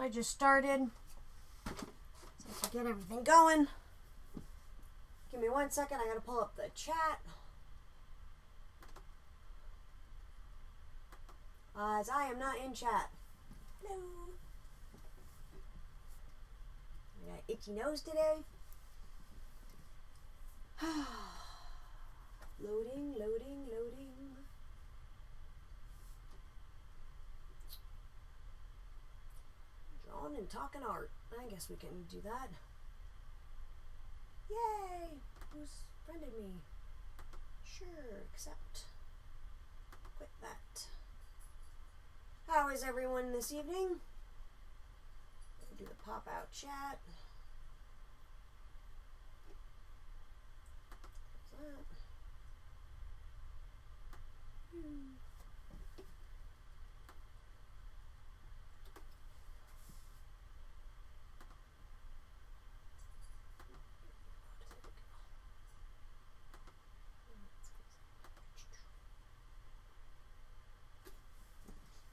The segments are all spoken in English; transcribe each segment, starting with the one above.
I just started. So I can get everything going. Give me 1 second. I gotta pull up the chat. As I am not in chat. Hello. I got itchy nose today. Loading, loading, loading. Drawing and talking art. I guess we can do that. Yay! Who's friended me? Sure, accept. Quit that. How is everyone this evening? Do the pop out chat. What's that?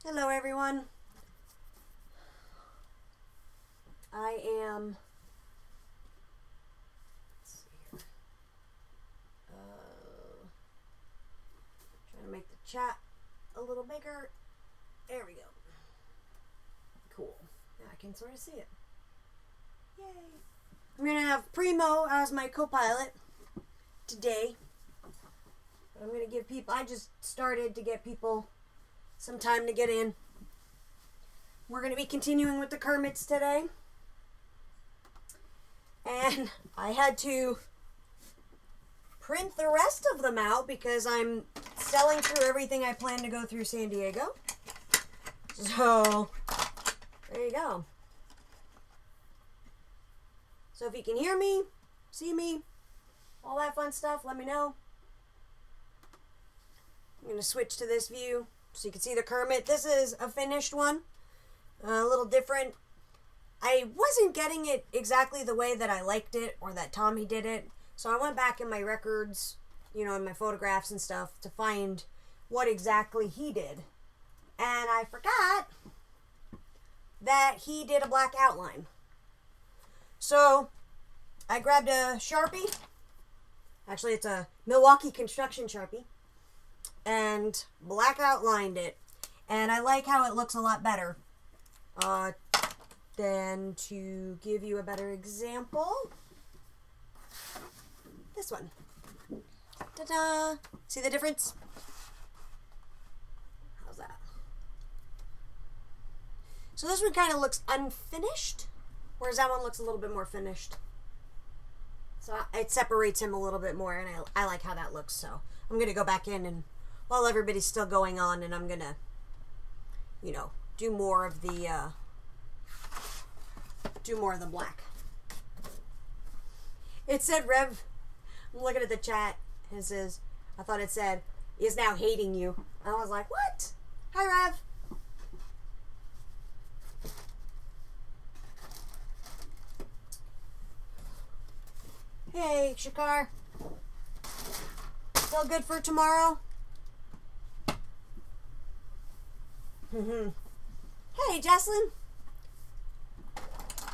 Hello everyone. I am, let's see here, trying to make the chat a little bigger. There we go. Cool. Now I can sort of see it. Yay. I'm going to have Primo as my co-pilot today. But I'm going to give people, I just started to get people some time to get in. We're going to be continuing with the Kermits today. And I had to print the rest of them out because I'm selling through everything I plan to go through San Diego. So, there you go. So if you can hear me, see me, all that fun stuff, let me know. I'm going to switch to this view so you can see the Kermit. This is a finished one, a little different. I wasn't getting it exactly the way that I liked it or that Tommy did it. So I went back in my records, you know, in my photographs and stuff to find what exactly he did. And I forgot that he did a black outline. So I grabbed a Sharpie. Actually, it's a Milwaukee construction Sharpie. And black outlined it. And I like how it looks a lot better. Then to give you a better example, this one. Ta-da! See the difference? How's that? So this one kind of looks unfinished, whereas that one looks a little bit more finished. So it separates him a little bit more, and I like how that looks. So I'm going to go back in and while everybody's still going on, and I'm going to, you know, do more of the black. It said Rev, I'm looking at the chat, and it says, I thought it said, is now hating you. I was like, what? Hi, Rev. Hey, Shakar. Still good for tomorrow? Hey, Jesslyn.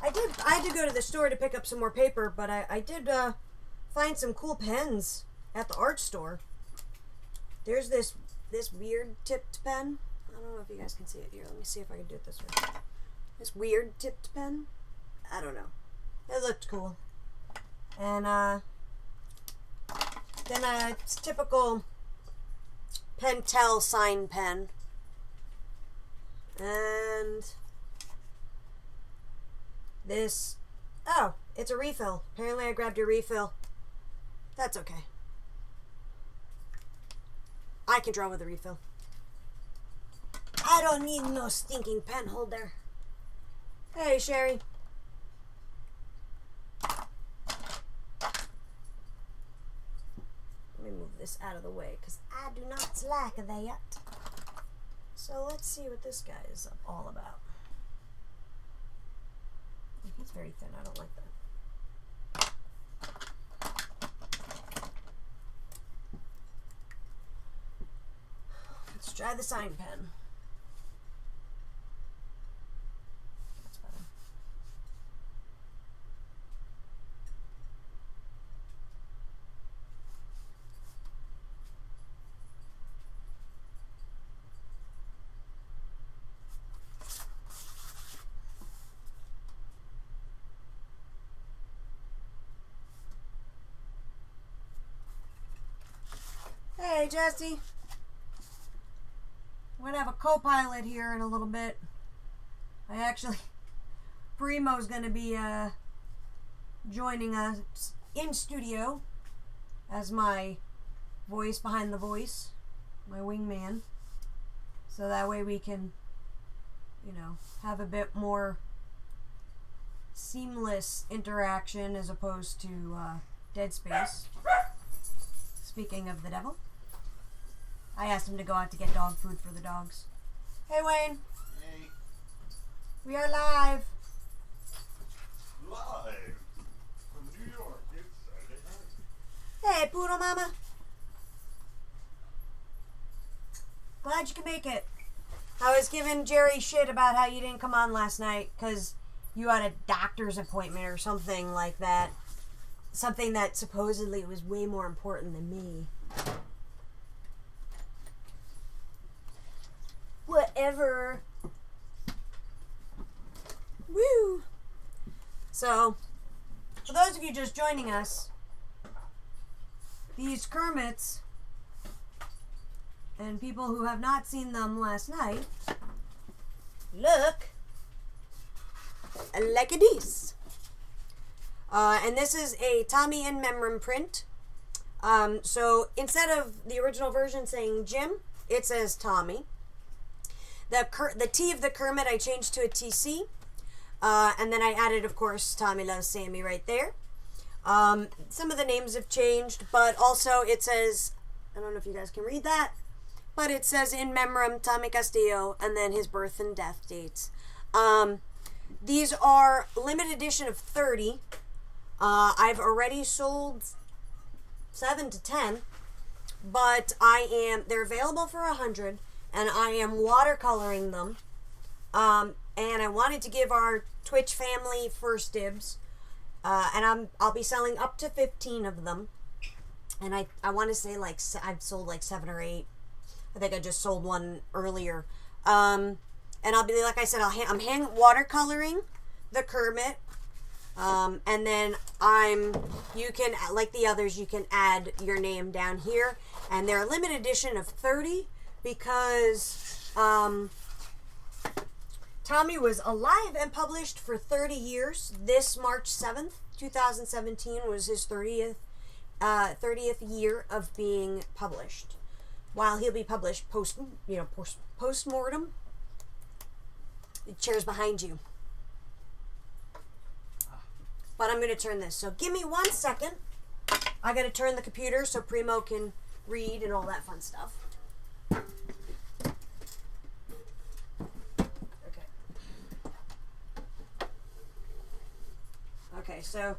I had to go to the store to pick up some more paper, but I did find some cool pens at the art store. There's this weird tipped pen. I don't know if you guys can see it here. Let me see if I can do it this way. This weird tipped pen. I don't know. It looked cool. And then a typical Pentel sign pen. And this, oh, it's a refill. Apparently I grabbed a refill. That's okay. I can draw with a refill. I don't need no stinking pen holder. Hey, Sherry. Let me move this out of the way because I do not slack that. So let's see what this guy is all about. He's very thin. I don't like that. Let's try the sign pen. That's better. Hey, Jesse. We're gonna have a co-pilot here in a little bit. Primo's gonna be joining us in studio as my voice behind the voice, my wingman. So that way we can, have a bit more seamless interaction as opposed to dead space. Speaking of the devil, I asked him to go out to get dog food for the dogs. Hey, Wayne. Hey. We are live. Live from New York. It's Saturday night. Hey, Poodle Mama. Glad you could make it. I was giving Jerry shit about how you didn't come on last night because you had a doctor's appointment or something like that. Something that supposedly was way more important than me. Whatever. Woo! So, for those of you just joining us, these Kermits and people who have not seen them last night look like this. And this is a Tommy in Memram print. So instead of the original version saying Jim, it says Tommy. The T of the Kermit I changed to a TC. And then I added, of course, Tommy Loves Sammy right there. Some of the names have changed, but also it says, I don't know if you guys can read that, but it says in Memram Tommy Castillo, and then his birth and death dates. These are limited edition of 30. I've already sold 7 to 10, but they're available for 100, and I am watercoloring them. And I wanted to give our Twitch family first dibs, and I'll be selling up to 15 of them. And I want to say I've sold 7 or 8. I think I just sold one earlier. And I'll be, like I said, I'm hand watercoloring the Kermit. And then you can, like the others, you can add your name down here. And they're a limited edition of 30 because Tommy was alive and published for 30 years. This March 7th, 2017 was his 30th year of being published. While he'll be published post-mortem. The chair's behind you. But I'm going to turn this. So give me 1 second. I got to turn the computer so Primo can read and all that fun stuff. Okay, so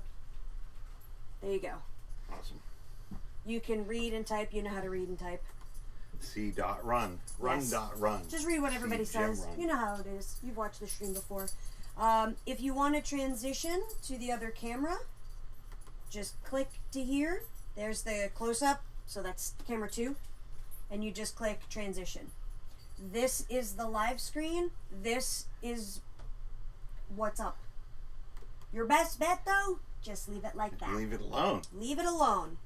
there you go. Awesome. You can read and type. You know how to read and type. C.run. Yes. Run.run. Just read what everybody says. Run. You know how it is. You've watched the stream before. If you want to transition to the other camera, just click to here. There's the close-up. So that's camera 2. And you just click transition. This is the live screen. This is what's up. Your best bet, though, just leave it like that. Leave it alone. Leave it alone.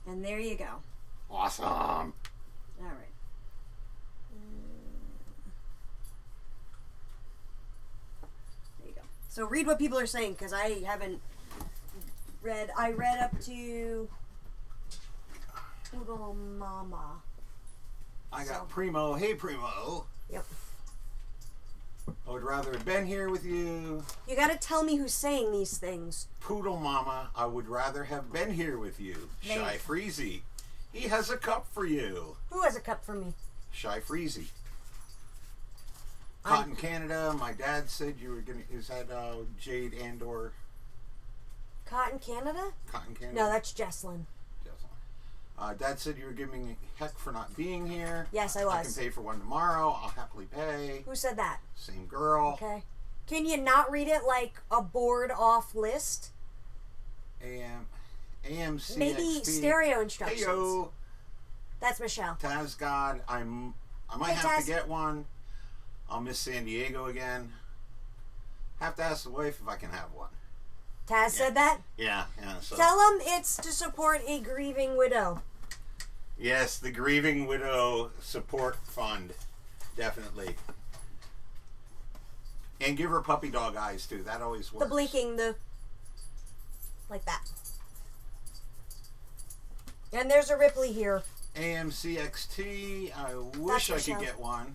And there you go. Awesome. All right. There you go. So read what people are saying, because I haven't read. I read up to Poodle Mama. I got Primo. Hey, Primo. Yep. I would rather have been here with you. You got to tell me who's saying these things. Poodle Mama, I would rather have been here with you. Shy Freezy. He has a cup for you. Who has a cup for me? Shy Freezy. Cotton Canada, my dad said you were going to... Is that Jade Andor? Cotton Canada? Cotton Canada? No, that's Jesslyn. Dad said you were giving me heck for not being here. Yes, I was. I can pay for one tomorrow. I'll happily pay. Who said that? Same girl. Okay. Can you not read it like a board off list? AMCXP. Maybe stereo instructions. Heyo. That's Michelle. Taz God, I might have to get one. I'll miss San Diego again. Have to ask the wife if I can have one. Taz said that? Yeah. So. Tell them it's to support a grieving widow. Yes, the Grieving Widow Support Fund. Definitely. And give her puppy dog eyes, too. That always works. The blinking, like that. And there's a Ripley here. AMCXT. I wish I could get one.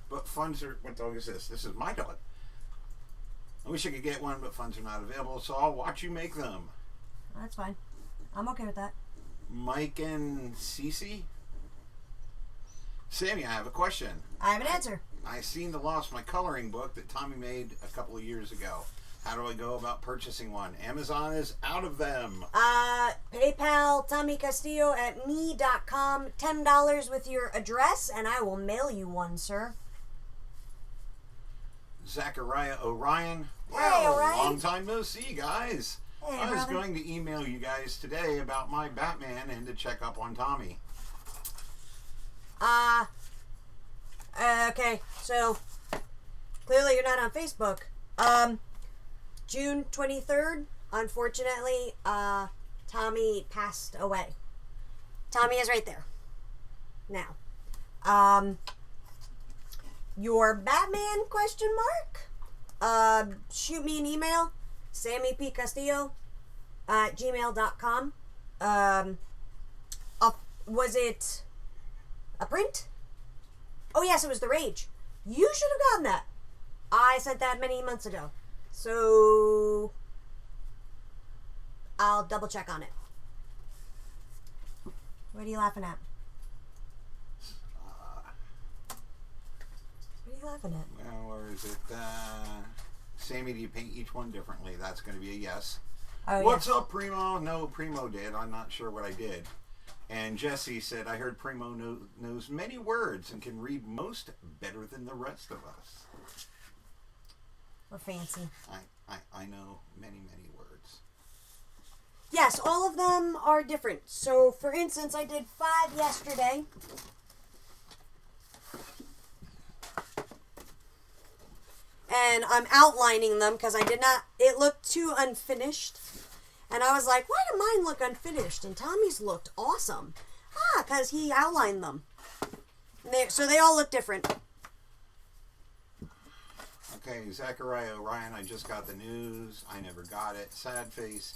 But funds are... What dog is this? This is my dog. I wish I could get one, but funds are not available, so I'll watch you make them. That's fine. I'm okay with that. Mike and Cece? Sammy, I have a question. I have an answer. I seen the Lost My Coloring book that Tommy made a couple of years ago. How do I go about purchasing one? Amazon is out of them. PayPal Tommy Castillo at me.com. $10 with your address, and I will mail you one, sir. Zachariah Orion. Hey, Orion. Long time no see, guys. Hey, I was brother. going to email you guys today about my Batman and to check up on Tommy. Okay, so clearly you're not on Facebook. June 23rd, unfortunately, Tommy passed away. Tommy is right there. Now, your Batman question mark? Shoot me an email, sammypcastillo at gmail.com. Was it a print? Oh yes, it was The Rage. You should have gotten that. I sent that many months ago. So I'll double check on it. What are you laughing at? What are you laughing at? Well, where is it? Sammy, do you paint each one differently? That's going to be a yes. Oh, What's yes. up, Primo? No, Primo did. I'm not sure what I did. And Jesse said, I heard Primo knows many words and can read most better than the rest of us. We're fancy. I know many, many words. Yes, all of them are different. So, for instance, I did 5 yesterday. And I'm outlining them because it looked too unfinished. And I was like, why do mine look unfinished? And Tommy's looked awesome. Because he outlined them. So they all look different. Okay, Zachariah Orion, I just got the news. I never got it. Sad face.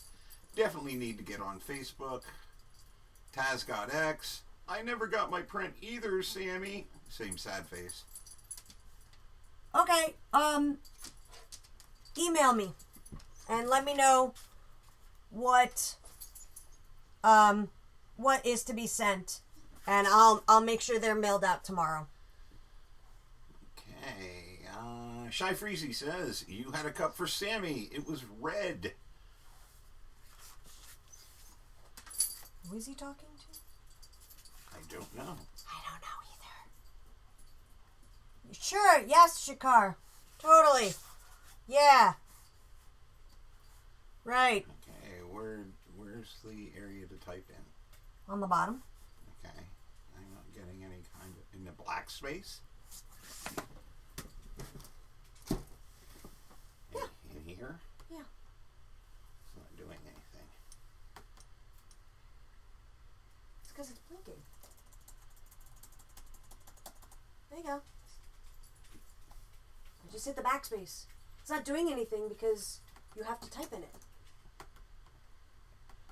Definitely need to get on Facebook. Taz got X. I never got my print either, Sammy. Same sad face. Okay, email me. And let me know what is to be sent, and I'll make sure they're mailed out tomorrow. Okay, Shy Freezy says you had a cup for Sammy. It was red. Who is he talking to? I don't know. I don't know either. Sure, yes, Shakar. Totally. Yeah. Right. Okay, where's the area to type in? On the bottom. Okay, I'm not getting any kind of in the black space. Yeah. In here? Yeah. It's not doing anything. It's because it's blinking. There you go. Just hit the backspace. It's not doing anything because you have to type in it.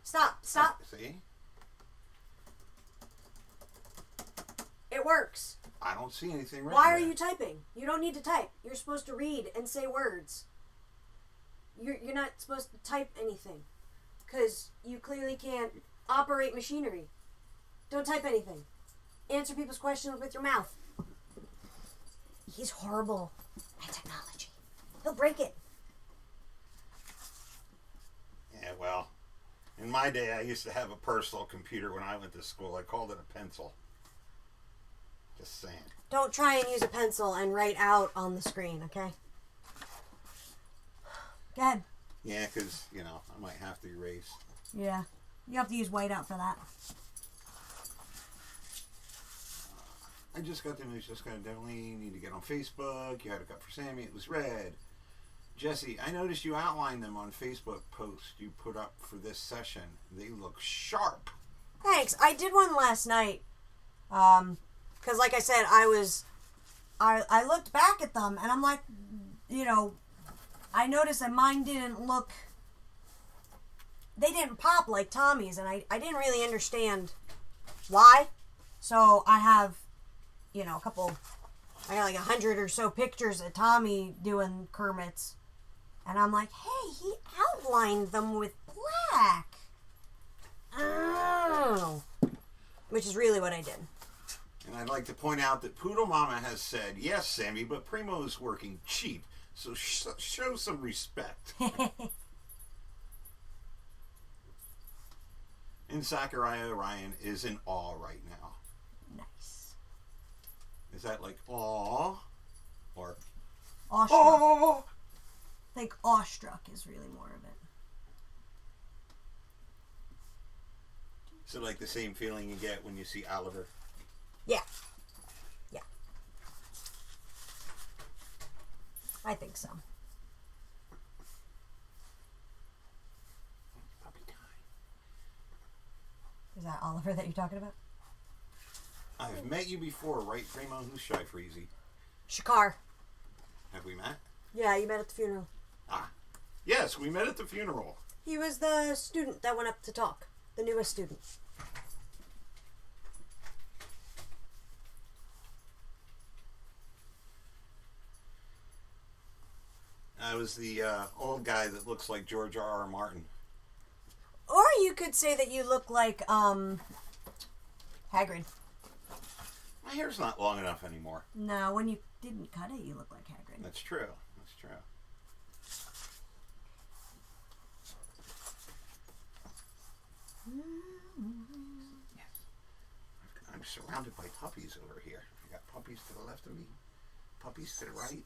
Stop. See? It works. I don't see anything right Why are there. you typing? You don't need to type. You're supposed to read and say words. You're not supposed to type anything because you clearly can't operate machinery. Don't type anything. Answer people's questions with your mouth. He's horrible at technology. He'll break it. Yeah, well, in my day, I used to have a personal computer when I went to school. I called it a pencil. Just saying. Don't try and use a pencil and write out on the screen, okay? Go ahead. Yeah, because, I might have to erase. Yeah. You have to use whiteout for that. I just got the news. Just got to definitely need to get on Facebook. You had a cup for Sammy. It was red. Jesse, I noticed you outlined them on Facebook posts you put up for this session. They look sharp. Thanks. I did one last night. Because like I said, I looked back at them and I'm like, you know, I noticed that mine didn't look, they didn't pop like Tommy's, and I didn't really understand why. So I have, you know, I got like 100 or so pictures of Tommy doing Kermit's. And I'm like, hey, he outlined them with black. Oh. Which is really what I did. And I'd like to point out that Poodle Mama has said, yes, Sammy, but Primo's working cheap, so show some respect. And Zachariah Ryan is in awe right now. Nice. Is that like awe? Or awestruck? Aw! I think awestruck is really more of it. Is it like the same feeling you get when you see Oliver? Yeah. Yeah. I think so. Puppy time. Is that Oliver that you're talking about? I've met you before, right, Primo? Who's Shy Freezy? Shakar. Have we met? Yeah, you met at the funeral. Ah. Yes, we met at the funeral. He was the student that went up to talk. The newest student. I was the old guy that looks like George R.R. Martin. Or you could say that you look like, Hagrid. My hair's not long enough anymore. No, when you didn't cut it, you look like Hagrid. That's true. That's true. Yes. I'm surrounded by puppies over here. I got puppies to the left of me, puppies to the right.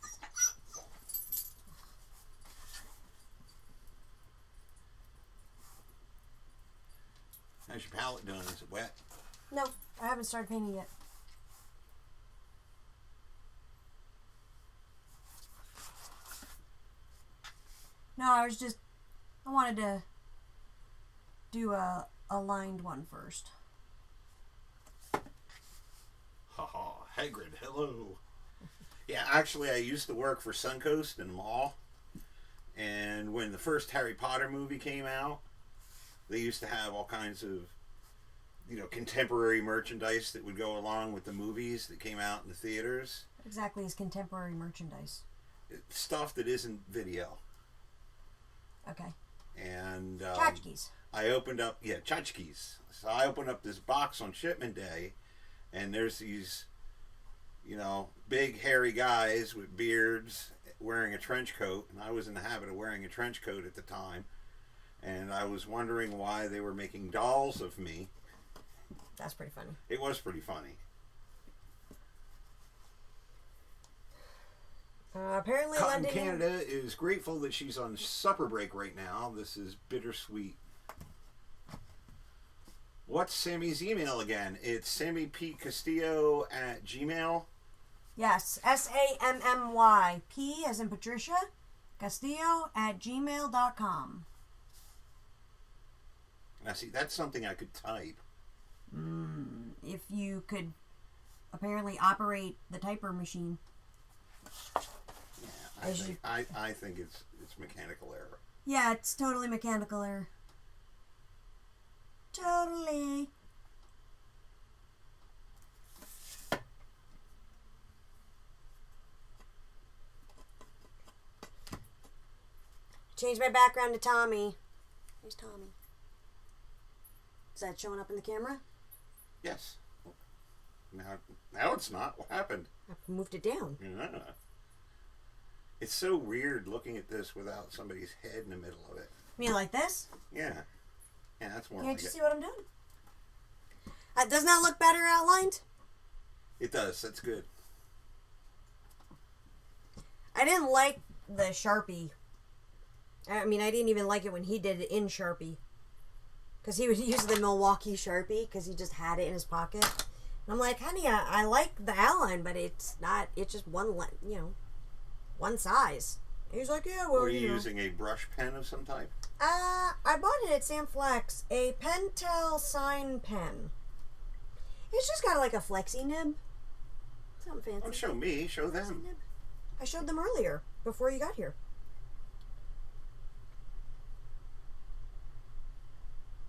How's your palette doing? Is it wet? No, I haven't started painting yet. No, I wanted to do a lined one first. Haha, Hagrid, hello. Yeah, actually, I used to work for Suncoast in the mall. And when the first Harry Potter movie came out, they used to have all kinds of, you know, contemporary merchandise that would go along with the movies that came out in the theaters. What exactly is contemporary merchandise? It's stuff that isn't video. Okay. And Tchotchkes. I opened up, tchotchkes. So I opened up this box on shipment day, and there's these, you know, big hairy guys with beards wearing a trench coat, and I was in the habit of wearing a trench coat at the time, and I was wondering why they were making dolls of me. That's pretty funny. It was pretty funny. Apparently Cotton London Canada is grateful that she's on supper break right now. This is bittersweet. What's Sammy's email again? It's sammypcastillo@gmail. Yes, SAMMY P as in Patricia, Castillo@gmail.com. Now see, that's something I could type. If you could apparently operate the typer machine. Yeah, I think it's mechanical error. Yeah, it's totally mechanical error. Totally. Change my background to Tommy. Here's Tommy. Is that showing up in the camera? Yes. Now it's not. What happened? I moved it down. Yeah. It's so weird looking at this without somebody's head in the middle of it. You mean like this? Yeah. Yeah, that's more Can't like you it. see what I'm doing? Doesn't that look better outlined? It does. That's good. I didn't like the Sharpie. I mean, I didn't even like it when he did it in Sharpie. Because he would use the Milwaukee Sharpie because he just had it in his pocket. And I'm like, honey, I like the outline, but it's not, it's just one size. And he's like, yeah, well, Were you using a brush pen of some type? I bought it at Sam Flex. A Pentel sign pen. It's just got like a flexi nib. Something fancy. Don't show me. Show them. I showed them earlier, before you got here.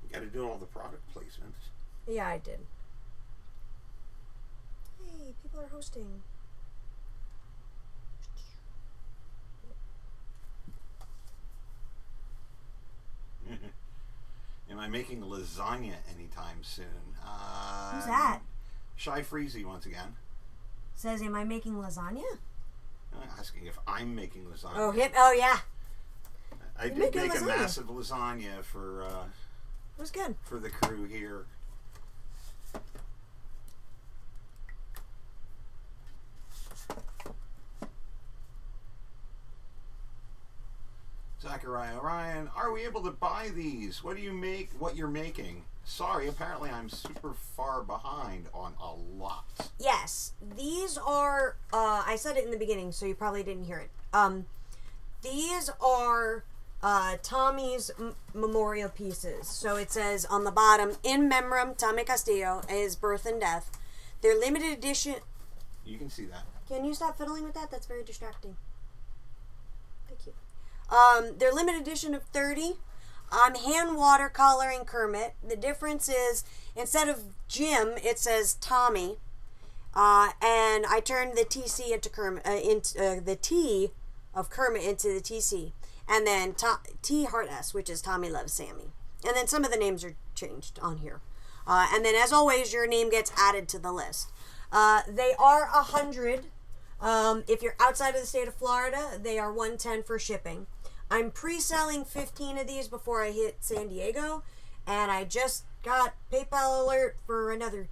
You got to do all the product placements. Yeah, I did. Hey, people are hosting. Am I making lasagna anytime soon? Who's that? Shy Freezy once again. Says, am I making lasagna? Asking if I'm making lasagna. Oh, him? Oh, yeah. I did make a massive lasagna for it was good. For the crew here. Zachariah Ryan, are we able to buy these? What do you make? What you're making? Sorry, apparently I'm super far behind on a lot. Yes, these are. I said it in the beginning, so you probably didn't hear it. These are Tommy's memorial pieces. So it says on the bottom, "In memoriam Tommy Castillo, his birth and death." They're limited edition. You can see that. Can you stop fiddling with that? That's very distracting. Thank you. They're limited edition of 30. I'm hand watercoloring Kermit. The difference is instead of Jim, it says Tommy. And I turned the TC into Kermit, the T of Kermit into the TC. And then T Heart S, which is Tommy Loves Sammy. And then some of the names are changed on here. And then as always, your name gets added to the list. They are 100. If you're outside of the state of Florida, they are $110 for shipping. I'm pre-selling 15 of these before I hit San Diego, and I just got PayPal alert for another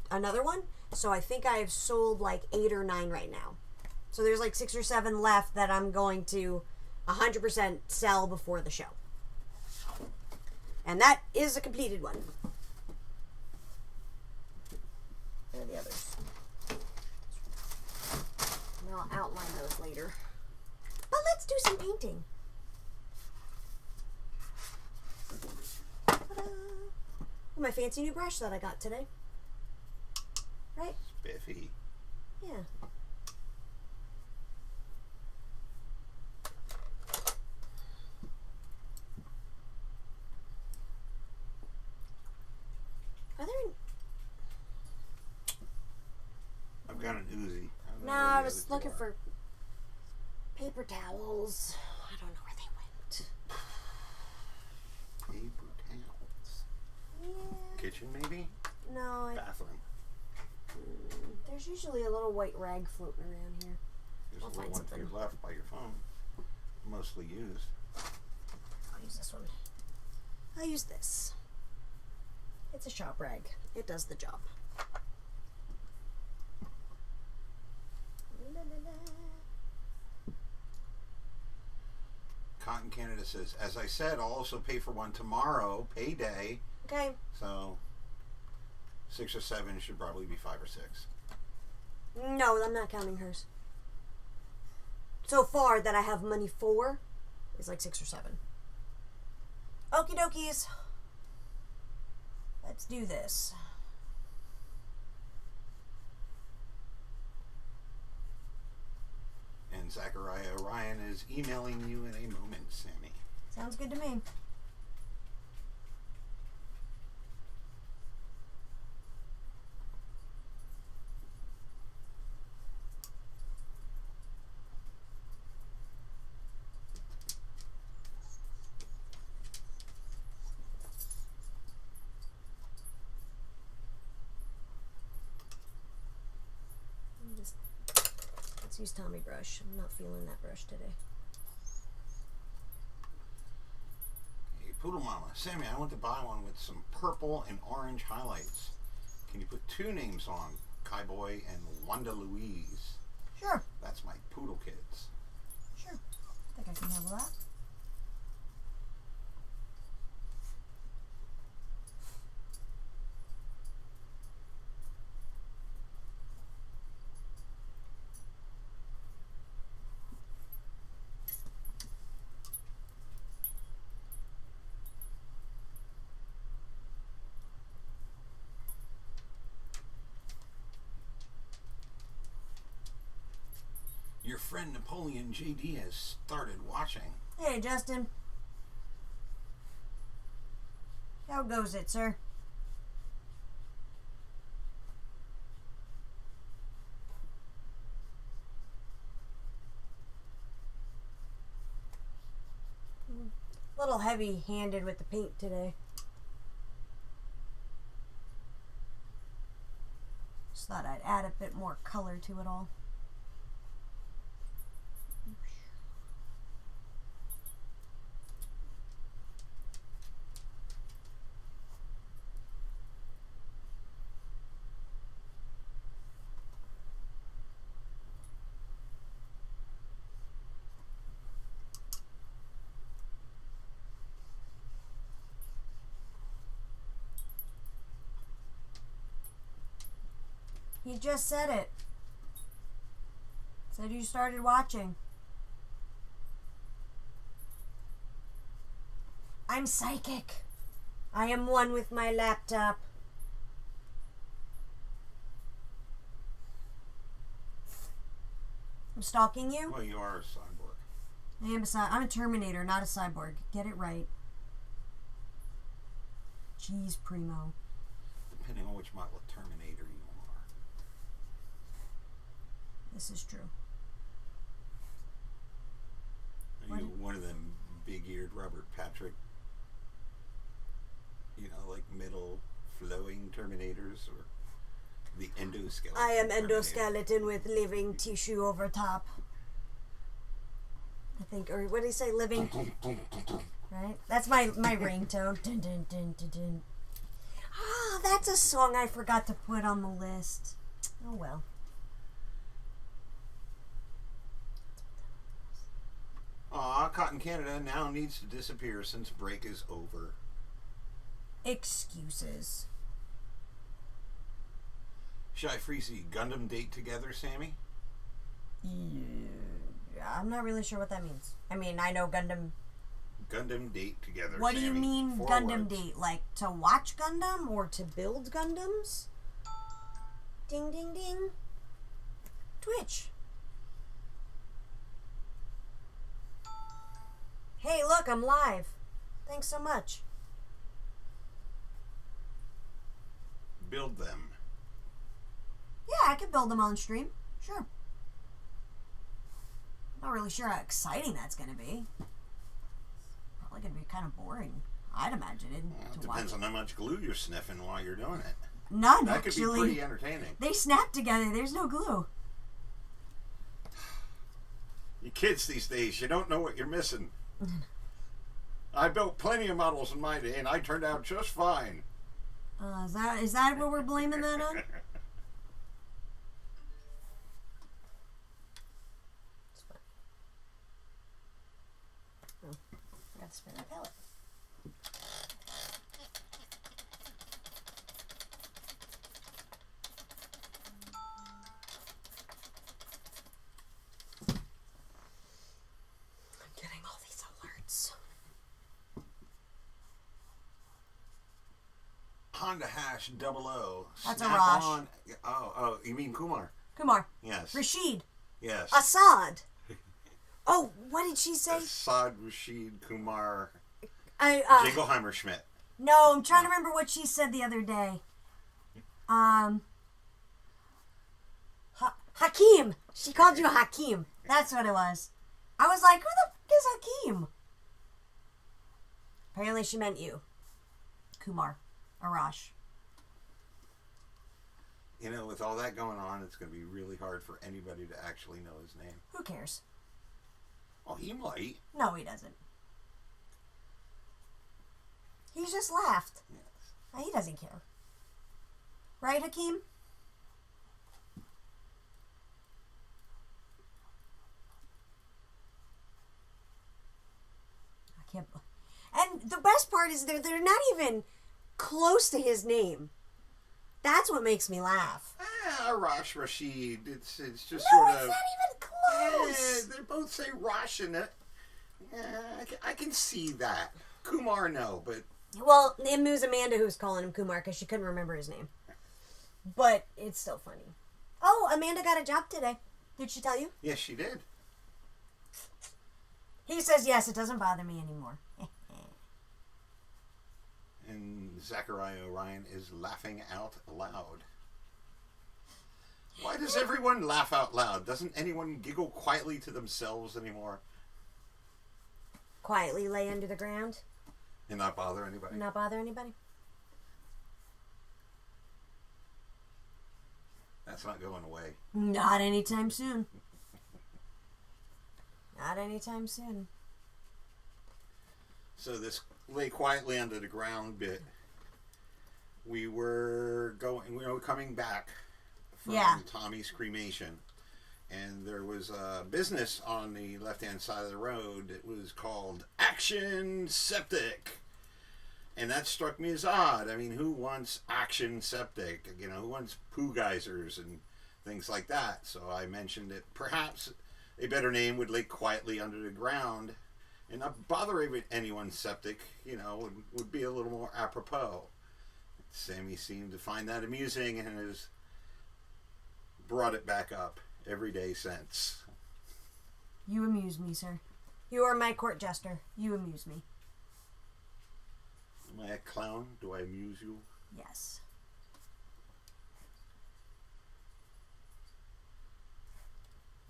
one. So I think I have sold like 8 or 9 right now. So there's like 6 or 7 left that I'm going to 100% sell before the show. And that is a completed one. There are the others. And I'll outline those later. But let's do some painting. Ta-da. My fancy new brush that I got today. Right? Spiffy. Yeah. Are there... I've got an Uzi. No, I was looking for paper towels. I don't know where they went. Paper towels. Yeah. Kitchen, maybe? No. Bathroom. There's usually a little white rag floating around here. There's I'll a little find one something. to your left by your phone. Mostly used. I'll use this one. I'll use this. It's a shop rag. It does the job. Cotton Canada says, as I said, I'll also pay for one tomorrow, payday. Okay. So 6 or 7 should probably be 5 or 6. No, I'm not counting hers. So far that I have money for is like 6 or 7. Okie dokies. Let's do this. And Zachariah Ryan is emailing you in a moment, Sammy. Sounds good to me. Let's use Tommy brush. I'm not feeling that brush today. Hey, Poodle Mama. Sammy, I want to buy one with some purple and orange highlights. Can you put 2 names on? Kai Boy and Wanda Louise. Sure. That's my poodle kids. Sure. I think I can handle that. your friend Napoleon JD has started watching. Hey, Justin. How goes it, sir? A little heavy-handed with the paint today. Just thought I'd add a bit more color to it all. He just said it. Said you started watching. I'm psychic. I am one with my laptop. I'm stalking you? Well, you are a cyborg. I'm a Terminator, not a cyborg. Get it right. Jeez, primo. Depending on which model of Terminator you are. This is true. Are you one of them big-eared Robert Patrick, you know, like middle flowing Terminators, or the endoskeleton? I am Terminator? endoskeleton with living tissue over top. I think, or what did he say? Living. Right? That's my ringtone. Dun, dun, dun, dun, dun. Ah, that's a song I forgot to put on the list. Oh well. Aw, Cotton Canada now needs to disappear since break is over. Excuses. Shy Freezy Gundam date together, Sammy? Yeah, I'm not really sure what that means. I mean, I know Gundam. Gundam date together. What Sammy. do you mean 4 Gundam words. date? Like to watch Gundam or to build Gundams? Ding ding ding. Twitch. Hey, look, I'm live. Thanks so much. Build them. Yeah, I could build them on stream. Sure. Not really sure how exciting that's going to be. Probably going to be kind of boring. I'd imagine it Well, it to watch. depends on how much glue you're sniffing while you're doing it. None, That could be actually. pretty entertaining. They snap together. There's no glue. You kids these days, you don't know what you're missing. I built plenty of models in my day, and I turned out just fine. Is that what we're blaming that on? It's fine. Oh, I got to spin my palette. I'm getting all these alerts. Honda Hash 00. That's a Snap Rosh. on. Oh, you mean Kumar? Kumar. Yes. Rashid. Yes. Assad. Oh, what did she say? Assad, Rashid, Kumar, I Jingleheimer Schmidt. No, I'm trying to remember what she said the other day. Hakeem. She called you Hakeem. That's what it was. I was like, who the f*** is Hakeem? Apparently she meant you. Kumar. Arash. You know, with all that going on, it's going to be really hard for anybody to actually know his name. Who cares? Oh, he might. No, he doesn't. He just laughed. Yes. He doesn't care. Right, Hakeem? I can't. And the best part is they're not even close to his name. That's what makes me laugh. Arash Rashid. It's just No, sort it's of. not even close. They both say Rosh in it. I can see that. Kumar, no, but Well, it was Amanda who was calling him Kumar because she couldn't remember his name. But it's still funny. Oh, Amanda got a job today. Did she tell you? Yes, she did. He says yes, it doesn't bother me anymore. And Zachariah O'Ryan is laughing out loud. Why does everyone laugh out loud? Doesn't anyone giggle quietly to themselves anymore? Quietly lay under the ground. And not bother anybody? Not bother anybody. That's not going away. Not anytime soon. Not anytime soon. So this lay quietly under the ground bit, we were coming back from Tommy's cremation, and there was a business on the left-hand side of the road. It was called Action Septic, and that struck me as odd. I mean, who wants Action Septic? You know, who wants poo geysers and things like that? So I mentioned it. Perhaps a better name would lay quietly under the ground and not bother anyone's septic, you know, would be a little more apropos. Sammy seemed to find that amusing and has brought it back up every day since. You amuse me, sir. You are my court jester. You amuse me. Am I a clown? Do I amuse you? Yes.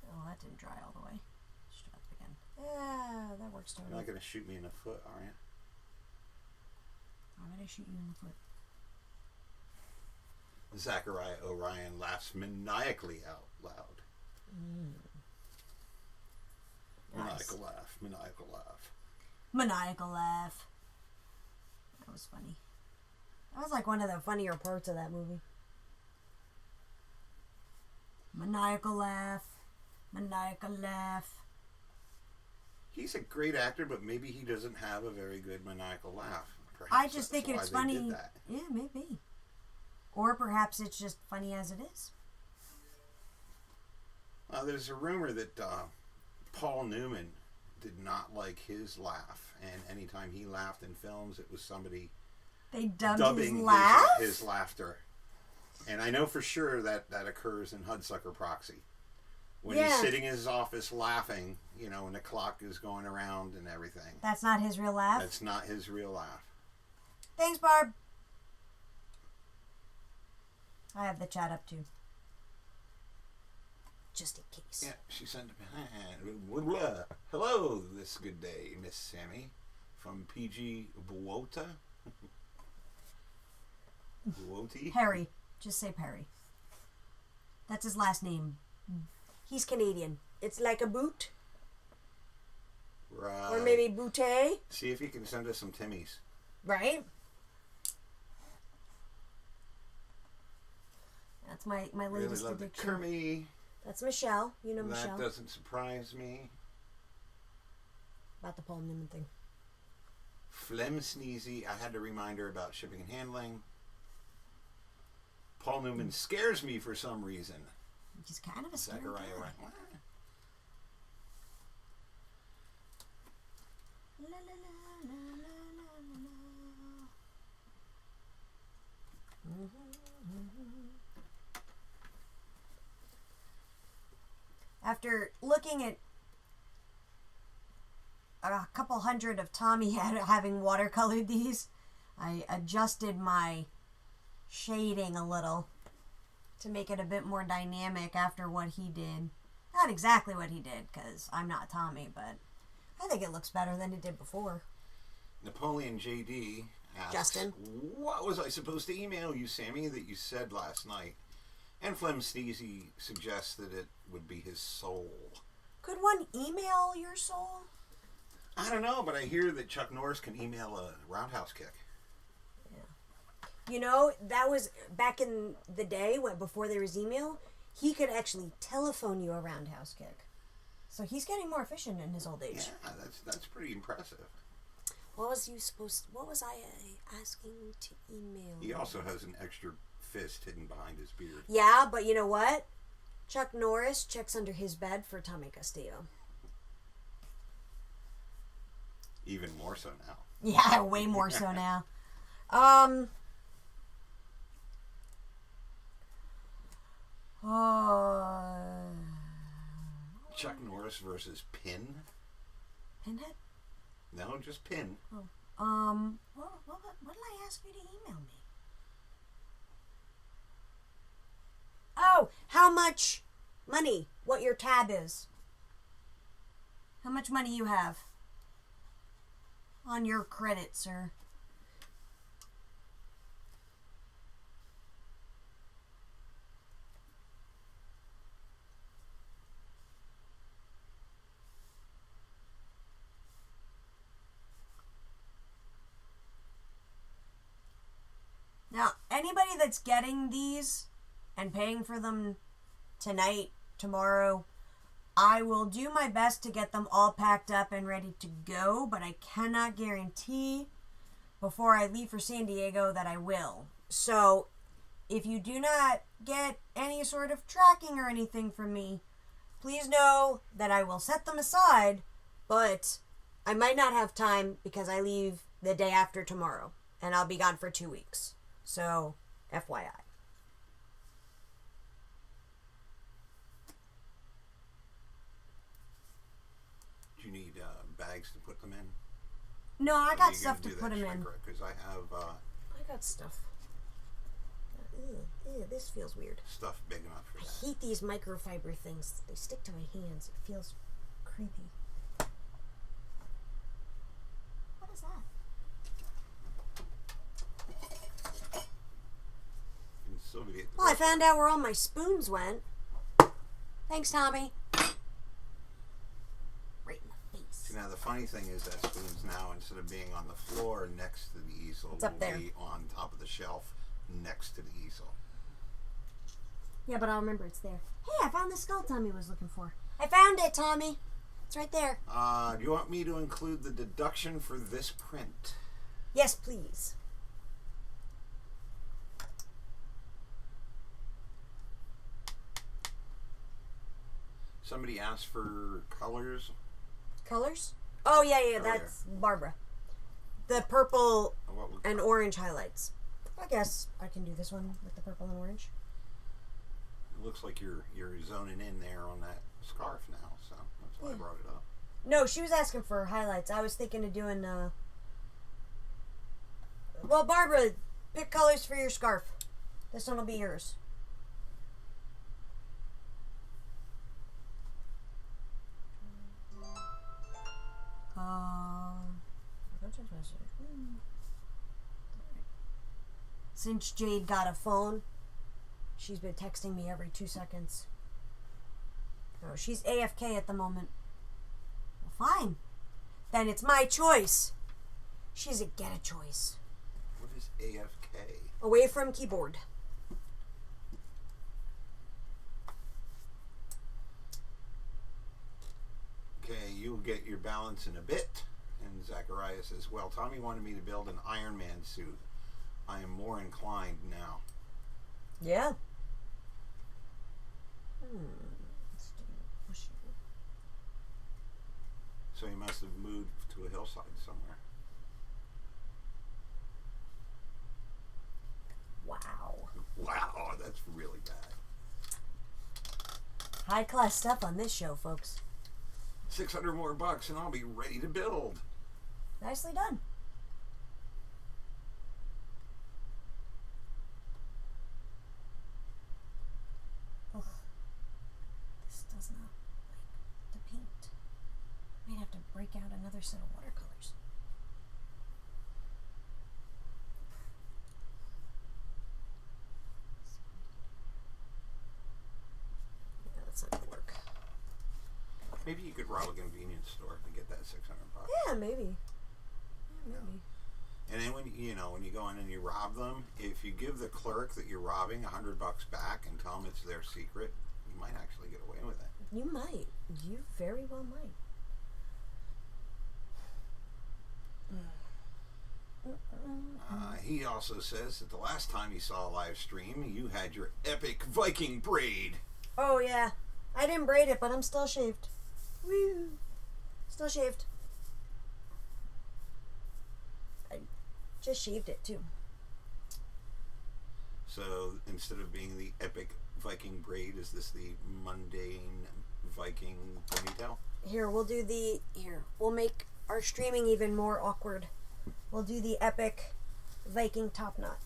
Oh, that didn't dry all the way. Shut up again. Yeah, that works totally. You're not going to shoot me in the foot, are you? Why would I shoot you in the foot? Zachariah O'Ryan laughs maniacally out loud. Nice. Maniacal laugh. Maniacal laugh. Maniacal laugh. That was funny. That was like one of the funnier parts of that movie. Maniacal laugh. Maniacal laugh. He's a great actor, but maybe he doesn't have a very good maniacal laugh. Perhaps I just think that's it's why they funny. did that. Yeah, maybe. Or perhaps it's just funny as it is. There's a rumor that Paul Newman did not like his laugh, and anytime he laughed in films, it was somebody dubbing his laugh? his laughter. And I know for sure that occurs in Hudsucker Proxy. When he's sitting in his office laughing, you know, and the clock is going around and everything. That's not his real laugh? That's not his real laugh. Thanks, Barb. I have the chat up too. Just in case. Yeah, she sent a hello this good day, Miss Sammy, from PG Buota. Buoti? Perry. Just say Perry. That's his last name. He's Canadian. It's like a boot. Right. Or maybe bootay. See if you can send us some Timmies. Right? That's my Really latest love the addiction. Kermie. That's Michelle. You know Michelle. That doesn't surprise me. About the Paul Newman thing. Phlegm Sneezy. I had to remind her about shipping and handling. Paul Newman scares me for some reason. He's kind of a scary Zachariah guy. Ryan. La, la, la, la, la, la, la. After looking at a couple hundred of Tommy having watercolored these, I adjusted my shading a little to make it a bit more dynamic after what he did. Not exactly what he did, because I'm not Tommy, but I think it looks better than it did before. Napoleon JD asks, Justin. What was I supposed to email you, Sammy, that you said last night? And Phlegm Sneezy suggests that it would be his soul. Could one email your soul? I don't know, but I hear that Chuck Norris can email a roundhouse kick. You know, that was back in the day when before there was email. He could actually telephone you a roundhouse kick. So he's getting more efficient in his old age. Yeah, that's pretty impressive. What was I asking to email? He also has an extra fist hidden behind his beard. Yeah, but you know what? Chuck Norris checks under his bed for Tommy Castillo. Even more so now. Yeah, way more so now. Chuck Norris versus Pin. Pinhead? No, just Pin. Oh. What did I ask you to email me? Oh, how much money? What your tab is? How much money you have on your credit, sir? Now, anybody that's getting these and paying for them tonight, tomorrow, I will do my best to get them all packed up and ready to go, but I cannot guarantee before I leave for San Diego that I will. So, if you do not get any sort of tracking or anything from me, please know that I will set them aside, but I might not have time because I leave the day after tomorrow, and I'll be gone for 2 weeks. So, FYI. Do you need bags to put them in? No, I got stuff to put them in. Because I have... I got stuff. Ew, this feels weird. Stuff big enough for that. I hate these microfiber things. They stick to my hands. It feels creepy. What is that? Well, I found out where all my spoons went. Thanks, Tommy. Right in the face. See, now the funny thing is that spoons now, instead of being on the floor next to the easel, it's up there. Be on top of the shelf next to the easel. Yeah, but I'll remember it's there. Hey, I found the skull Tommy was looking for. I found it, Tommy. It's right there. Do you want me to include the deduction for this print? Yes, please. Somebody asked for colors. Colors? Oh, yeah, that's Barbara. The purple and orange highlights. I guess I can do this one with the purple and orange. It looks like you're zoning in there on that scarf now, so that's why I brought it up. No, she was asking for highlights. I was thinking of doing, well, Barbara, pick colors for your scarf. This one will be yours. Since Jade got a phone, she's been texting me every 2 seconds. Oh, she's AFK at the moment. Well, fine. Then it's my choice. She doesn't get a choice. What is AFK? Away from keyboard. Okay, you'll get your balance in a bit. And Zachariah says, well, Tommy wanted me to build an Iron Man suit. I am more inclined now. Yeah. So he must have moved to a hillside somewhere. Wow. Wow, that's really bad. High class stuff on this show, folks. 600 more bucks and I'll be ready to build. Nicely done. Ugh. This does not like the paint. Might have to break out another set of watercolors. Yeah, that's not gonna work. Maybe you could rob a convenience store to get that 600 bucks. Yeah, maybe. Yeah, maybe. And then when you go in and you rob them, if you give the clerk that you're robbing $100 back and tell them it's their secret, you might actually get away with it. You might. You very well might. He also says that the last time he saw a live stream, you had your epic Viking braid. Oh yeah, I didn't braid it, but I'm still shaved. Woo! Still shaved. I just shaved it too. So instead of being the epic Viking braid, is this the mundane Viking ponytail. Here, we'll make our streaming even more awkward. We'll do the epic Viking top knot.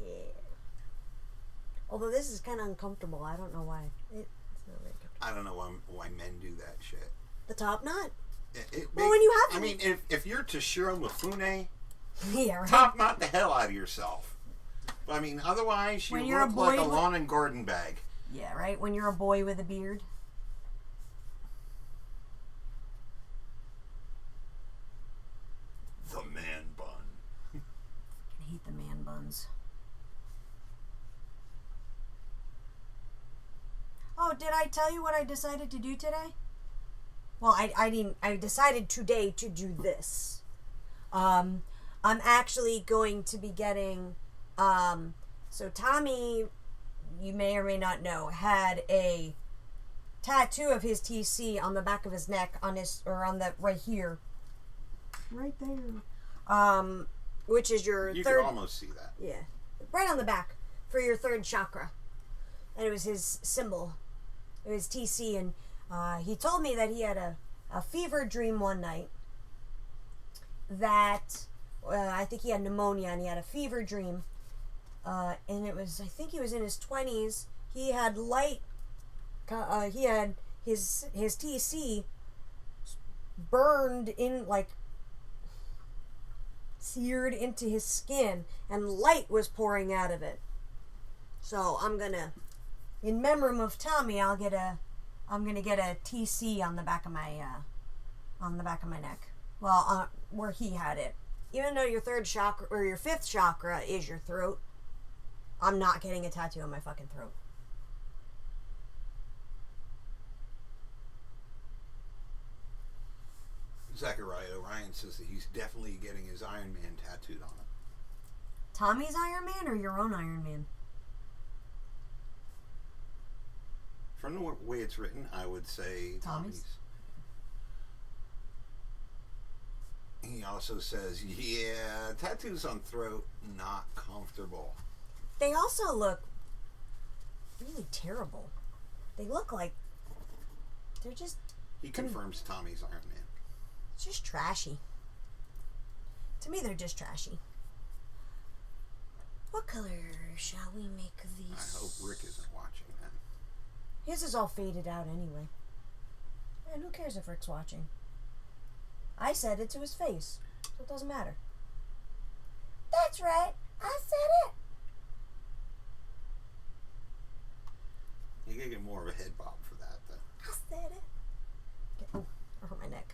Yeah. Although this is kind of uncomfortable. I don't know why. It's not very comfortable. I don't know why men do that shit. The top knot? Well, when you have... I mean, if you're Toshiro Mifune, yeah, right? top knot the hell out of yourself. I mean, otherwise you look like a lawn and garden bag. Yeah, right? When you're a boy with a beard. The man bun. I hate the man buns. Oh, did I tell you what I decided to do today? Well, I didn't. I decided today to do this. I'm actually going to be getting... so Tommy, you may or may not know, had a tattoo of his TC on the back of his neck, on the right here. Right there. Which is your you third... You can almost see that. Yeah. Right on the back, for your third chakra. And it was his symbol. It was TC, and he told me that he had a fever dream one night that... I think he had pneumonia, and he had a fever dream. And it was, I think he was in his 20s. He had he had his TC burned in, like, seared into his skin, and light was pouring out of it. So I'm gonna, in memory of Tommy, I'm gonna get a TC on the back of my neck. Well, where he had it. Even though your third chakra, or your fifth chakra, is your throat, I'm not getting a tattoo on my fucking throat. Zachariah Orion says that he's definitely getting his Iron Man tattooed on him. Tommy's Iron Man or your own Iron Man? From the way it's written, I would say Tommy's. He also says, yeah, tattoos on throat, not comfortable. They also look really terrible. They look like they're just... He confirms Tommy's Iron Man. It's just trashy. To me, they're just trashy. What color shall we make these? I hope Rick isn't watching that. His is all faded out anyway. And who cares if Rick's watching? I said it to his face, so it doesn't matter. That's right. I said it. You gotta get more of a head bob for that, though. I said it. Oh, I hurt my neck.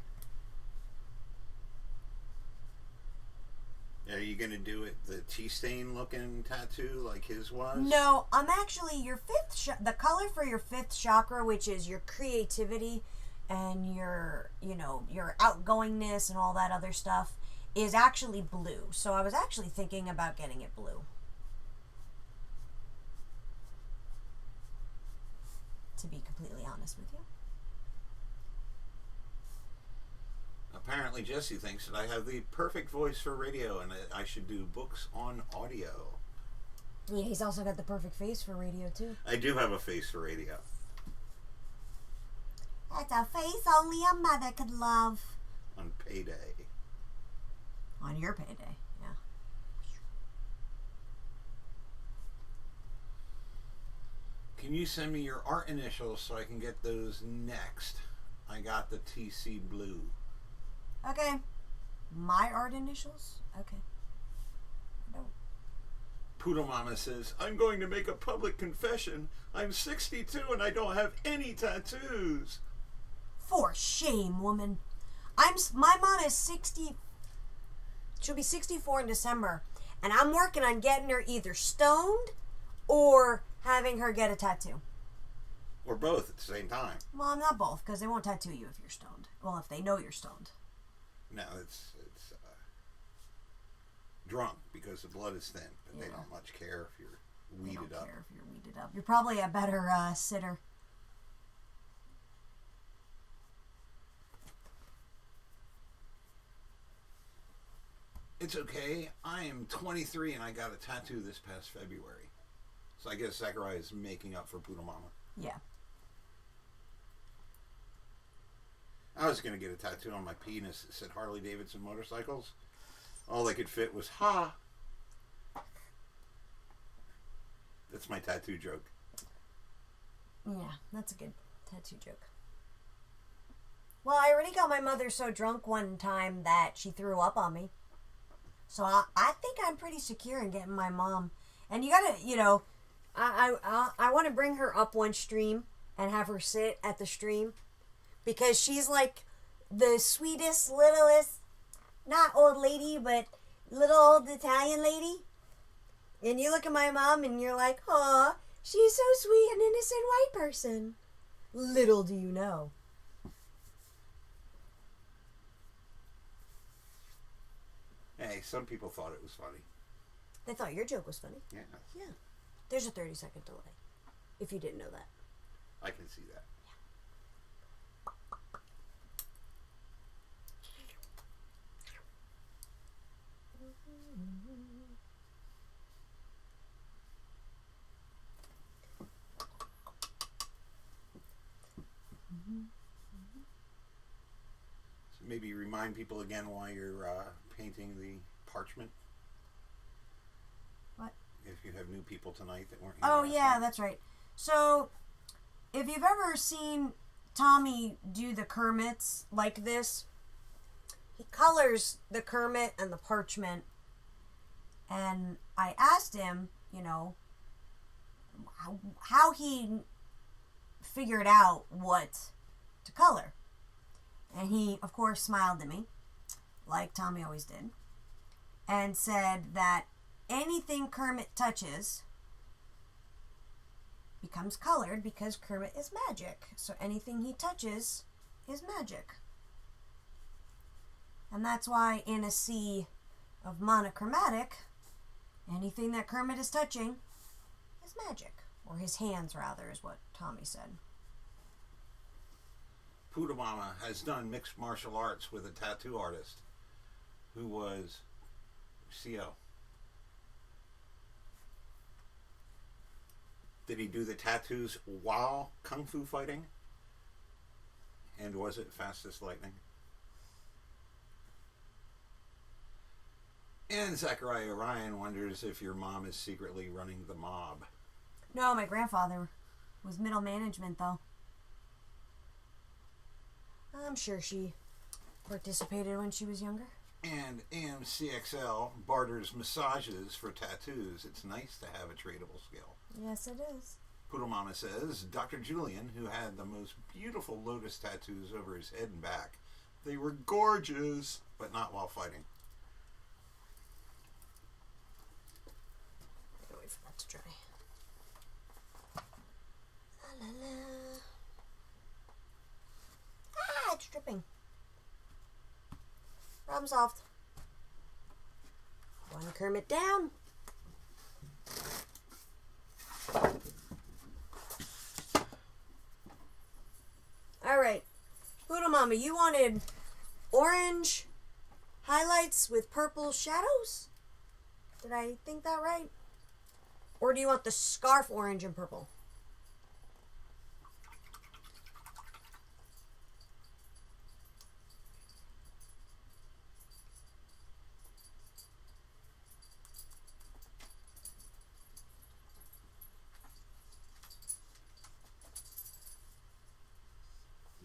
Are you gonna do it the tea stain looking tattoo like his was? No, I'm actually your the color for your fifth chakra, which is your creativity and your outgoingness and all that other stuff, is actually blue. So I was actually thinking about getting it blue. To be completely honest with you. Apparently Jesse thinks that I have the perfect voice for radio and that I should do books on audio. Yeah, he's also got the perfect face for radio too. I do have a face for radio. That's a face only a mother could love. On payday. On your payday, yeah. Can you send me your art initials so I can get those next? I got the TC blue. Okay. My art initials? Okay. I don't. Poodle Mama says, I'm going to make a public confession. I'm 62 and I don't have any tattoos. For shame, woman. My mom is 60. She'll be 64 in December. And I'm working on getting her either stoned or having her get a tattoo. Or both at the same time. Well, not both, because they won't tattoo you if you're stoned. Well, if they know you're stoned. No, it's drunk because the blood is thin, but they don't much care if you're weeded up. They don't care if you're weeded up. You're probably a better sitter. It's okay. I am 23 and I got a tattoo this past February. So I guess Zachariah is making up for Poodle Mama. Yeah. I was going to get a tattoo on my penis that said Harley Davidson motorcycles. All they could fit was ha. That's my tattoo joke. Yeah, that's a good tattoo joke. Well, I already got my mother so drunk one time that she threw up on me. So I think I'm pretty secure in getting my mom. And you gotta, I want to bring her up one stream and have her sit at the stream. Because she's like the sweetest, littlest, not old lady, but little old Italian lady. And you look at my mom and you're like, aw, she's so sweet, an innocent white person. Little do you know. Hey, some people thought it was funny. They thought your joke was funny. Yeah. Yeah. There's a 30-second delay, if you didn't know that. I can see that. So maybe remind people again why you're painting the parchment. What? If you have new people tonight that weren't here. Oh, last yeah, night. that's right. So, if you've ever seen Tommy do the Kermits like this, he colors the Kermit and the parchment. And I asked him, how he figured out what to color. And he, of course, smiled at me, like Tommy always did, and said that anything Kermit touches becomes colored because Kermit is magic. So anything he touches is magic. And that's why in a sea of monochromatic, anything that Kermit is touching is magic. Or his hands, rather, is what Tommy said. Poodle Mama has done mixed martial arts with a tattoo artist who was CO. Did he do the tattoos while kung fu fighting? And was it fastest lightning? And Zachariah Ryan wonders if your mom is secretly running the mob. No, my grandfather was middle management, though. I'm sure she participated when she was younger. And AMCXL barters massages for tattoos. It's nice to have a tradable skill. Yes, it is. Poodle Mama says, Dr. Julian, who had the most beautiful lotus tattoos over his head and back, they were gorgeous, but not while fighting. I gotta wait for that to dry. La la la. Ah, it's dripping. Problem solved. One Kermit down. Alright. Poodle Mama, you wanted orange highlights with purple shadows? Did I think that right? Or do you want the scarf orange and purple?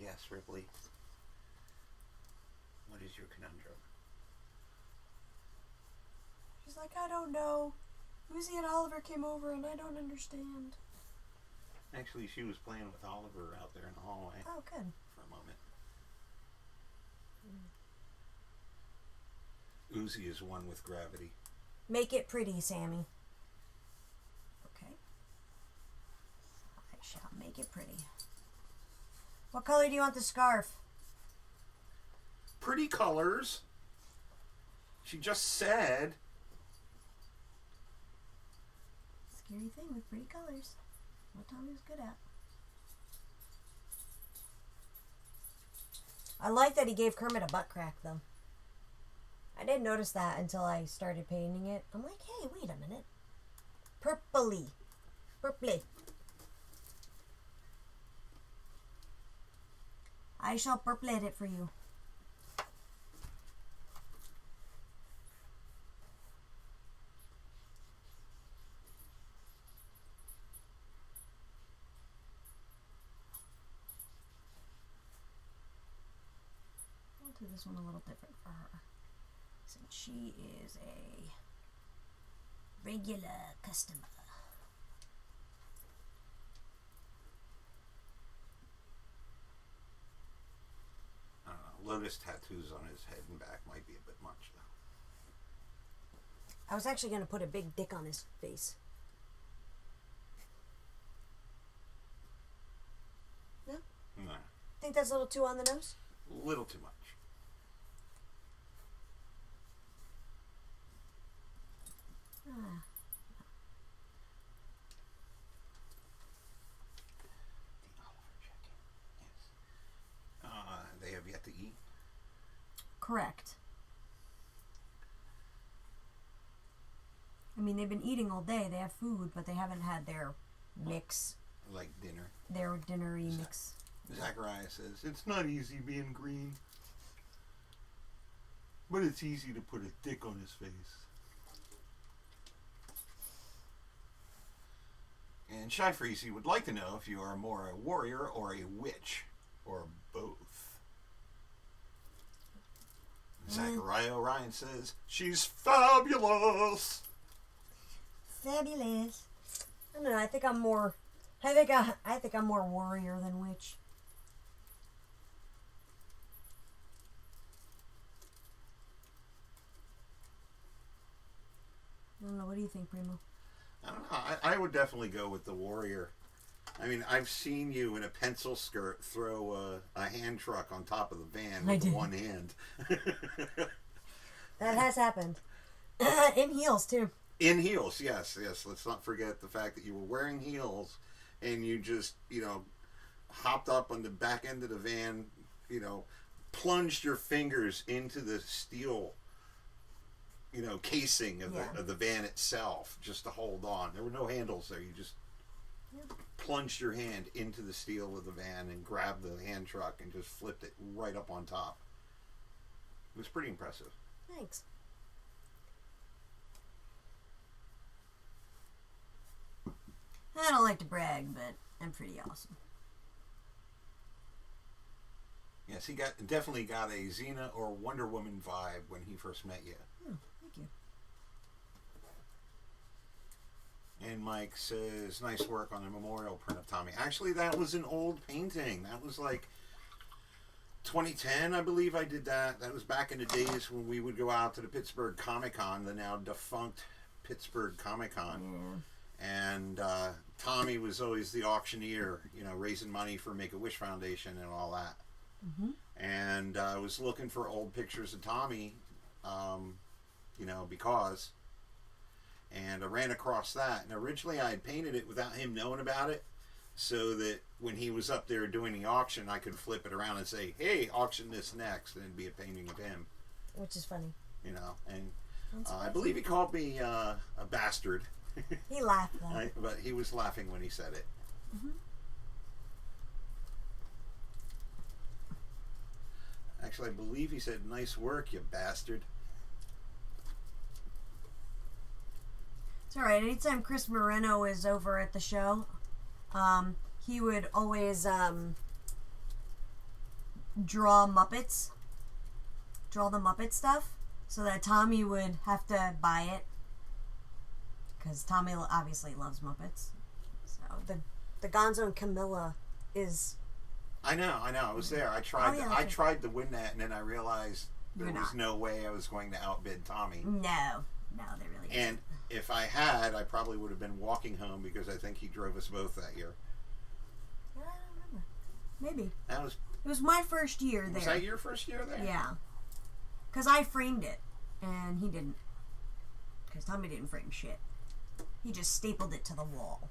Yes, Ripley. What is your conundrum? She's like, I don't know. Lucy and Oliver came over and I don't understand. Actually, she was playing with Oliver out there in the hallway. Oh, good. For a moment. Uzi is one with gravity. Make it pretty, Sammy. Okay. I shall make it pretty. What color do you want the scarf? Pretty colors. She just said. Scary thing with pretty colors. What Tommy was good at. I like that he gave Kermit a butt crack, though. I didn't notice that until I started painting it. I'm like, hey, wait a minute. Purpley. Purple. I shall purple it for you. I'll do this one a little different for her, since she is a regular customer. I don't know. Lotus tattoos on his head and back might be a bit much, though. I was actually going to put a big dick on his face. No? No. Think that's a little too on the nose? A little too much. Ah. The Oliver check-in. Yes. They have yet to eat. Correct. I mean, they've been eating all day. They have food, but they haven't had their mix. Like dinner. Their dinner-y mix. Zachariah says, it's not easy being green. But it's easy to put a dick on his face. And Shy Freezy would like to know if you are more a warrior or a witch, or both. Zachariah Orion says, she's fabulous! Fabulous. I don't know, I think I'm more warrior than witch. I don't know, what do you think, Primo? I don't know. I would definitely go with the warrior. I mean, I've seen you in a pencil skirt throw a hand truck on top of the van with one hand. That has happened. In heels, too. In heels, yes. Let's not forget the fact that you were wearing heels and you just, hopped up on the back end of the van, plunged your fingers into the steel casing of the van itself just to hold on. There were no handles there. You just plunged your hand into the steel of the van and grabbed the hand truck and just flipped it right up on top. It was pretty impressive. Thanks. I don't like to brag, but I'm pretty awesome. Yes, he definitely got a Xena or Wonder Woman vibe when he first met you. Oh, thank you. And Mike says, nice work on the memorial print of Tommy. Actually, that was an old painting. That was like 2010, I believe I did that. That was back in the days when we would go out to the Pittsburgh Comic-Con, the now defunct Pittsburgh Comic-Con. Yeah. And Tommy was always the auctioneer, raising money for Make-A-Wish Foundation and all that. Mm-hmm. And I was looking for old pictures of Tommy, because... And I ran across that. And originally I had painted it without him knowing about it, so that when he was up there doing the auction, I could flip it around and say, hey, auction this next, and it'd be a painting of him. Which is funny. And I believe he called me a bastard. He laughed, though. But he was laughing when he said it. Mm-hmm. Actually, I believe he said, nice work, you bastard. It's alright. Anytime Chris Moreno is over at the show, he would always draw the Muppet stuff, so that Tommy would have to buy it, because Tommy obviously loves Muppets. So the Gonzo and Camilla is... I know. I was there. I tried to win that, and then I realized there was no way I was going to outbid Tommy. No, there really isn't. And if I had, I probably would have been walking home, because I think he drove us both that year. I don't remember. Maybe. It was my first year there. Was that your first year there? Yeah. Because I framed it, and he didn't. Because Tommy didn't frame shit. He just stapled it to the wall.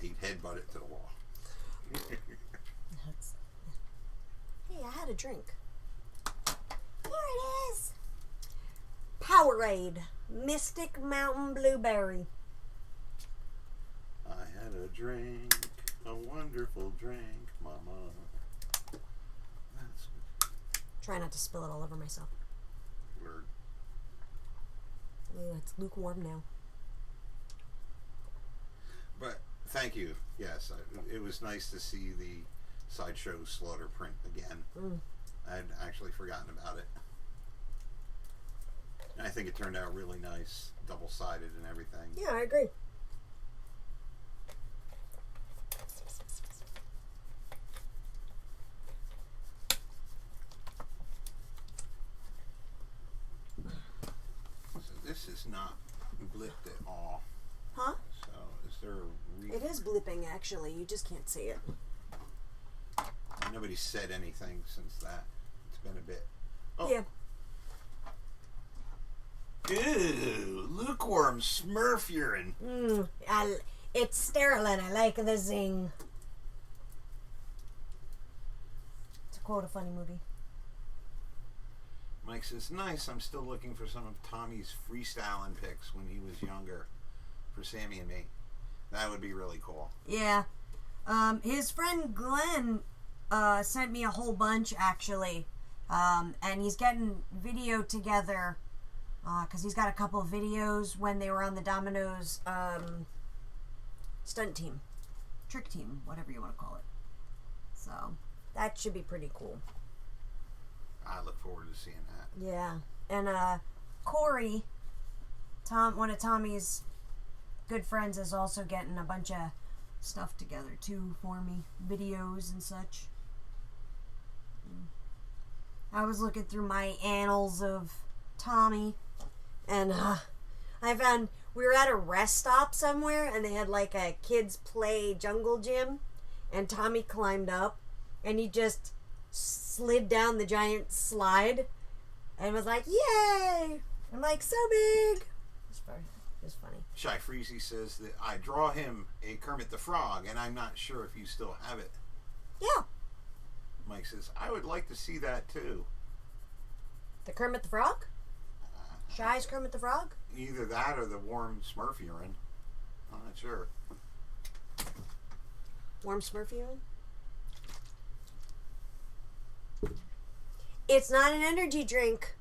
He'd headbutt it to the wall. Hey, I had a drink. Here it is. Powerade Mystic Mountain Blueberry. had a drink, a wonderful drink, Mama. That's Try not to spill it all over myself. word. Ew, it's lukewarm now. But thank you. Yes, it was nice to see the Sideshow Slaughter print again. I'd actually forgotten about it. And I think it turned out really nice, double-sided and everything. Yeah, I agree. So this is not blipped at all. Huh? So is there a It is blipping, actually. You just can't see it. Nobody said anything since that. It's been a bit. Oh. Yeah. Ew, lukewarm Smurf urine. It's sterile and I like the zing. To quote a funny movie. Mike says, nice, I'm still looking for some of Tommy's freestyling pics when he was younger for Sammy and me. That would be really cool. Yeah. His friend Glenn sent me a whole bunch, actually. And he's getting video together because he's got a couple of videos when they were on the Domino's stunt team. Trick team, whatever you want to call it. So, that should be pretty cool. I look forward to seeing that. Yeah. And Corey, one of Tommy's good friends, is also getting a bunch of stuff together too for me. Videos and such. I was looking through my annals of Tommy, and I found we were at a rest stop somewhere, and they had like a kids play jungle gym, and Tommy climbed up, and he just slid down the giant slide, and was like, "Yay!" I'm like, "So big." It's funny. Shy Freezy says that I draw him a Kermit the Frog, and I'm not sure if you still have it. Yeah. Mike says, I would like to see that too. The Kermit the Frog? Shy's Kermit the Frog? Either that or the warm Smurf urine. I'm not sure. Warm Smurf urine? It's not an energy drink.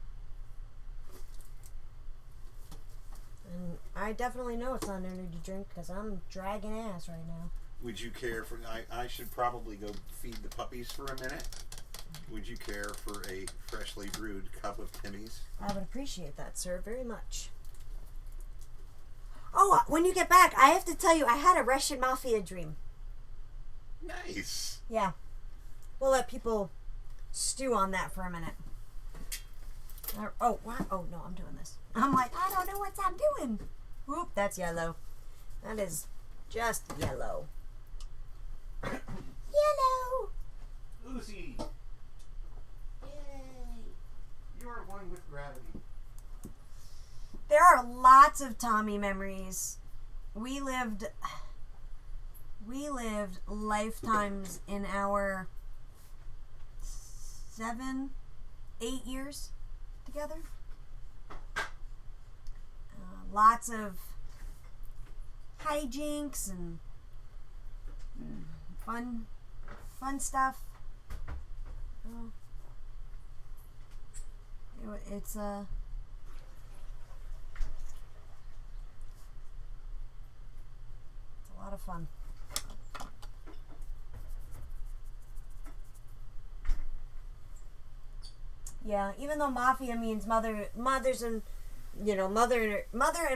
And I definitely know it's not an energy drink because I'm dragging ass right now. Would you care for... I should probably go feed the puppies for a minute. Would you care for a freshly brewed cup of Timmy's? I would appreciate that, sir, very much. Oh, when you get back, I have to tell you, I had a Russian Mafia dream. Nice. Yeah. We'll let people stew on that for a minute. Oh, wow. Oh, no, I'm doing this. I'm like, I don't know what I'm doing. Whoop, that's yellow. That is just yellow. Yellow! Lucy! Yay! You are one with gravity. There are lots of Tommy memories. We lived lifetimes in our 7, 8 years together. Lots of hijinks and fun stuff. It's a lot of fun. Yeah, even though mafia means mother and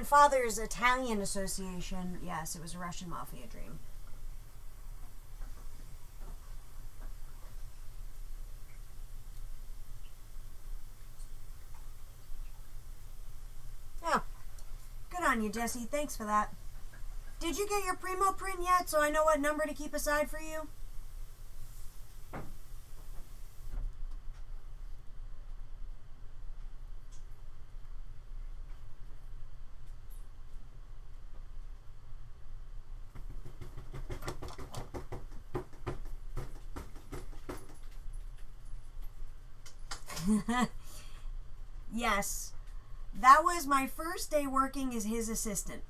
father's Italian association, yes, it was a Russian mafia dream. Yeah. Good on you, Jesse. Thanks for that. Did you get your Primo print yet, so I know what number to keep aside for you? Yes. That was my first day working as his assistant.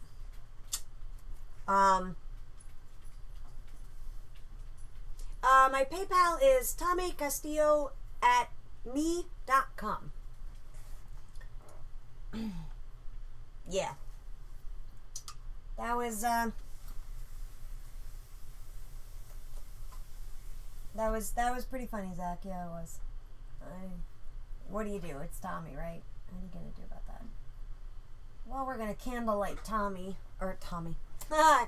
My PayPal is tommycastillo@me.com. Yeah. That was pretty funny, Zach. Yeah, it was. What do you do? It's Tommy, right? What are you gonna do about that? Well, we're gonna candlelight Tommy. I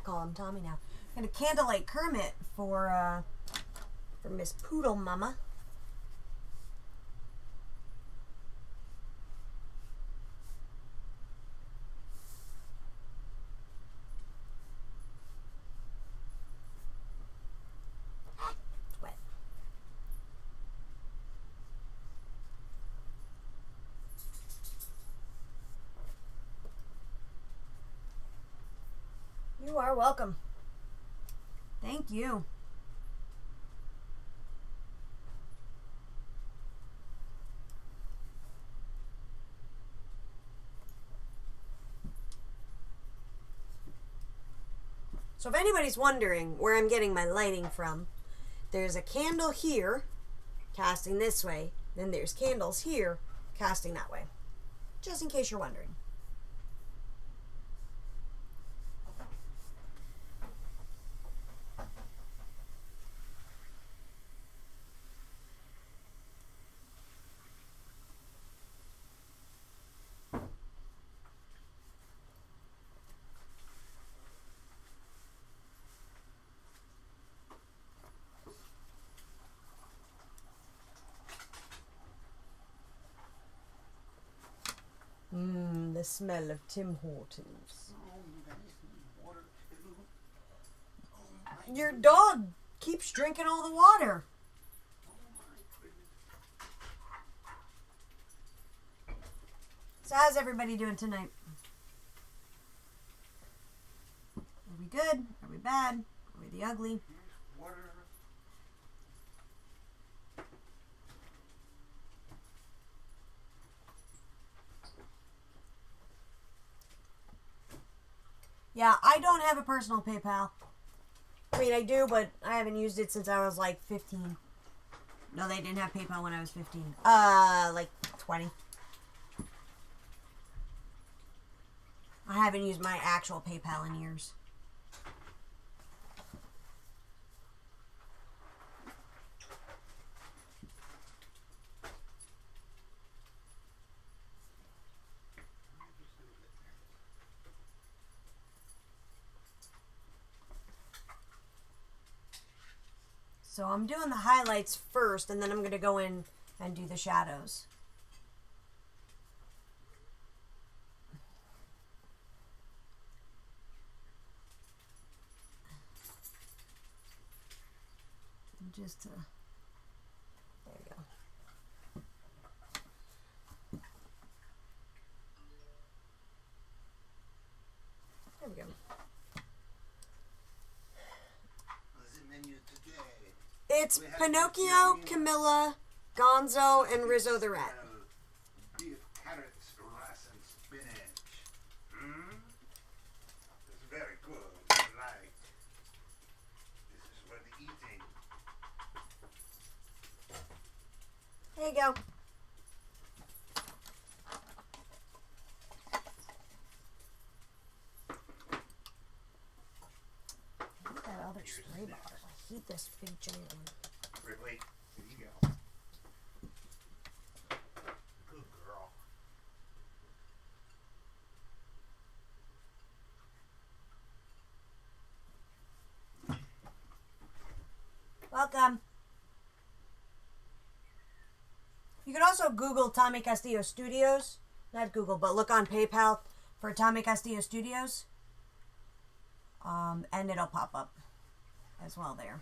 call him Tommy now. Gonna candlelight Kermit for Miss Poodle Mama. It's wet. You are welcome. Thank you. So if anybody's wondering where I'm getting my lighting from, there's a candle here casting this way, then there's candles here casting that way. Just in case you're wondering. The smell of Tim Hortons. Your dog keeps drinking all the water. So how's everybody doing tonight? Are we good? Are we bad? Are we the ugly? Yeah, I don't have a personal PayPal. I mean, I do, but I haven't used it since I was like 15. No, they didn't have PayPal when I was 15. Like 20. I haven't used my actual PayPal in years. So I'm doing the highlights first, and then I'm going to go in and do the shadows. Just to... There we go. There we go. It's Pinocchio, Camilla, Gonzo, and Rizzo the Rat. Beef, carrots, rice, and spinach. It's very good. I like. This is for the eating. There you go. Look at that other spray bottle. I hate this big giant one. Wait. Here you go. Good girl. Welcome. You can also Google Tommy Castillo Studios. Not Google, but look on PayPal for Tommy Castillo Studios. And it'll pop up as well there.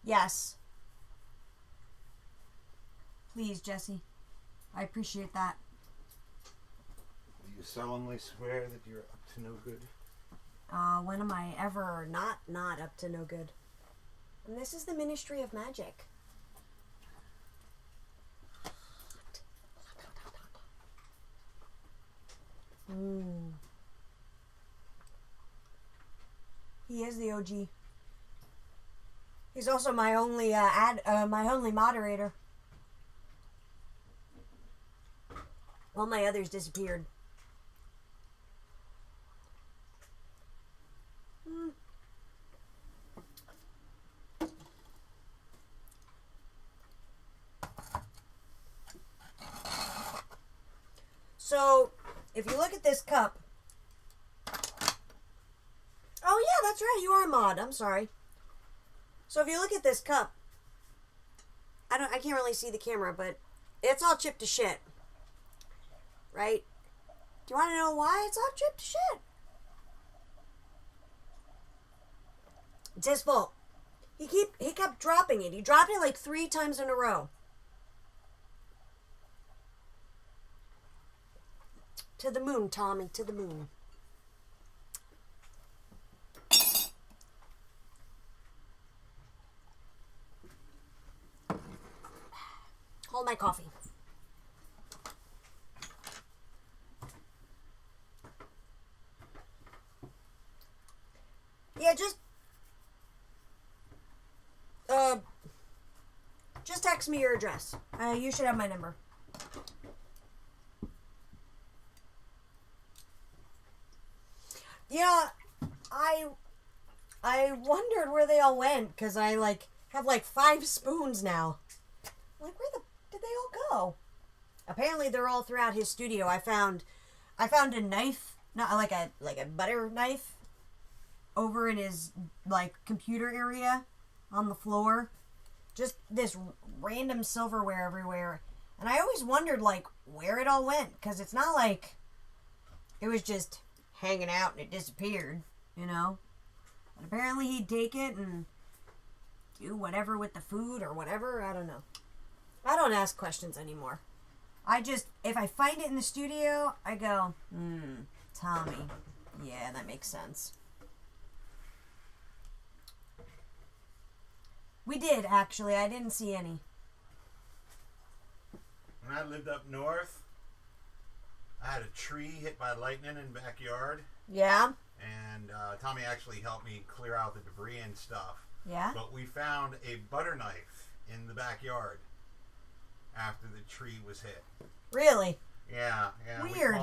Yes. Please, Jesse. I appreciate that. Do you solemnly swear that you're up to no good? When am I ever not up to no good? And this is the Ministry of Magic. He is the OG. He's also my only my only moderator. All my others disappeared. So, if you look at this cup... Oh yeah, that's right, you are a mod. I'm sorry. So if you look at this cup, I can't really see the camera, but it's all chipped to shit. Right? Do you want to know why it's all chipped to shit? It's his fault. He kept dropping it. He dropped it like 3 times in a row. To the moon, Tommy, to the moon. Hold my coffee. Yeah, just text me your address. You should have my number. Yeah, I wondered where they all went, because I have 5 spoons now. Where did they all go? Apparently they're all throughout his studio. I found a knife, not like a butter knife, over in his computer area on the floor. Just this random silverware everywhere. And I always wondered where it all went, because it's not like it was just hanging out and it disappeared, you know? But apparently he'd take it and do whatever with the food or whatever. I don't know. I don't ask questions anymore. If I find it in the studio, I go, Tommy. Yeah, that makes sense. We did, actually. I didn't see any. When I lived up north, I had a tree hit by lightning in the backyard. Yeah? And Tommy actually helped me clear out the debris and stuff. Yeah? But we found a butter knife in the backyard after the tree was hit. Really? Yeah. Weird.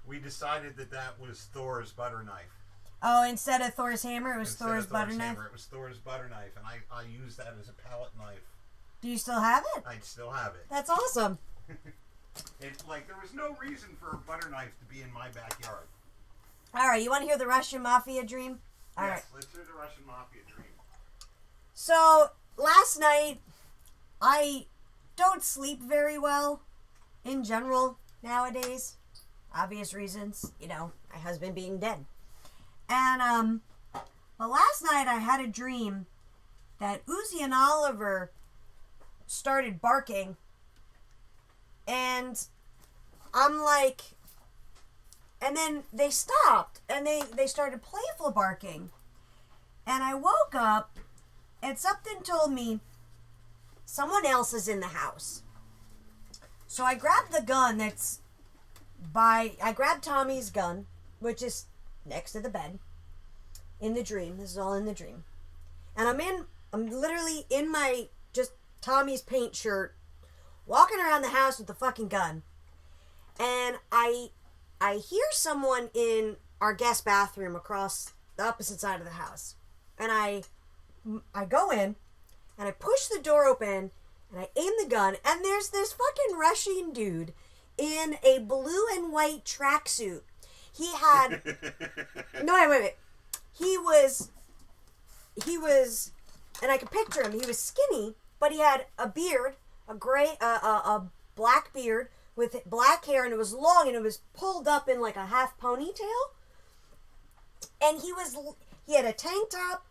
We decided that was Thor's butter knife. Oh, instead of Thor's hammer, it was Thor's butter knife? It was Thor's butter knife, and I used that as a palette knife. Do you still have it? I still have it. That's awesome. It's there was no reason for a butter knife to be in my backyard. All right, you want to hear the Russian Mafia dream? All yes, right. Let's hear the Russian Mafia dream. So, last night, I don't sleep very well in general nowadays. Obvious reasons, my husband being dead. And, but last night I had a dream that Uzi and Oliver started barking. And I'm like, and then they stopped and they started playful barking. And I woke up and something told me someone else is in the house. So I grabbed the gun I grabbed Tommy's gun, which is next to the bed, in the dream. This is all in the dream. And I'm literally in my just Tommy's paint shirt, walking around the house with the fucking gun. And I hear someone in our guest bathroom across the opposite side of the house. And I go in, and I push the door open, and I aim the gun, and there's this fucking Russian dude in a blue and white tracksuit. He had... No, wait. He was... And I could picture him. He was skinny, but he had a beard, a black beard with black hair, and it was long, and it was pulled up in like a half ponytail. And he had a tank top,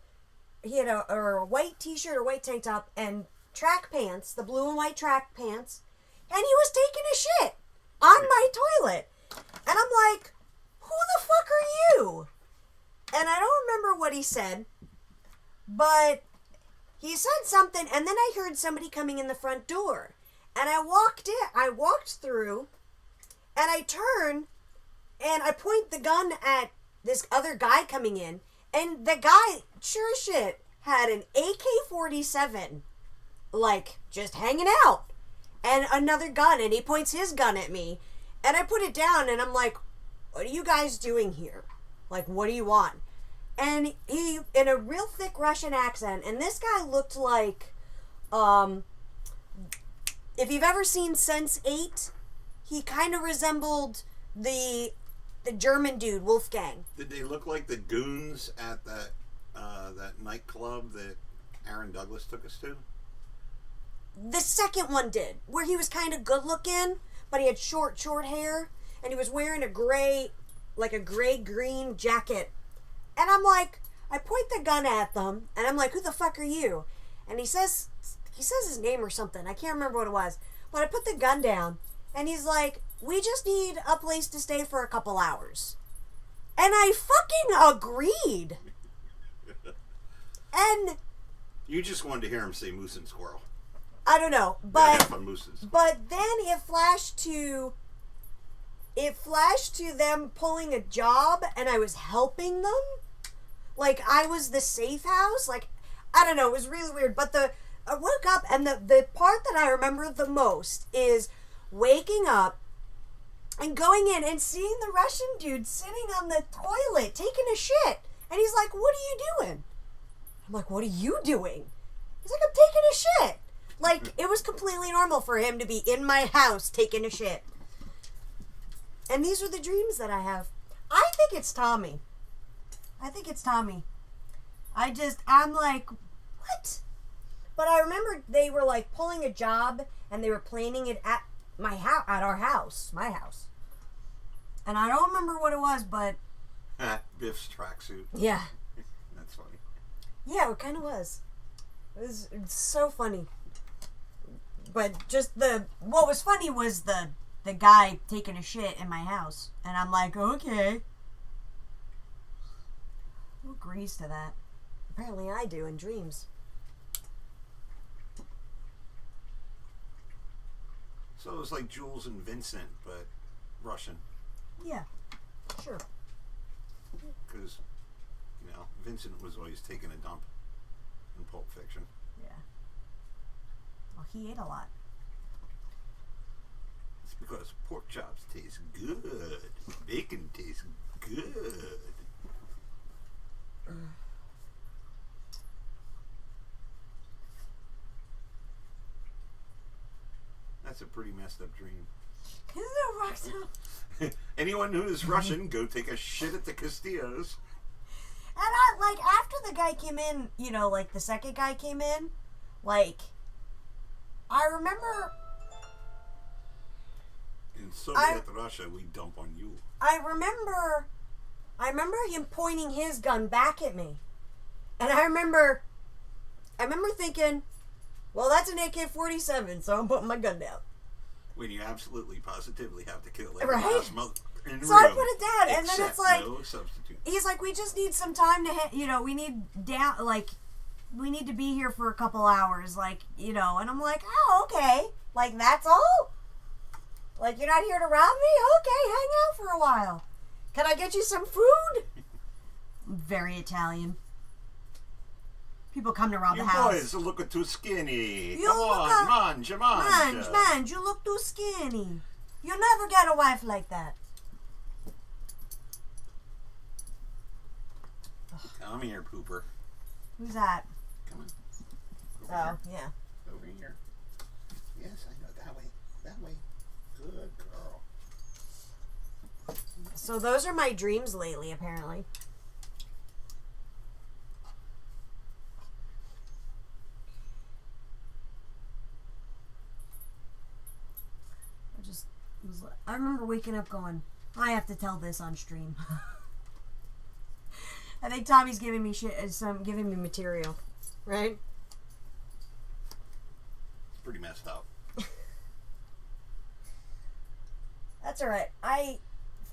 a white t-shirt or white tank top and track pants, the blue and white track pants, and he was taking a shit on my toilet. And I'm like, who the fuck are you? And I don't remember what he said, but he said something, and then I heard somebody coming in the front door. And I walked through, and I turn, and I point the gun at this other guy coming in, and the guy, sure as shit, had an AK-47, like, just hanging out, and another gun, and he points his gun at me, and I put it down, and I'm like, what are you guys doing here? Like, what do you want? And he, in a real thick Russian accent, and this guy looked like, if you've ever seen Sense8, he kind of resembled the German dude, Wolfgang. Did they look like the goons at that nightclub that Aaron Douglas took us to? The second one did, where he was kind of good looking, but he had short hair, and he was wearing a gray-green jacket. And I'm like, I point the gun at them, and I'm like, who the fuck are you? And he says his name or something. I can't remember what it was. But I put the gun down, and he's like, we just need a place to stay for a couple hours. And I fucking agreed. And you just wanted to hear him say moose and squirrel. I don't know, but mooses. But then it flashed to them pulling a job, and I was helping them. Like, I was the safe house. Like, I don't know, it was really weird. But I woke up, and the part that I remember the most is waking up and going in and seeing the Russian dude sitting on the toilet taking a shit. And he's like, what are you doing? I'm like, what are you doing? He's like, I'm taking a shit. Like, it was completely normal for him to be in my house taking a shit. And these are the dreams that I have. I think it's Tommy. I'm like, what? But I remember they were like pulling a job and they were planning it at my house, my house. And I don't remember what it was, but Biff's tracksuit. Yeah. That's funny. Yeah, it kind of was. It's so funny. But just what was funny was the guy taking a shit in my house. And I'm like, okay. Who agrees to that? Apparently I do in dreams. So it was like Jules and Vincent, but Russian. Yeah, sure. Because, Vincent was always taking a dump in Pulp Fiction. Yeah. Well, he ate a lot. It's because pork chops taste good. Bacon tastes good. That's a pretty messed up dream. Isn't it rocked up? Anyone who is Russian, go take a shit at the Castillos. And after the guy came in, like the second guy came in, like, I remember... In Soviet Russia, we dump on you. I remember him pointing his gun back at me. And I remember thinking, well, that's an AK-47, so I'm putting my gun down. When you absolutely, positively have to kill every last mother in so room, I put it down, and then it's like, no substitute. He's like, we just need some time to, we need we need to be here for a couple hours, and I'm like, oh, okay, like, that's all? Like, you're not here to rob me? Okay, hang out for a while. Can I get you some food? Very Italian. People come to rob the house. You boys are looking too skinny. You Come on, mange. You look too skinny. You'll never get a wife like that. Come here, pooper. Who's that? Come on. Oh, yeah. Over here. Yes, I know. That way. That way. Good girl. So those are my dreams lately, apparently. I remember waking up going, I have to tell this on stream. I think Tommy's giving me shit, giving me material, right? It's pretty messed up. That's all right. I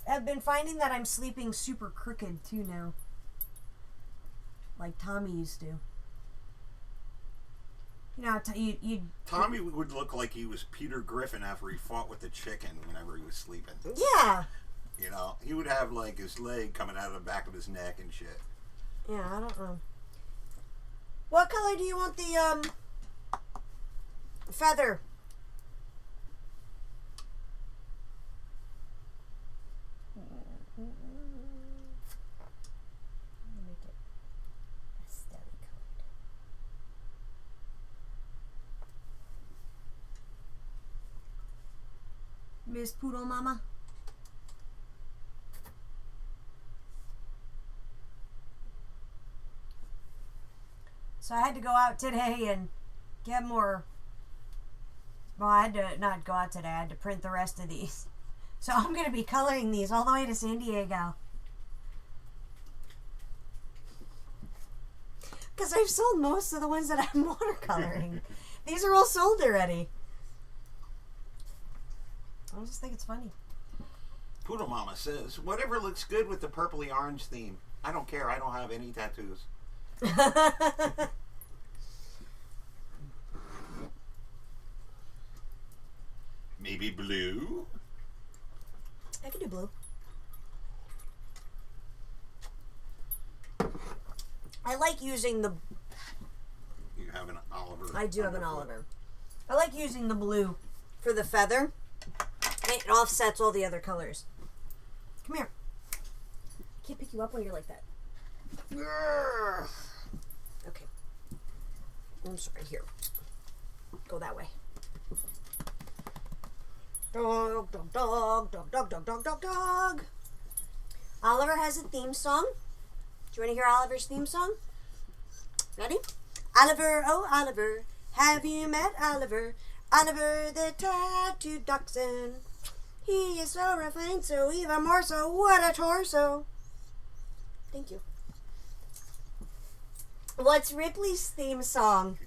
have been finding that I'm sleeping super crooked too now, like Tommy used to. You know, Tommy would look like he was Peter Griffin after he fought with the chicken whenever he was sleeping. Yeah. You know, he would have like his leg coming out of the back of his neck and shit. Yeah, I don't know. What color do you want the feather? Make it pastel colored. Miss Poodle Mama. So I had to go out today and get more. Well, I had to not go out today. I had to print the rest of these. So I'm going to be coloring these all the way to San Diego. Because I've sold most of the ones that I'm watercoloring. These are all sold already. I just think it's funny. Poodle Mama says, whatever looks good with the purpley orange theme. I don't care. I don't have any tattoos. Maybe blue? I can do blue. I like using the... You have an Oliver. I do have an Oliver. I like using the blue for the feather. It offsets all the other colors. Come here. I can't pick you up when you're like that. Okay. I'm sorry. Here. Go that way. Dog, dog, dog, dog, dog, dog, dog, dog, dog. Oliver has a theme song. Do you want to hear Oliver's theme song? Ready? Oliver, oh Oliver, have you met Oliver? Oliver the tattooed dachshund. He is so refined, so even more so. What a torso. Thank you. What's Ripley's theme song?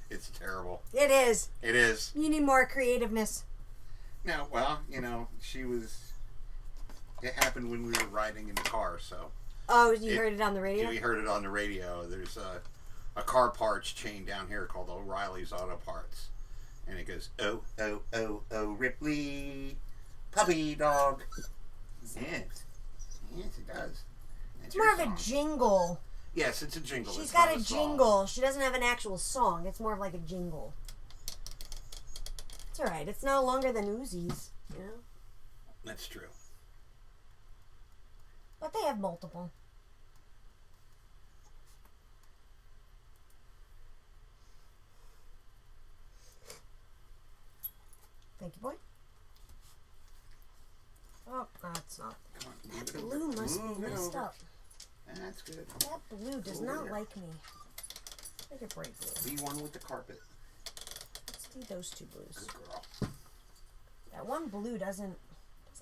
It's terrible. It is. It is. You need more creativeness. No, well, you know, it happened when we were riding in the car, so. Oh, you heard it on the radio? We heard it on the radio. There's a car parts chain down here called O'Reilly's Auto Parts. And it goes, oh, oh, oh, oh, Ripley, puppy dog. Yes. Yes, it does. It's more of a jingle. Yes, it's a jingle. She's got a jingle. She doesn't have an actual song. It's more of like a jingle. It's alright. It's no longer than Uzi's, you know? That's true. But they have multiple. Thank you, boy. Oh, that's not. That blue must be messed up. That's good. That blue does not like me. Make it bright blue. Be one with the carpet. Let's do those two blues. Good girl. That one blue doesn't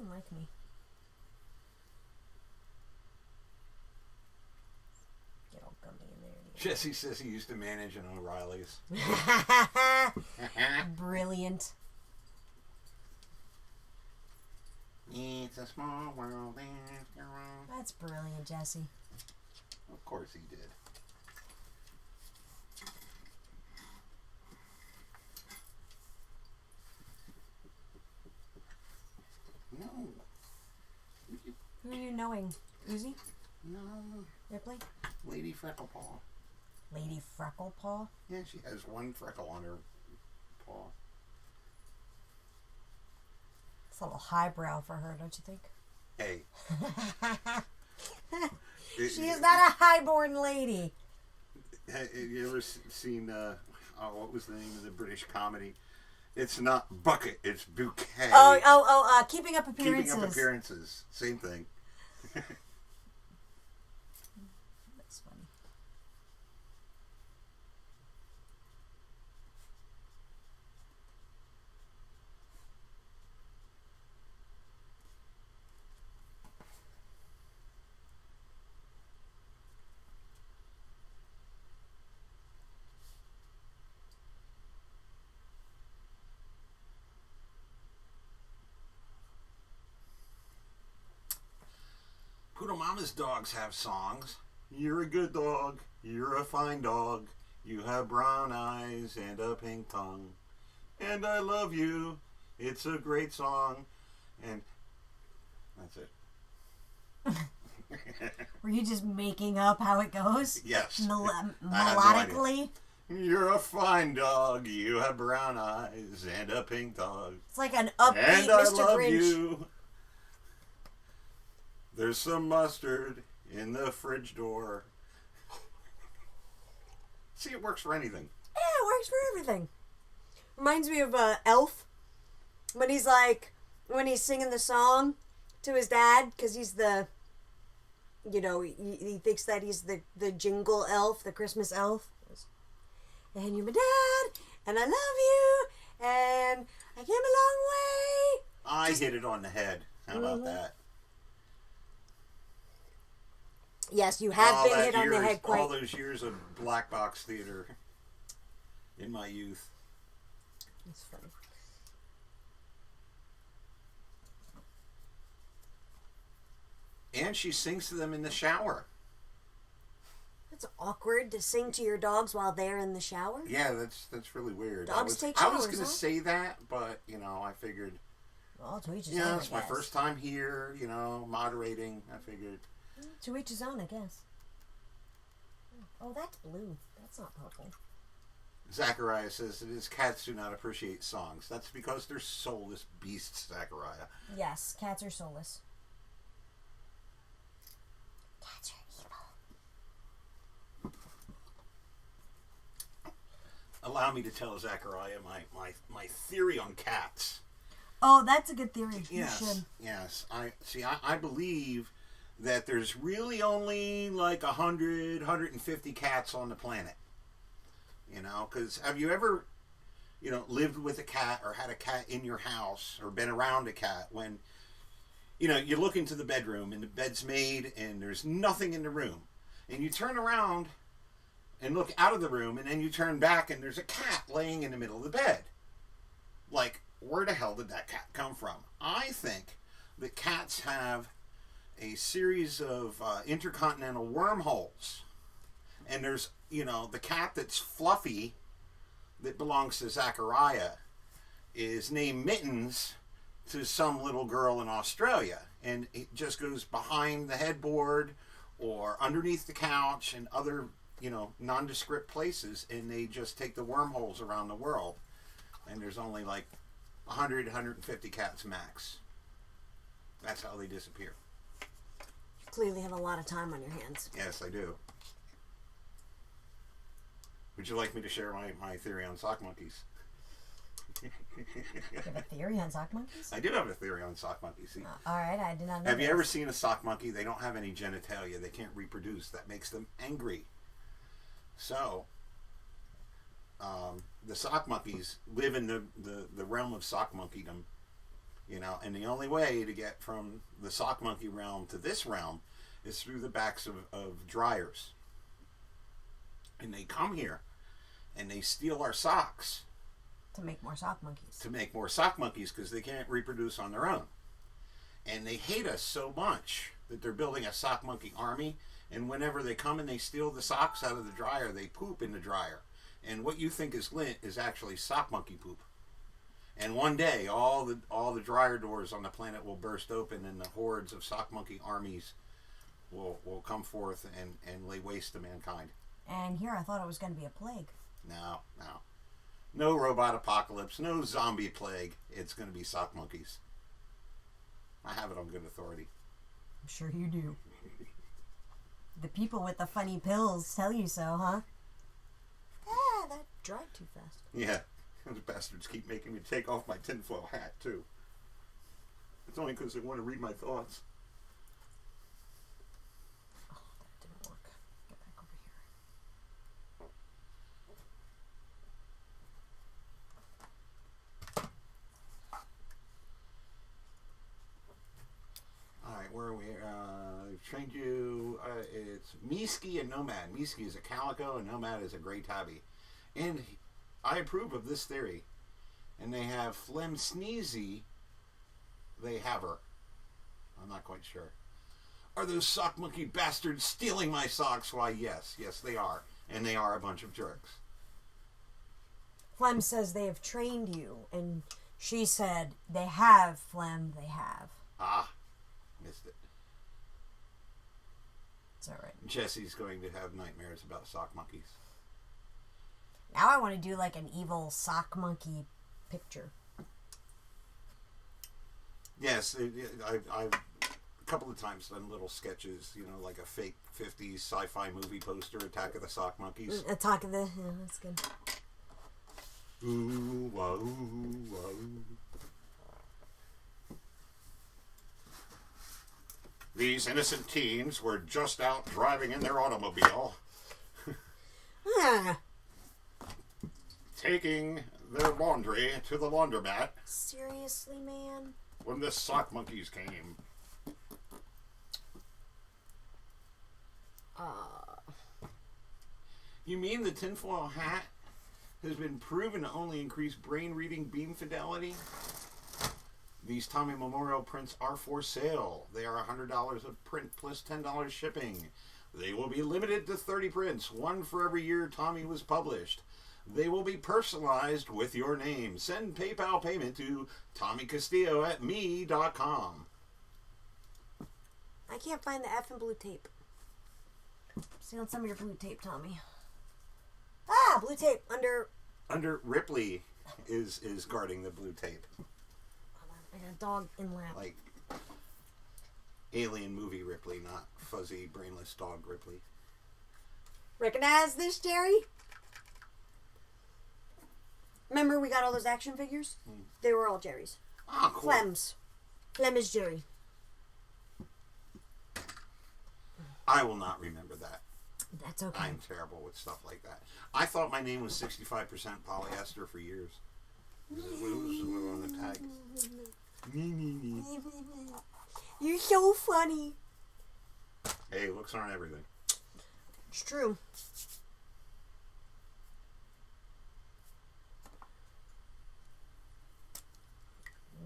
like me. Get all gummy in there. Jesse says he used to manage an O'Reilly's. Brilliant. It's a small world after all. That's brilliant, Jesse. Of course he did. No. Who are you knowing? Uzi? No. Ripley? Lady Frecklepaw. Lady Frecklepaw? Yeah, she has one freckle on her paw. It's a little highbrow for her, don't you think? Hey. She is not a highborn lady. Have you ever seen, what was the name of the British comedy? It's not bucket, it's bouquet. Keeping Up Appearances. Keeping Up Appearances. Same thing. That's funny. little mama's dogs have songs. You're a good dog. You're a fine dog. You have brown eyes and a pink tongue. And I love you. It's a great song. And that's it. Were you just making up how it goes? Yes. Melodically? You're a fine dog. You have brown eyes and a pink dog. It's like an upbeat And I Mr. love Grinch. you. There's some mustard in the fridge door. See, it works for anything. Yeah, it works for everything. Reminds me of Elf. When he's singing the song to his dad, because he's the, he thinks that he's the jingle elf, the Christmas elf. And you're my dad, and I love you, and I came a long way. I hit it on the head. How about that? Yes, you have been hit on the head quite. All those years of black box theater in my youth. That's funny. And she sings to them in the shower. That's awkward to sing to your dogs while they're in the shower. Yeah, that's really weird. Dogs take showers. I was going to say that, but I figured. Well, to each his own. It's my first time here. Moderating. I figured. To each his own, I guess. Oh, that's blue. That's not purple. Zachariah says that his cats do not appreciate songs. That's because they're soulless beasts, Zachariah. Yes, cats are soulless. Cats are evil. Allow me to tell Zachariah my theory on cats. Oh, that's a good theory. Yes, you should. yes. I believe that there's really only like 100, 150 cats on the planet. Because have you ever, lived with a cat or had a cat in your house or been around a cat when, you look into the bedroom and the bed's made and there's nothing in the room. And you turn around and look out of the room and then you turn back and there's a cat laying in the middle of the bed. Like, where the hell did that cat come from? I think that cats have a series of intercontinental wormholes. And there's, the cat that's fluffy that belongs to Zachariah is named Mittens to some little girl in Australia. And it just goes behind the headboard or underneath the couch and other, nondescript places. And they just take the wormholes around the world. And there's only like 100, 150 cats max. That's how they disappear. You clearly have a lot of time on your hands. Yes, I do. Would you like me to share my theory on sock monkeys? You have a theory on sock monkeys? I do have a theory on sock monkeys. See? All right, I did not know. Have you ever seen a sock monkey? They don't have any genitalia. They can't reproduce. That makes them angry. So, the sock monkeys live in the realm of sock monkeydom. And the only way to get from the sock monkey realm to this realm is through the backs of dryers. And they come here and they steal our socks. To make more sock monkeys. To make more sock monkeys because they can't reproduce on their own. And they hate us so much that they're building a sock monkey army. And whenever they come and they steal the socks out of the dryer, they poop in the dryer. And what you think is lint is actually sock monkey poop. And one day, all the dryer doors on the planet will burst open and the hordes of sock monkey armies will come forth and lay waste to mankind. And here I thought it was going to be a plague. No. No robot apocalypse, no zombie plague. It's going to be sock monkeys. I have it on good authority. I'm sure you do. The people with the funny pills tell you so, huh? Ah, that dried too fast. Yeah, those bastards keep making me take off my tinfoil hat, too. It's only because they want to read my thoughts. Oh, that didn't work. Get back over here. Alright, where are we? I've trained you. It's Miski and Nomad. Miski is a calico and Nomad is a gray tabby. And I approve of this theory. And they have Phlegm Sneezy. They have her. I'm not quite sure. Are those sock monkey bastards stealing my socks? Why, yes, they are. And they are a bunch of jerks. Flem says they have trained you, and she said, they have, Flem, they have. Ah, missed it. It's alright. Jesse's going to have nightmares about sock monkeys. Now I want to do like an evil sock monkey picture. Yes, I've a couple of times done little sketches, you know, like a fake 50s sci-fi movie poster, Attack of the Sock Monkeys. Attack of the... Yeah, that's good. Ooh, wah, ooh, wah, ooh. These innocent teens were just out driving in their automobile, taking their laundry to the laundromat. Seriously, man? When the sock monkeys came. You mean the tinfoil hat has been proven to only increase brain reading beam fidelity? These Tommy Memorial prints are for sale. They are $100 a print plus $10 shipping. They will be limited to 30 prints, one for every year Tommy was published. They will be personalized with your name. Send PayPal payment to TommyCastillo@me.com. I can't find the effing blue tape. Stealing some of your blue tape, Tommy. Ah, blue tape Under Ripley is guarding the blue tape. I got a dog in lap. Like alien movie Ripley, not fuzzy, brainless dog Ripley. Recognize this, Jerry? Remember we got all those action figures? They were all Jerry's. Ah, cool. Flem's. Flem is Jerry. I will not remember that. That's okay. I'm terrible with stuff like that. I thought my name was 65% polyester for years. This is on the tag. You're so funny. Hey, looks aren't everything. It's true.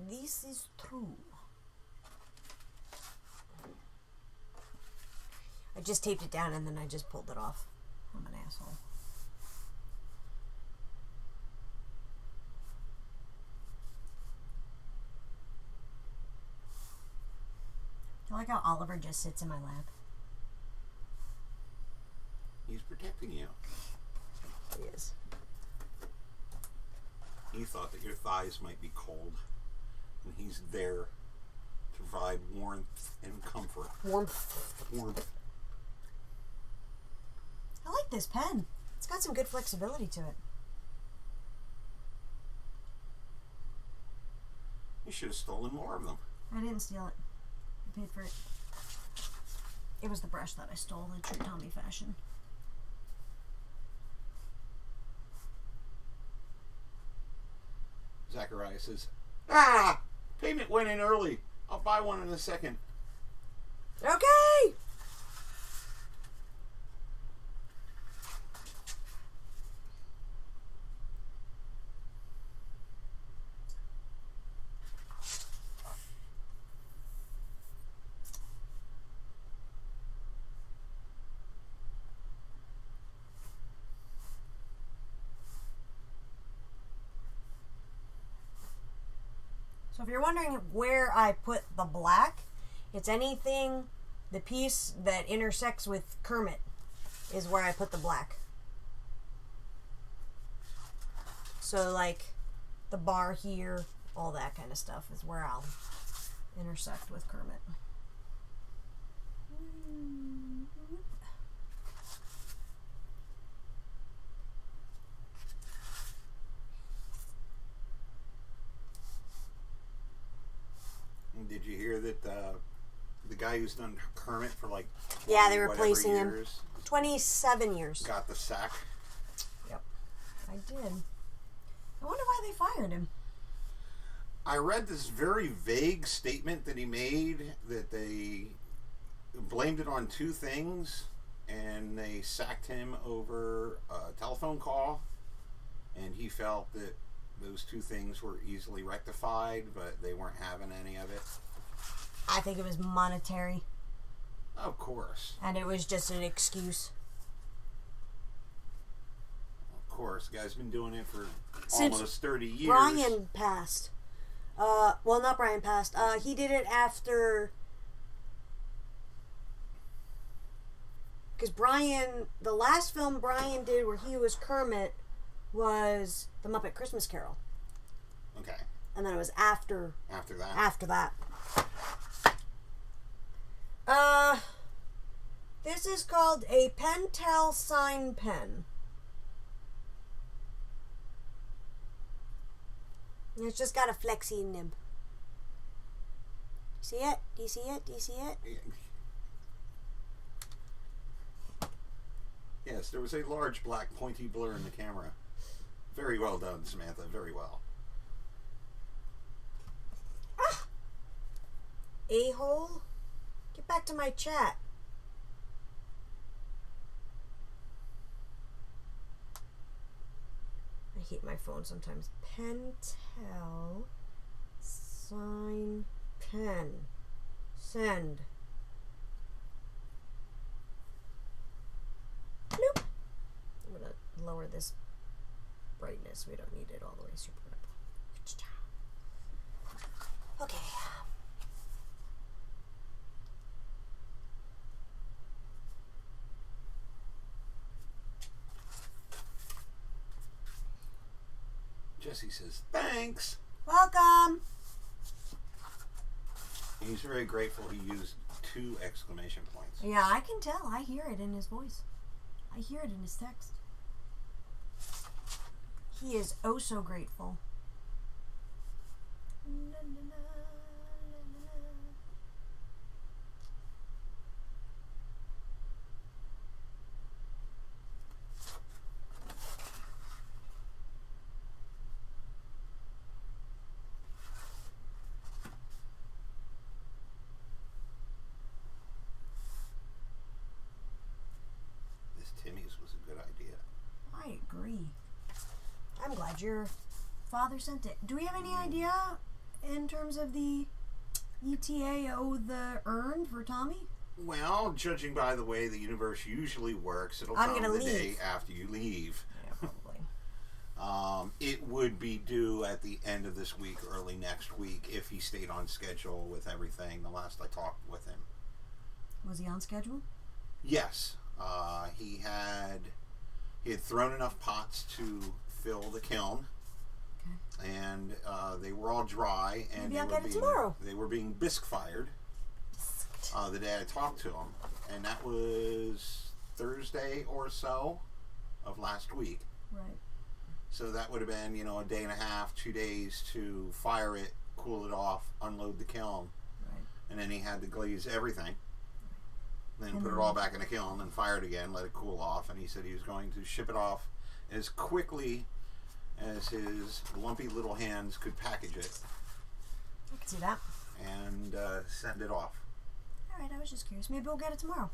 This is true. I just taped it down and then I just pulled it off. I'm an asshole. I like how Oliver just sits in my lap. He's protecting you. He is. He thought that your thighs might be cold. And he's there to provide warmth and comfort. Warmth. I like this pen. It's got some good flexibility to it. You should have stolen more of them. I didn't steal it. I paid for it. It was the brush that I stole in true Tommy fashion. Zachariah says, "Ah! Payment went in early. I'll buy one in a second." Okay! So if you're wondering where I put the black, it's anything, the piece that intersects with Kermit is where I put the black. So like the bar here, all that kind of stuff is where I'll intersect with Kermit. Did you hear that the guy who's done Kermit for like Yeah, they whatever replacing him. years 27 years. got the sack? Yep. I did. I wonder why they fired him. I read this very vague statement that he made that they blamed it on two things, and they sacked him over a telephone call, and he felt that those two things were easily rectified, but they weren't having any of it. I think it was monetary. Of course. And it was just an excuse. Of course. The guy's been doing it for Since almost 30 years. Brian passed. Well, not Brian passed. He did it after... Because the last film Brian did where he was Kermit was The Muppet Christmas Carol. Okay. And then it was after that. After that. This is called a Pentel sign pen. And it's just got a flexi nib. See it? Do you see it? Do you see it? Yes, there was a large black pointy blur in the camera. Very well done, Samantha. Very well. Ah! A-hole? Get back to my chat. I hate my phone sometimes. Pentel sign pen. Send. Bloop. I'm gonna lower this brightness. We don't need it all the way super up. Okay. Jesse says, thanks. Welcome. He's very grateful he used 2 exclamation points. Yeah, I can tell. I hear it in his voice. I hear it in his text. He is oh so grateful. La, la, la, la, la. This Timmy's was a good idea. I agree. I'm glad your father sent it. Do we have any idea in terms of the ETA the earned for Tommy? Well, judging by the way the universe usually works, it'll I'm come gonna the leave. day after you leave. Yeah, probably. It would be due at the end of this week, early next week, if he stayed on schedule with everything. The last I talked with him. Was he on schedule? Yes, he had thrown enough pots to fill the kiln, Okay. and they were all dry, and Maybe I'll get it tomorrow. They were being bisque fired. The day I talked to him, and that was Thursday or so of last week. Right. So that would have been, a day and a half, 2 days to fire it, cool it off, unload the kiln, Right. and then he had to glaze everything. Then And put it then- all back in the kiln and fire it again, let it cool off, and he said he was going to ship it off as quickly as his lumpy little hands could package it I can see that. and send it off. All right, I was just curious. Maybe we'll get it tomorrow.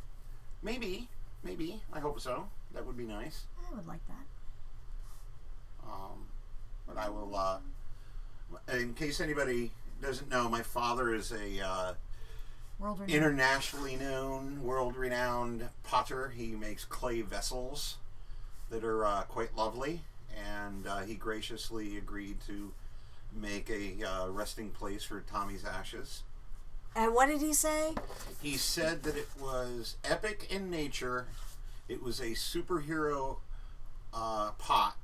Maybe. I hope so. That would be nice. I would like that. But I will, in case anybody doesn't know, my father is a World renowned. internationally known, world-renowned potter. He makes clay vessels that are quite lovely, and he graciously agreed to make a resting place for Tommy's ashes. And what did he say? He said that it was epic in nature. It was a superhero pot,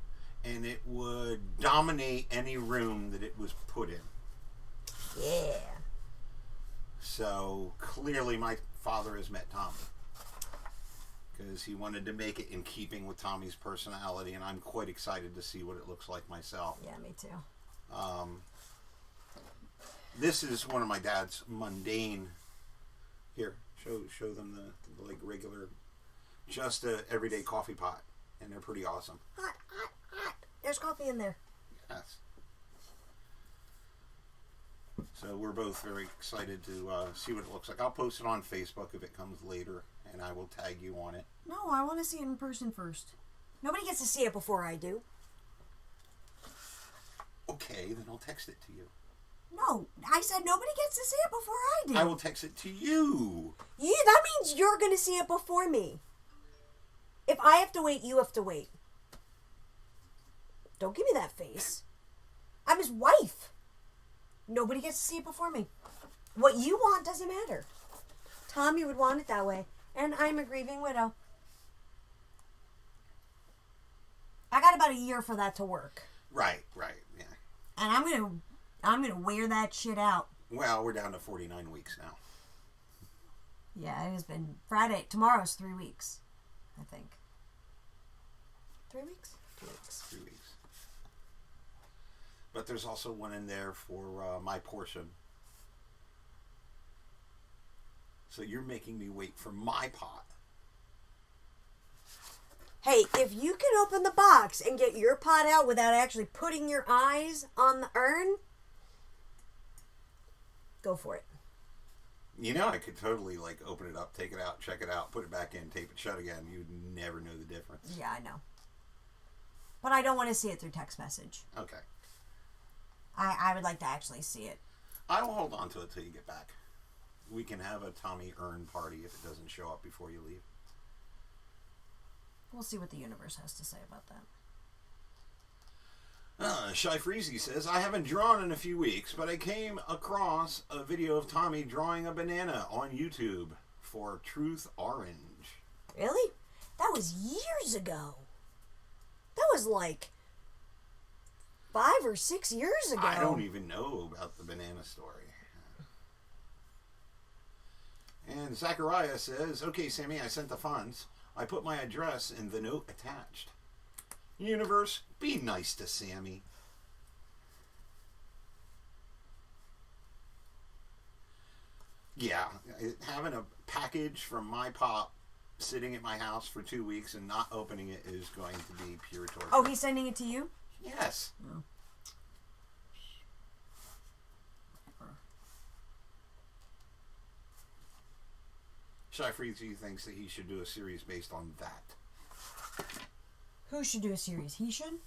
and it would dominate any room that it was put in. Yeah. So clearly my father has met Tommy, because he wanted to make it in keeping with Tommy's personality, and I'm quite excited to see what it looks like myself. Yeah, me too. This is one of my dad's mundane. Here, show them the like regular, just a everyday coffee pot, and they're pretty awesome. Hot, hot, hot. There's coffee in there. Yes. So we're both very excited to see what it looks like. I'll post it on Facebook if it comes later, and I will tag you on it. No, I want to see it in person first. Nobody gets to see it before I do. Okay, then I'll text it to you. No, I said nobody gets to see it before I do. I will text it to you. Yeah, that means you're going to see it before me. If I have to wait, you have to wait. Don't give me that face. I'm his wife. Nobody gets to see it before me. What you want doesn't matter. Tommy would want it that way. And I'm a grieving widow. I got about a year for that to work. Right, yeah. And I'm gonna wear that shit out. Well, we're down to 49 weeks now. Yeah, it has been Friday. Tomorrow's 3 weeks, I think. 3 weeks? 2 weeks. 3 weeks. But there's also one in there for my portion. So you're making me wait for my pot. Hey, if you can open the box and get your pot out without actually putting your eyes on the urn, go for it. You know, I could totally, like, open it up, take it out, check it out, put it back in, tape it shut again. You'd never know the difference. Yeah, I know. But I don't want to see it through text message. Okay. I would like to actually see it. I will hold on to it till you get back. We can have a Tommy urn party if it doesn't show up before you leave. We'll see what the universe has to say about that. Shy Freezy says, I haven't drawn in a few weeks, but I came across a video of Tommy drawing a banana on YouTube for Truth Orange. Really? That was years ago. That was like 5 or 6 years ago. I don't even know about the banana story. And Zachariah says, okay, Sammy, I sent the funds. I put my address in the note attached. Universe, be nice to Sammy. Yeah, having a package from my pop sitting at my house for 2 weeks and not opening it is going to be pure torture. Oh, he's sending it to you? Yes. Oh. Shy Freezy thinks that he should do a series based on that. Who should do a series? He should?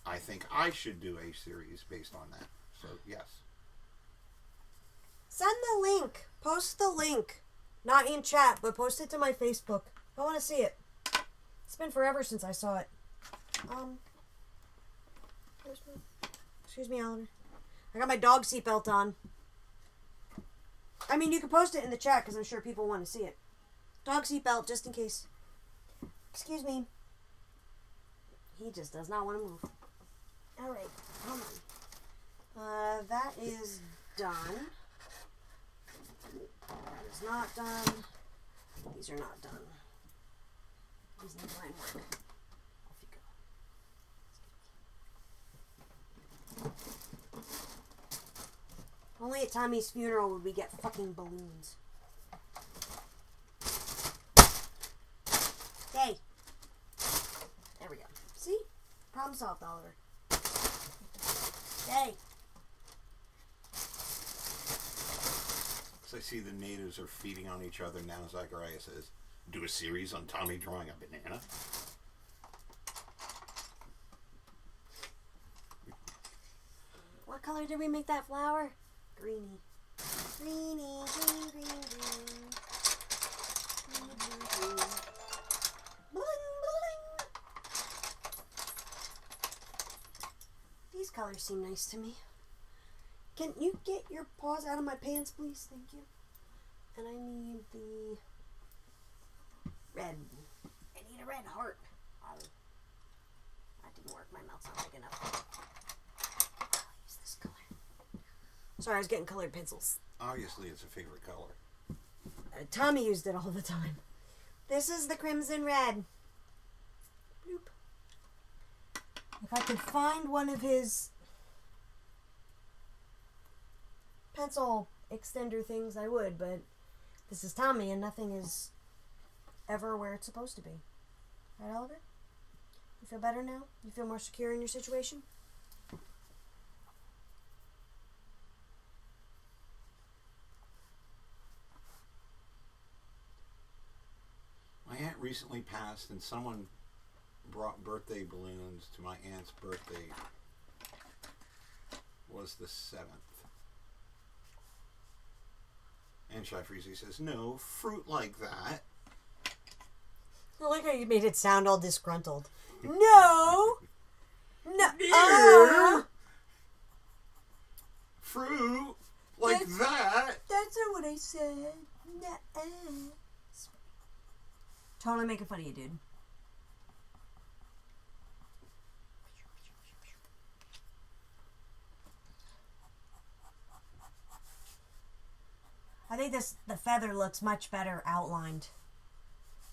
I think I should do a series based on that. So, yes. Send the link. Post the link. Not in chat, but post it to my Facebook. I want to see it. It's been forever since I saw it. Excuse me, Oliver. I got my dog seatbelt on. I mean, you can post it in the chat because I'm sure people want to see it. Dog seatbelt, just in case. Excuse me. He just does not want to move. Alright, hold on. That is done. That is not done. These are not done. These need line work. Off you go. Only at Tommy's funeral would we get fucking balloons. Hey. There we go. See? Problem solved, Oliver. Hey. So I see the natives are feeding on each other now. Zachariah says, do a series on Tommy drawing a banana. What color did we make that flower? Greeny. Greeny, green, green, green. Green, green, green. Bling, bling. These colors seem nice to me. Can you get your paws out of my pants, please? Thank you. And I need the red. I need a red heart. That didn't work. My mouth's not big enough. I'll use this color. Sorry, I was getting colored pencils. Obviously, it's a favorite color. Tommy used it all the time. This is the crimson red. Bloop. If I could find one of his pencil extender things, I would, but this is Tommy and nothing is ever where it's supposed to be. Right, Oliver? You feel better now? You feel more secure in your situation? My aunt recently passed, and someone brought birthday balloons to my aunt's birthday was the 7th. And Shy Freezy says, no, fruit like that. I like how you made it sound all disgruntled. No! No! Fruit like that? That's not what I said. Nuh-uh. Totally making fun of you, dude. I think the feather looks much better outlined.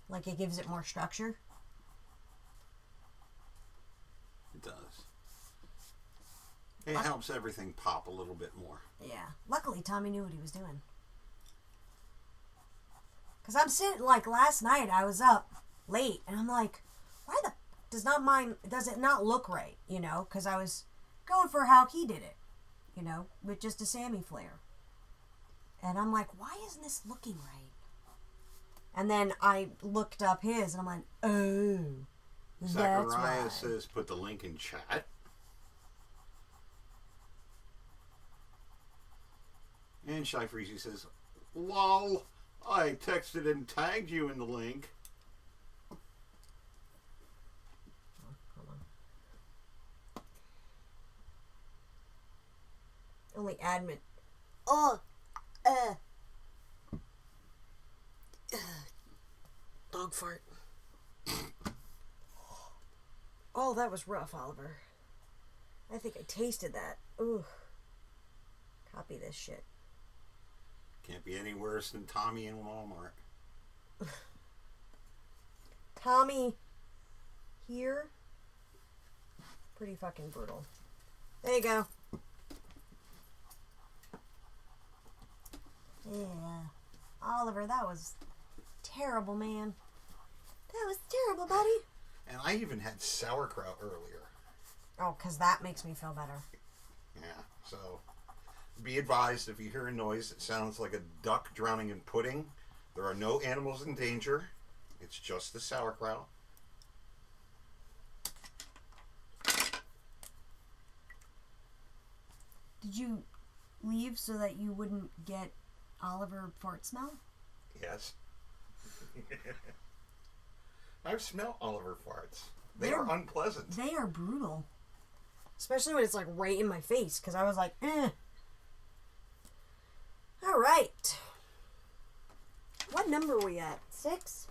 Like it gives it more structure. It does. It helps everything pop a little bit more. Yeah. Luckily, Tommy knew what he was doing. Because I'm sitting, like, last night I was up late, and I'm like, why the does it not look right, you know? Because I was going for how he did it, you know, with just a Sammy flare. And I'm like, why isn't this looking right? And then I looked up his, and I'm like, oh, that's Zachariah why. says, put the link in chat. And Shy Freezy says, lol, I texted and tagged you in the link. Hold on. Only admin. Dog fart. Oh, that was rough, Oliver. I think I tasted that. Ooh. Copy this shit. Can't be any worse than Tommy in Walmart. Tommy here. Pretty fucking brutal. There you go. Yeah. Oliver, that was terrible, man. That was terrible, buddy. And I even had sauerkraut earlier. Oh, because that makes me feel better. Yeah, so be advised, if you hear a noise that sounds like a duck drowning in pudding, there are no animals in danger. It's just the sauerkraut. Did you leave so that you wouldn't get Oliver fart smell? Yes. I've smelled Oliver farts. They're unpleasant. They are brutal. Especially when it's like right in my face, because I was like, eh. All right. What number are we at? 6?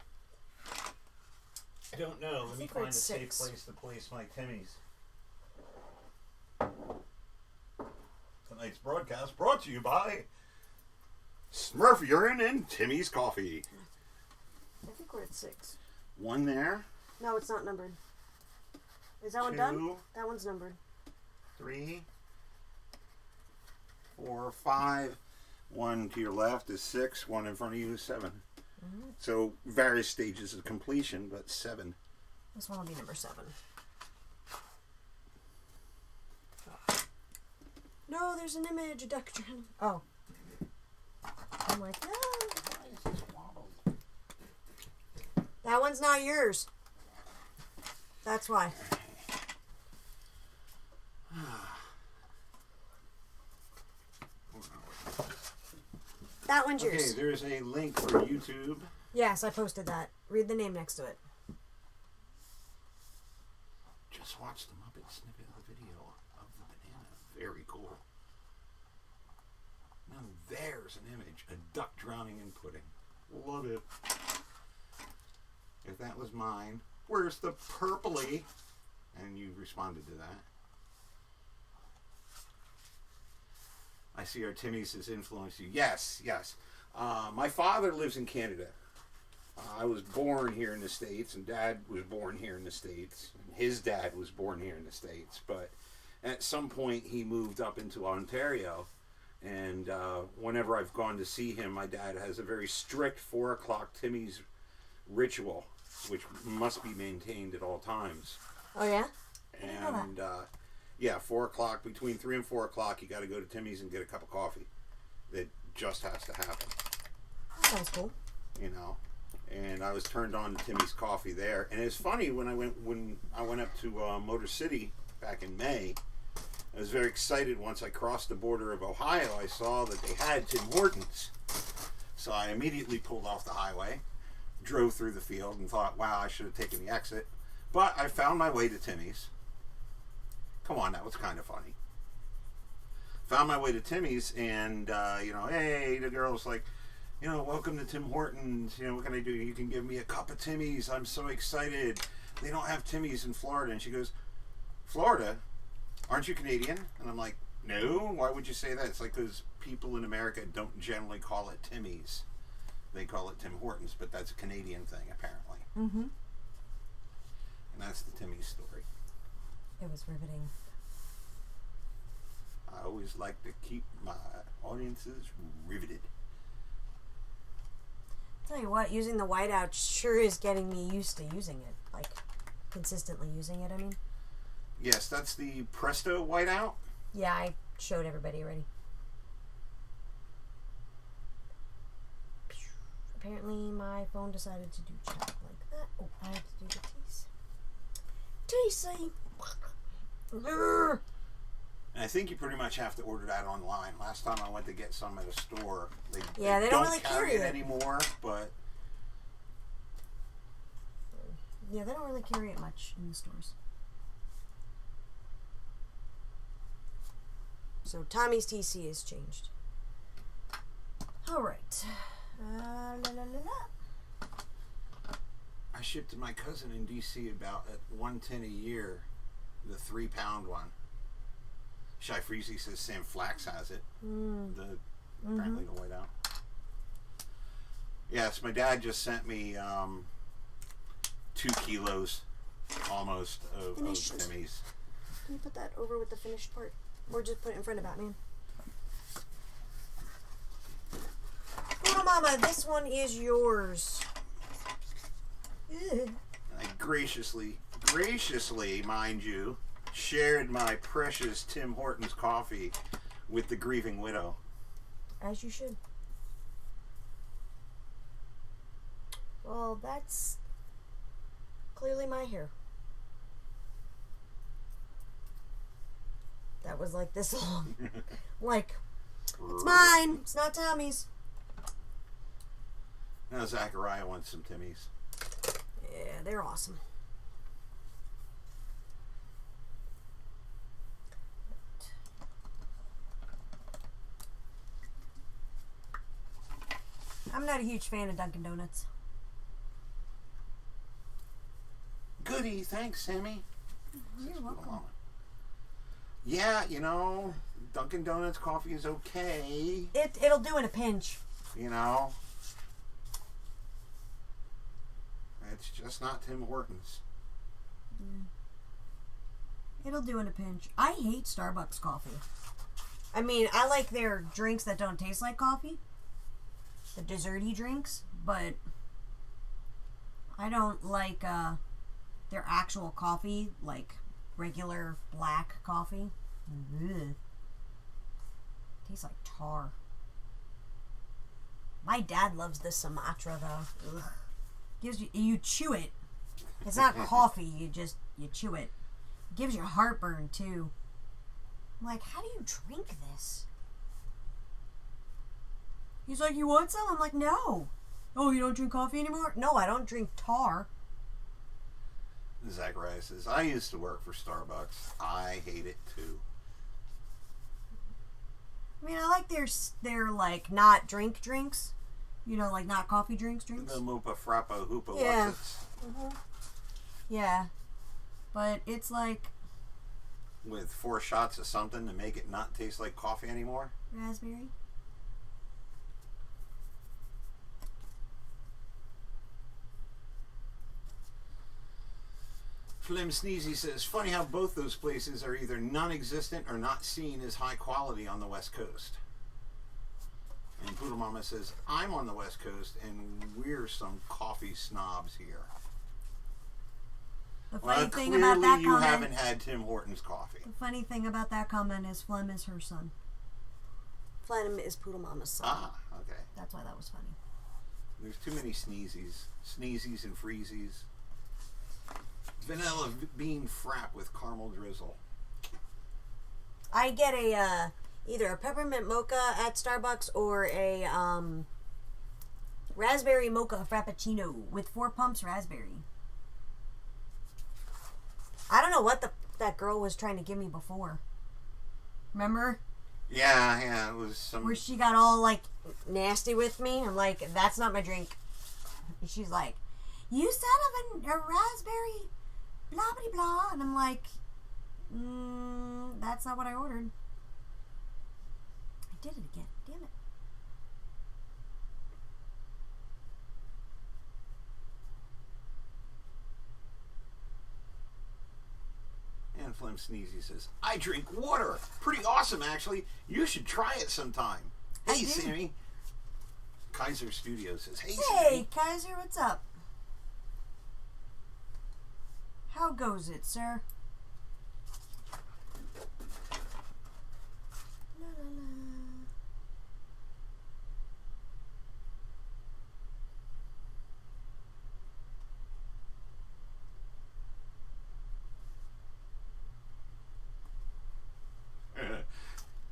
I don't know. Let me think we're find a at safe 6. place to place my Timmy's. Tonight's broadcast brought to you by Smurf Urine and Timmy's Coffee. I think we're at 6. One there. No, it's not numbered. Is that one 2, done? That one's numbered. 3, 4, 5. 1 to your left is 6. 1 in front of you is 7. Mm-hmm. So various stages of completion, but 7. This one will be number 7. No, there's an image, a duck drowning. Oh. I'm like, no. That one's not yours. That's why. That one's Okay, yours. there's a link for YouTube. Yes, I posted that. Read the name next to it. Just watch the Muppet snippet of the video of the banana. Very cool. Now there's an image. A duck drowning in pudding. Love it. If that was mine, where's the purpley? And you responded to that. I see our Timmy's has influenced you. Yes, yes. My father lives in Canada. I was born here in the States, and Dad was born here in the States. And his dad was born here in the States. But at some point, he moved up into Ontario. And whenever I've gone to see him, my dad has a very strict 4 o'clock Timmy's ritual, which must be maintained at all times. Oh, yeah? And yeah, 4 o'clock, between 3 and 4 o'clock, you got to go to Timmy's and get a cup of coffee. That just has to happen. That sounds cool. You know, and I was turned on to Timmy's coffee there. And it's funny, when I went up to Motor City back in May, I was very excited once I crossed the border of Ohio. I saw that they had Tim Hortons. So I immediately pulled off the highway, drove through the field, and thought, wow, I should have taken the exit. But I found my way to Timmy's. Come on, that was kind of funny. Found my way to Timmy's, and, hey, the girl's like, welcome to Tim Hortons. What can I do? You can give me a cup of Timmy's. I'm so excited. They don't have Timmy's in Florida. And she goes, Florida? Aren't you Canadian? And I'm like, no. Why would you say that? It's like because people in America don't generally call it Timmy's. They call it Tim Hortons, but that's a Canadian thing, apparently. Mm-hmm. And that's the Timmy's story. It was riveting. I always like to keep my audiences riveted. Tell you what, using the whiteout sure is getting me used to using it. Like, consistently using it, I mean. Yes, that's the Presto whiteout. Yeah, I showed everybody already. Apparently my phone decided to do chat like that. Oh, I have to do the TC. And I think you pretty much have to order that online. Last time I went to get some at a store, they don't really carry it anymore, but... Yeah, they don't really carry it much in the stores. So Tommy's TC has changed. All right. I ship to my cousin in D.C. about at $110 a year, the 3-pound one. Shy Freezy says Sam Flax has it. Apparently the whiteout. Yes, my dad just sent me 2 kilos almost of Timmy's. Can you put that over with the finished part? Or just put it in front of Batman? Little Mama, this one is yours. I graciously, mind you, shared my precious Tim Hortons coffee with the grieving widow. As you should. Well, that's clearly my hair. That was like this long. Like, it's mine. It's not Tommy's. Now Zachariah wants some Timmy's. Yeah, they're awesome. I'm not a huge fan of Dunkin' Donuts. Goody, thanks, Sammy. You're welcome. Yeah, Dunkin' Donuts coffee is okay. It'll do in a pinch. It's just not Tim Hortons. It'll do in a pinch. I hate Starbucks coffee. I mean, I like their drinks that don't taste like coffee. The desserty drinks. But I don't like their actual coffee, like regular black coffee. Ugh. Tastes like tar. My dad loves the Sumatra though. Ugh. Gives you chew it. It's not coffee. You chew it. Gives you heartburn too. I'm like, how do you drink this? He's like, you want some? I'm like, no. Oh, you don't drink coffee anymore? No, I don't drink tar. Zachariah says, I used to work for Starbucks. I hate it too. I mean, I like their like not drinks. Like not coffee drinks. The Moopa Frappa Hoopa Yeah. Wutsits. Yeah. But it's like... With 4 shots of something to make it not taste like coffee anymore? Raspberry? Flim Sneezy says, funny how both those places are either non-existent or not seen as high quality on the West Coast. And Poodle Mama says, I'm on the West Coast and we're some coffee snobs here. The funny thing about that you comment... haven't had Tim Hortons coffee. The funny thing about that comment is Flem is her son. Flem is Poodle Mama's son. Ah, okay. That's why that was funny. There's too many sneezies. Sneezies and freezies. Vanilla bean frap with caramel drizzle. I get a either a peppermint mocha at Starbucks or a raspberry mocha frappuccino with 4 pumps raspberry. I don't know what that girl was trying to give me before. Remember? Yeah, it was some... Where she got all, like, nasty with me. I'm like, that's not my drink. And she's like, you said a raspberry blah, blah, blah. And I'm like, that's not what I ordered. I did it again. Damn it. And Flem Sneezy says, I drink water. Pretty awesome, actually. You should try it sometime. Hey, Sammy. Kaiser Studio says, hey, Sammy. Hey, Kaiser, what's up? How goes it, sir? La, la, la.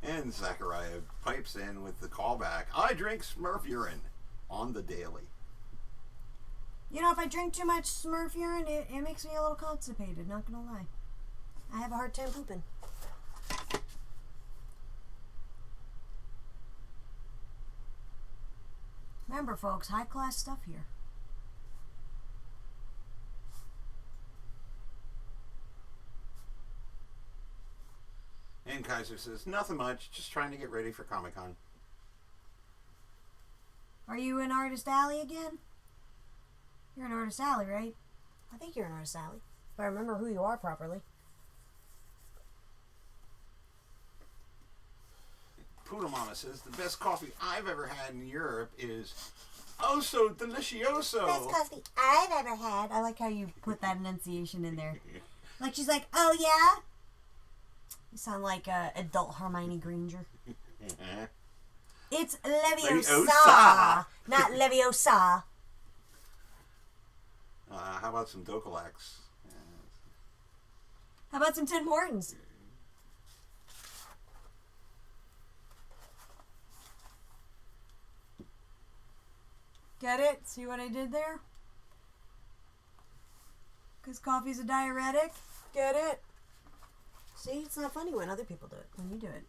And Zachariah pipes in with the callback. I drink Smurf urine on the daily. You know, if I drink too much Smurf urine, it makes me a little constipated, not gonna lie. I have a hard time pooping. Remember, folks, high-class stuff here. And Kaiser says, nothing much, just trying to get ready for Comic-Con. Are you in Artist Alley again? You're in Artist Alley, right? I think you're in Artist Alley, if I remember who you are properly. Pudamama says, the best coffee I've ever had in Europe is oh so delicioso. Best coffee I've ever had. I like how you put that enunciation in there. Like she's like, oh yeah? You sound like adult Hermione Granger. It's Leviosa, not Leviosa. How about some Dokalax? How about some Tim Hortons? Get it? See what I did there? Because coffee's a diuretic. Get it? See, it's not funny when other people do it. When you do it.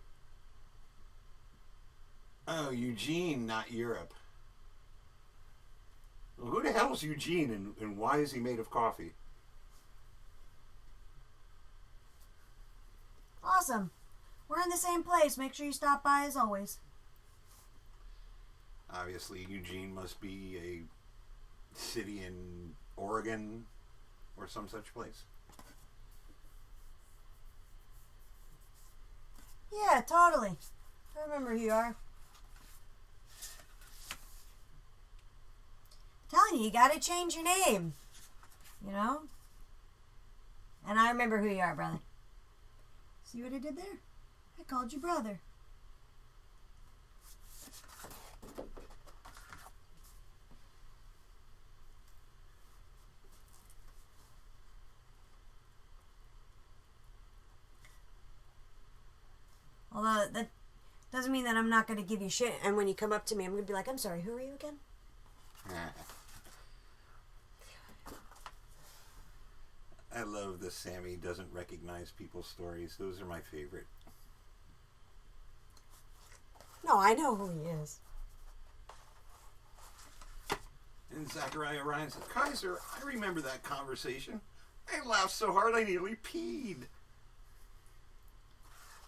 Oh, Eugene, not Europe. Well, who the hell is Eugene, and why is he made of coffee? Awesome. We're in the same place. Make sure you stop by as always. Obviously, Eugene must be a city in Oregon or some such place. Yeah, totally. I remember who you are. Telling you gotta change your name. You know? And I remember who you are, brother. See what I did there? I called you brother. Although that doesn't mean that I'm not going to give you shit. And when you come up to me, I'm going to be like, I'm sorry, who are you again? I love that Sammy doesn't recognize people's stories. Those are my favorite. No, I know who he is. And Zachariah Ryan said, Kaiser, I remember that conversation. I laughed so hard I nearly peed.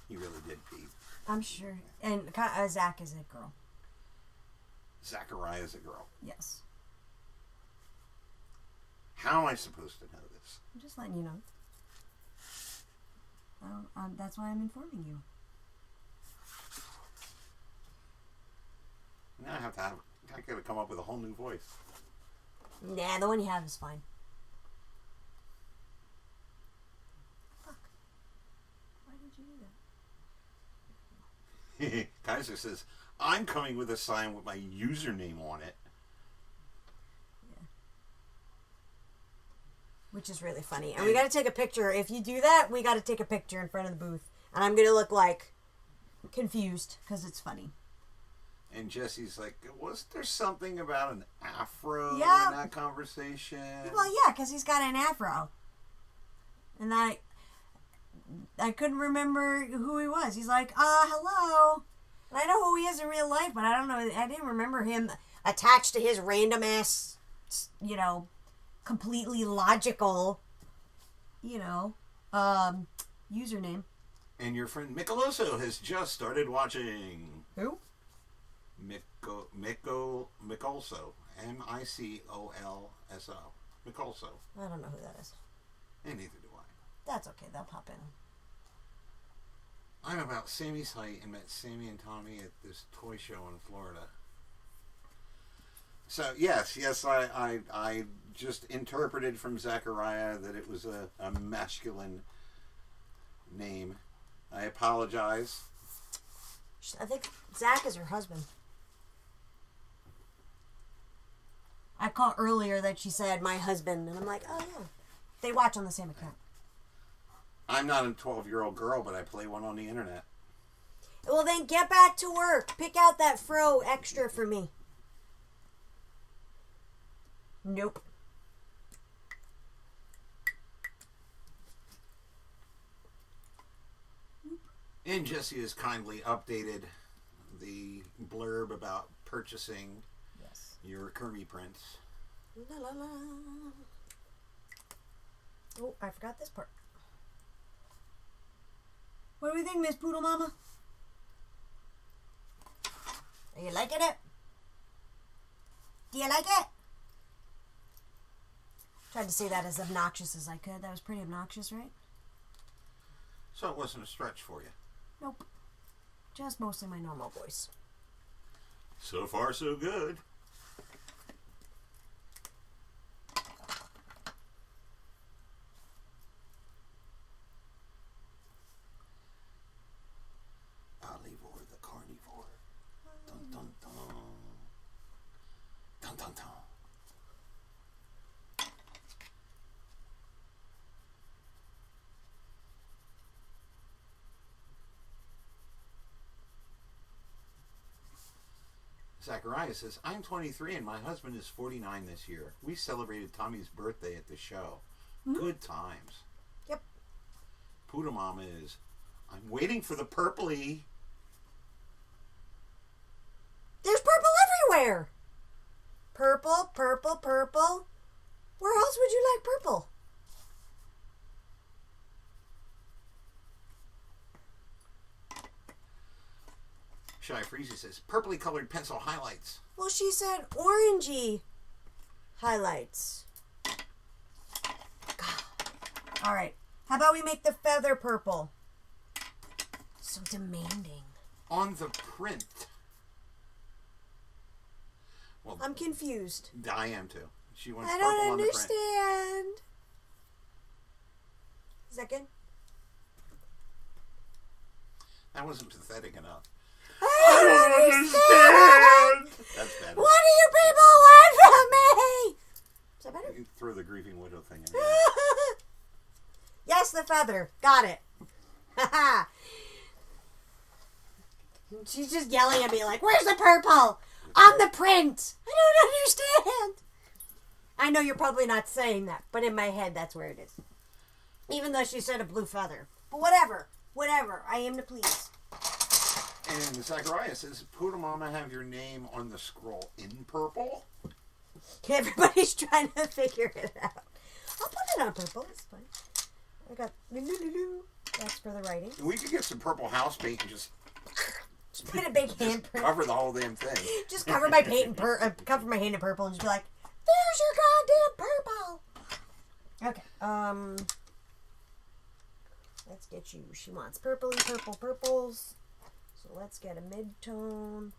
He really did pee. I'm sure. And Zach is a girl. Zachariah is a girl. Yes. How am I supposed to know this? I'm just letting you know. That's why I'm informing you. Now I gotta come up with a whole new voice. Nah, the one you have is fine. Fuck. Why did you do that? Kaiser says, I'm coming with a sign with my username on it. Yeah. Which is really funny. And we got to take a picture. If you do that, we got to take a picture in front of the booth. And I'm going to look like confused because it's funny. And Jesse's like, was there something about an afro in that conversation? Well, yeah, because he's got an afro. And I couldn't remember who he was. He's like, hello. And I know who he is in real life, but I don't know. I didn't remember him attached to his random ass, completely logical, username. And your friend Micoloso has just started watching. Who? Micolso. Micolso. Micolso. I don't know who that is. And neither do I. That's okay. They'll pop in. I'm about Sammy's height and met Sammy and Tommy at this toy show in Florida. So, yes, I just interpreted from Zachariah that it was a masculine name. I apologize. I think Zach is her husband. I caught earlier that she said my husband, and I'm like, oh yeah. They watch on the same account. I'm not a 12-year-old girl, but I play one on the internet. Well, then get back to work. Pick out that fro extra for me. Nope. And Jesse has kindly updated the blurb about purchasing your Kermie prints. La, la, la. Oh, I forgot this part. What do we think, Miss Poodle Mama? Are you liking it? Do you like it? Tried to say that as obnoxious as I could. That was pretty obnoxious, right? So it wasn't a stretch for you? Nope. Just mostly my normal voice. So far, so good. Olivore the carnivore. Dun dun dun. Dun dun dun. Zachariah says, I'm 23 and my husband is 49 this year. We celebrated Tommy's birthday at the show. Mm-hmm. Good times. Yep. Poodle Mama is, I'm waiting for the purpley. There's purple everywhere. Purple, purple, purple. Where else would you like purple? Shy Freezy says, purpley colored pencil highlights. Well, she said orangey highlights. God. All right. How about we make the feather purple? So demanding. On the print. Well, I'm confused. I am too. She wants I purple don't on the print. understand. Is that good? That wasn't pathetic enough. I don't understand. That's better. What do you people want from me? Is that better? You throw the grieving widow thing in. Yes, the feather. Got it. She's just yelling at me like, where's the purple? On the print. I don't understand. I know you're probably not saying that, but in my head, that's where it is. Even though she said a blue feather. But whatever. Whatever. I am to please. And Zachariah says, Poodle Mama, have your name on the scroll in purple? Everybody's trying to figure it out. I'll put it on purple. It's fine. I got... That's for the writing. We could get some purple house paint and just put a big handprint. Cover the whole damn thing. Just cover my paint and cover my hand in purple and just be like, there's your goddamn purple. Okay. Let's get you. She wants purpley purple purples. So let's get a mid-tone.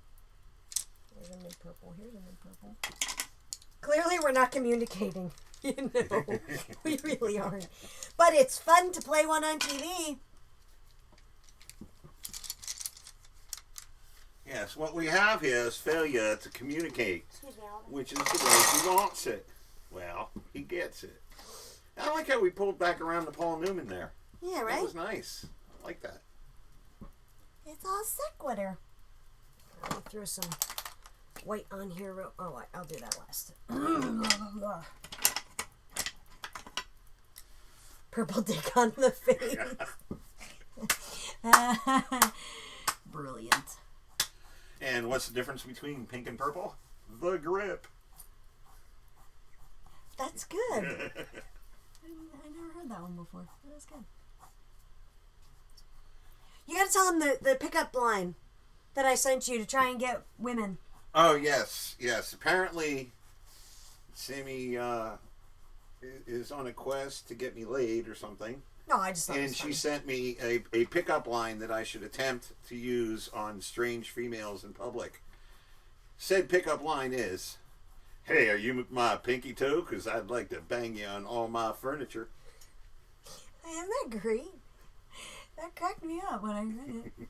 There's a mid-purple. Here's a mid-purple. Clearly we're not communicating. You know. We really aren't. But it's fun to play one on TV. Yes, what we have here is failure to communicate, which is the way he wants it. Well, he gets it. I like how we pulled back around to Paul Newman there. Yeah, right? That was nice. I like that. It's all sick with her. Let me throw some white on here. I'll do that last. Purple dick on the face. Brilliant. And what's the difference between pink and purple? The grip. That's good. I never heard that one before. That's good. You gotta tell them the pickup line that I sent you to try and get women. Oh, yes. Apparently, Sammy is on a quest to get me laid or something. No, I just thought And she sent me a pickup line that I should attempt to use on strange females in public. Said pickup line is, "Hey, are you my pinky toe? Because I'd like to bang you on all my furniture." Isn't that great? That cracked me up when I read it.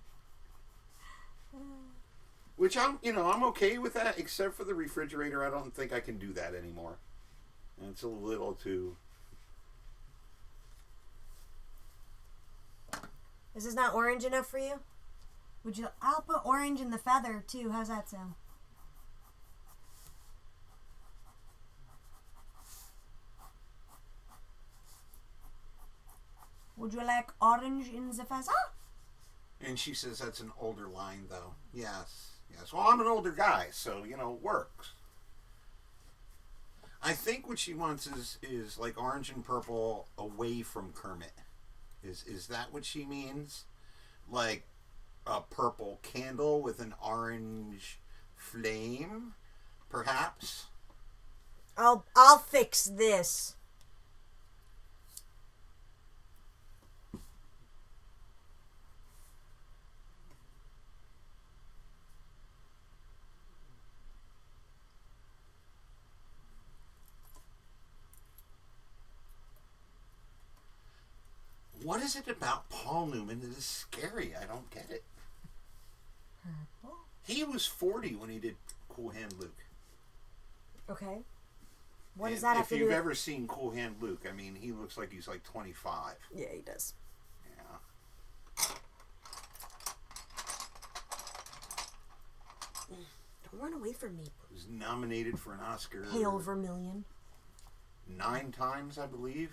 Which I'm okay with that, except for the refrigerator. I don't think I can do that anymore. And it's a little too... Is this not orange enough for you? I'll put orange in the feather too. How's that sound? Would you like orange in the feather? And she says that's an older line, though. Yes. Well, I'm an older guy, so, it works. I think what she wants is like orange and purple away from Kermit. Is that what she means? Like a purple candle with an orange flame, perhaps? I'll fix this. What is it about Paul Newman that is scary? I don't get it. Purple? He was 40 when he did Cool Hand Luke. Okay. What does that have to do If you've with... ever seen Cool Hand Luke, I mean, he looks like he's like 25. Yeah, he does. Yeah. Don't run away from me. He was nominated for an Oscar. Pale Vermilion. 9 times, I believe.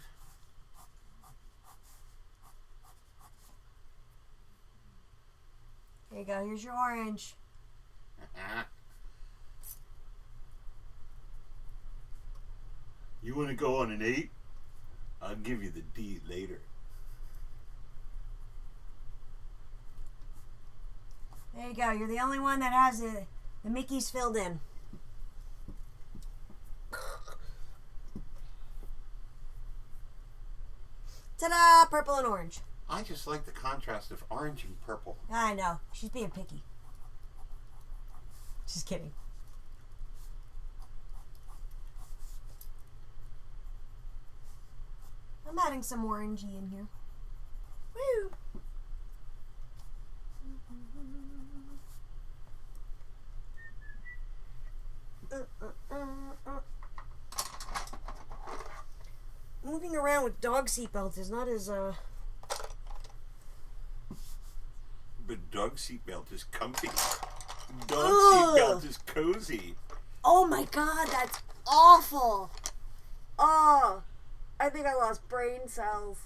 There you go. Here's your orange. You want to go on an 8? I'll give you the D later. There you go. You're the only one that has the Mickey's filled in. Ta-da! Purple and orange. I just like the contrast of orange and purple. I know. She's being picky. Just kidding. I'm adding some orangey in here. Woo! Moving around with dog seatbelts is not as But dog seatbelt is comfy. Dog Ugh. seatbelt is cozy. Oh my god, that's awful. Oh, I think I lost brain cells.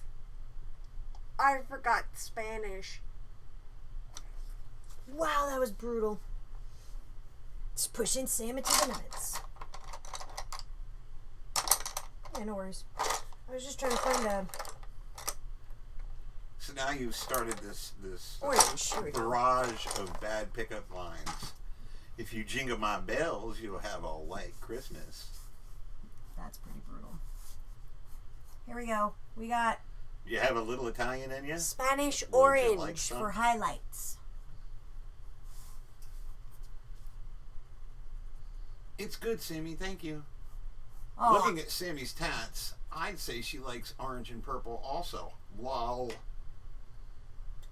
I forgot Spanish. Wow, that was brutal. Just pushing Sam into the nuts. Yeah, no worries. I was just trying to find a... So now you've started this Orange. Here we go. barrage of bad pickup lines. If you jingle my bells, you'll have a white Christmas. That's pretty brutal. Here we go. We got You have a little Italian in you? Spanish Would you orange like some? for highlights. It's good, Sammy. Thank you. Oh, Looking at Sammy's tats, I'd say she likes orange and purple also. Lol.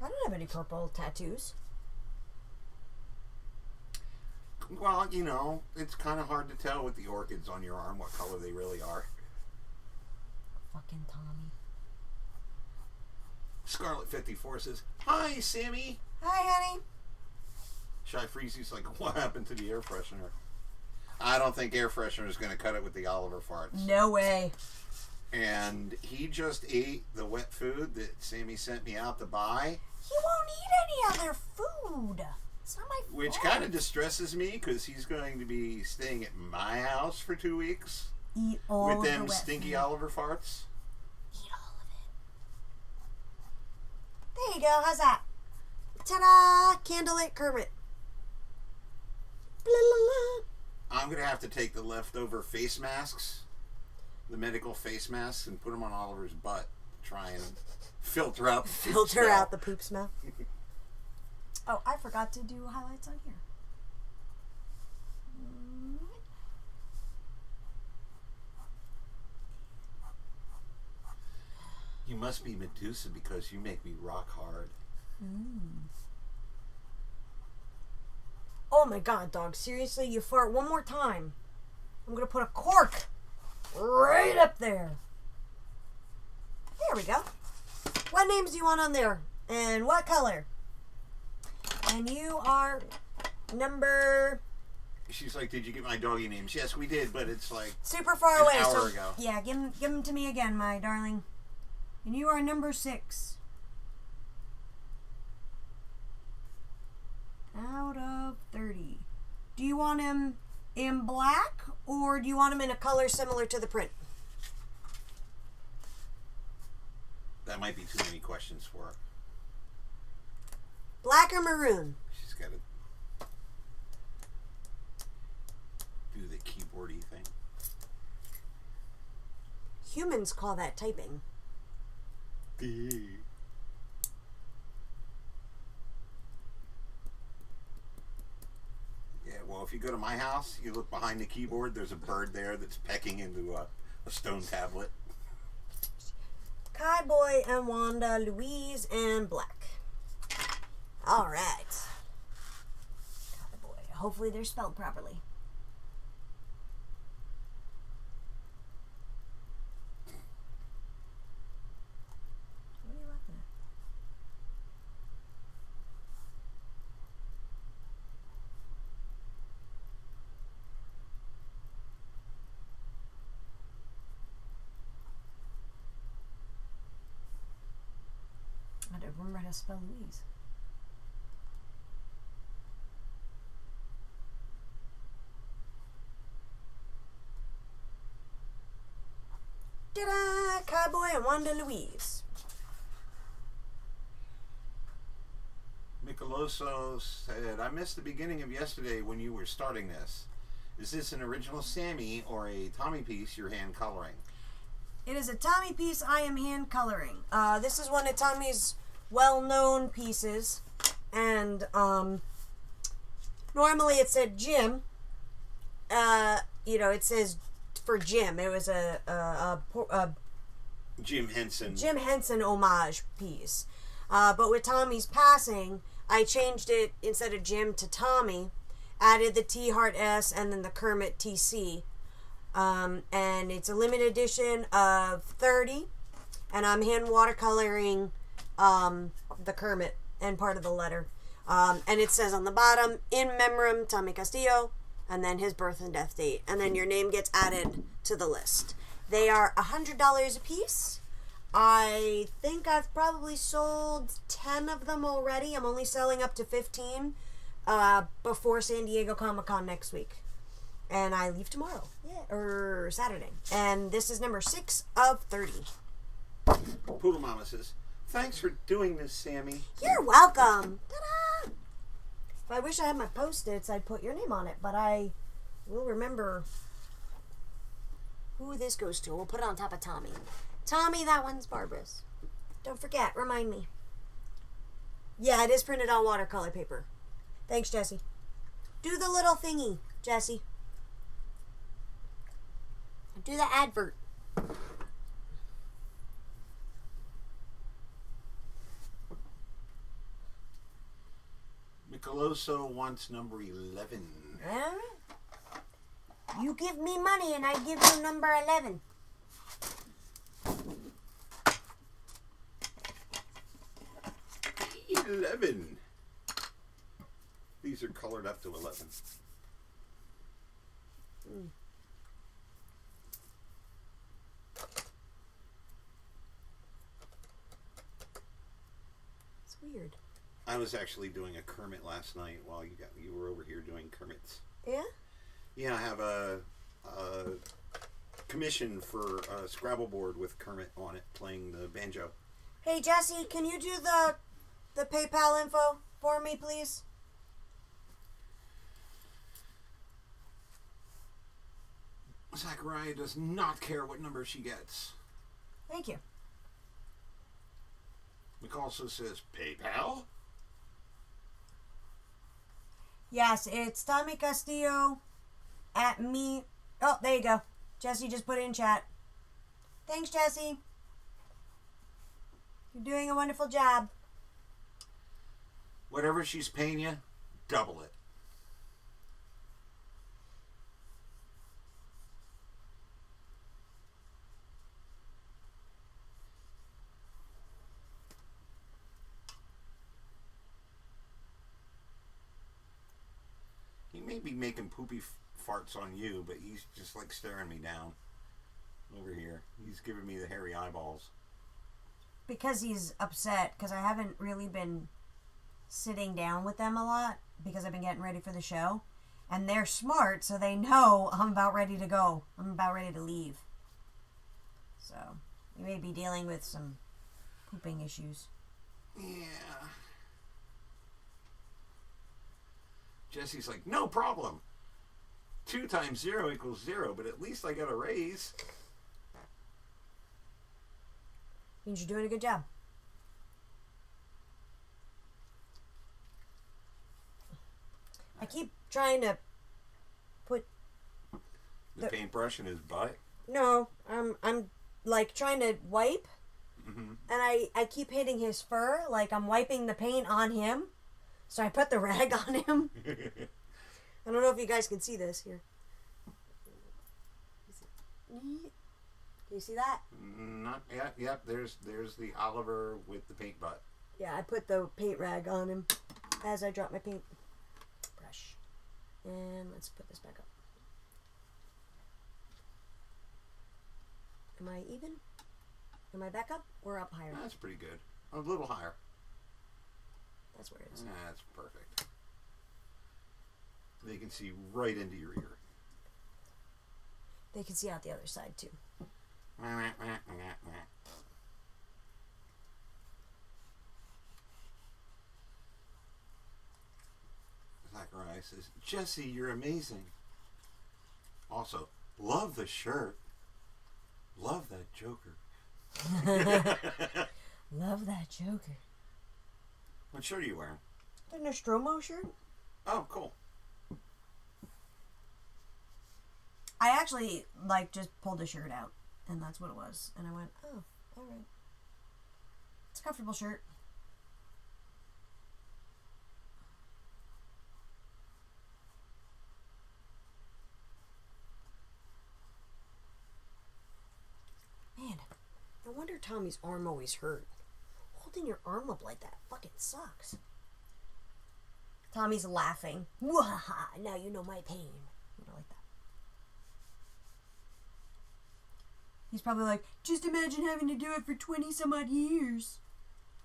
I don't have any purple tattoos. Well, it's kind of hard to tell with the orchids on your arm what color they really are. Fucking Tommy. Scarlet 54 says, "Hi, Sammy. Hi, honey. Shy Freezy's like, what happened to the air freshener? I don't think air freshener is going to cut it with the Oliver farts. No way. And he just ate the wet food that Sammy sent me out to buy. He won't eat any other food. It's not my fault. Which kind of distresses me because he's going to be staying at my house for 2 weeks. Eat all with of them the wet stinky food. Oliver farts. Eat all of it. There you go. How's that? Ta-da! Candlelit Kermit. Blah, blah, blah. I'm going to have to take the leftover face masks, the medical face masks, and put them on Oliver's butt to try and filter out the poop Filter smell. out the poop smell. Oh, I forgot to do highlights on here. You must be Medusa because you make me rock hard. Oh my god, dog. Seriously, you fart one more time. I'm going to put a cork right up there. There we go. What names do you want on there? And what color? And you are number... She's like, did you get my doggy names? Yes, we did, but it's like super far an away. hour ago. Yeah, give them to me again, my darling. And you are number 6. Out of 30. Do you want him in black or do you want him in a color similar to the print? That might be too many questions for her. Black or maroon? She's got to do the keyboardy thing. Humans call that typing. Yeah, well, if you go to my house, you look behind the keyboard, there's a bird there that's pecking into a stone tablet. Kai Boy and Wanda, Louise, and Black. All right. Kai Boy. Hopefully they're spelled properly. What are you laughing at? I don't remember how to spell Louise. Ta-da! Cowboy and Wanda Louise. Michelotto said, I missed the beginning of yesterday when you were starting this. Is this an original Sammy or a Tommy piece you're hand coloring? It is a Tommy piece I am hand coloring. This is one of Tommy's well-known pieces. And normally it said Jim. It says for Jim. It was a Jim Henson homage piece. But with Tommy's passing, I changed it instead of Jim to Tommy, added the T Heart S and then the Kermit TC. And it's a limited edition of 30, and I'm hand watercoloring the Kermit and part of the letter. And it says on the bottom, in memoriam Tommy Castillo, and then his birth and death date, and then your name gets added to the list. They are $100 a piece. I think I've probably sold 10 of them already. I'm only selling up to 15 before San Diego Comic-Con next week. And I leave tomorrow. Yeah, or Saturday. And this is number 6 of 30. Poodle Mama says, thanks for doing this, Sammy. You're welcome. Ta-da! If I wish I had my Post-its, I'd put your name on it. But I will remember who this goes to. We'll put it on top of Tommy. Tommy, that one's Barbara's. Don't forget. Remind me. Yeah, it is printed on watercolor paper. Thanks, Jesse. Do the little thingy, Jesse. Do the advert. Michelotto wants number 11. Huh? You give me money and I give you number 11. These are colored up to 11. It's weird. I was actually doing a Kermit last night while you were over here doing Kermits. Yeah? Yeah, I have a commission for a Scrabble board with Kermit on it playing the banjo. Hey, Jesse, can you do the PayPal info for me, please? Zachariah does not care what number she gets. Thank you. Mick also says, PayPal? Yes, it's Tommy Castillo at me. Oh, there you go. Jesse just put it in chat. Thanks, Jesse. You're doing a wonderful job. Whatever she's paying you, double it. He may be making poopy farts on you, but he's just like staring me down over here. He's giving me the hairy eyeballs. Because he's upset, because I haven't really been sitting down with them a lot because I've been getting ready for the show. And they're smart, so they know I'm about ready to go. I'm about ready to leave. So, we may be dealing with some pooping issues. Yeah. Jesse's like, no problem. 2 times 0 equals 0, but at least I got a raise. Means you're doing a good job. I keep trying to put the paintbrush in his butt. No, I'm like trying to wipe, and I keep hitting his fur like I'm wiping the paint on him. So I put the rag on him. I don't know if you guys can see this here. Do you see that? Not yet. Yep. There's the Oliver with the paint butt. Yeah, I put the paint rag on him as I drop my paint brush. And let's put this back up. Am I even? Am I back up or up higher? That's pretty good. A little higher. That's where it is. That's perfect. They can see right into your ear. They can see out the other side too. Zachariah says, Jesse, you're amazing. Also, love the shirt. Love that Joker. Love that Joker. What shirt are you wearing? The Nostromo shirt. Oh, cool. I actually just pulled the shirt out, and that's what it was. And I went, oh, all right. It's a comfortable shirt. Man, no wonder Tommy's arm always hurt. Holding your arm up like that fucking sucks. Tommy's laughing. Mwahaha, now you know my pain. You know, like that. He's probably like, just imagine having to do it for 20 some odd years.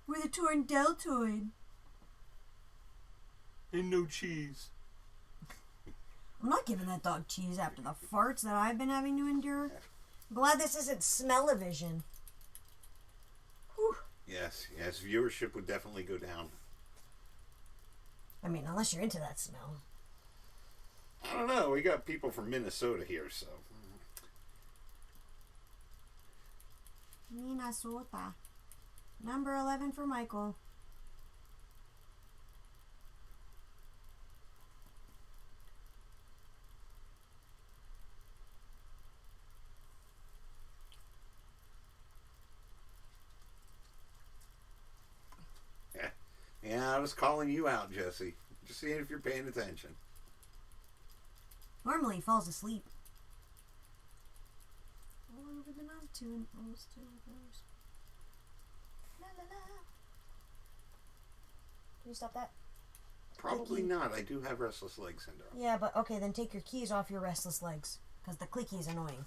With a torn deltoid. And no cheese. I'm not giving that dog cheese after the farts that I've been having to endure. I'm glad this isn't smell-o-vision. Whew. Yes, viewership would definitely go down. I mean, unless you're into that smell. I don't know. We got people from Minnesota here, so. Minnesota. Number 11 for Michael. Yeah, I was calling you out, Jesse. Just seeing if you're paying attention. Normally he falls asleep. All over the mountain, almost to the rose. La la la. Can you stop that? Probably not. I do have restless leg syndrome. Yeah, but okay, then take your keys off your restless legs. Because the clicky is annoying.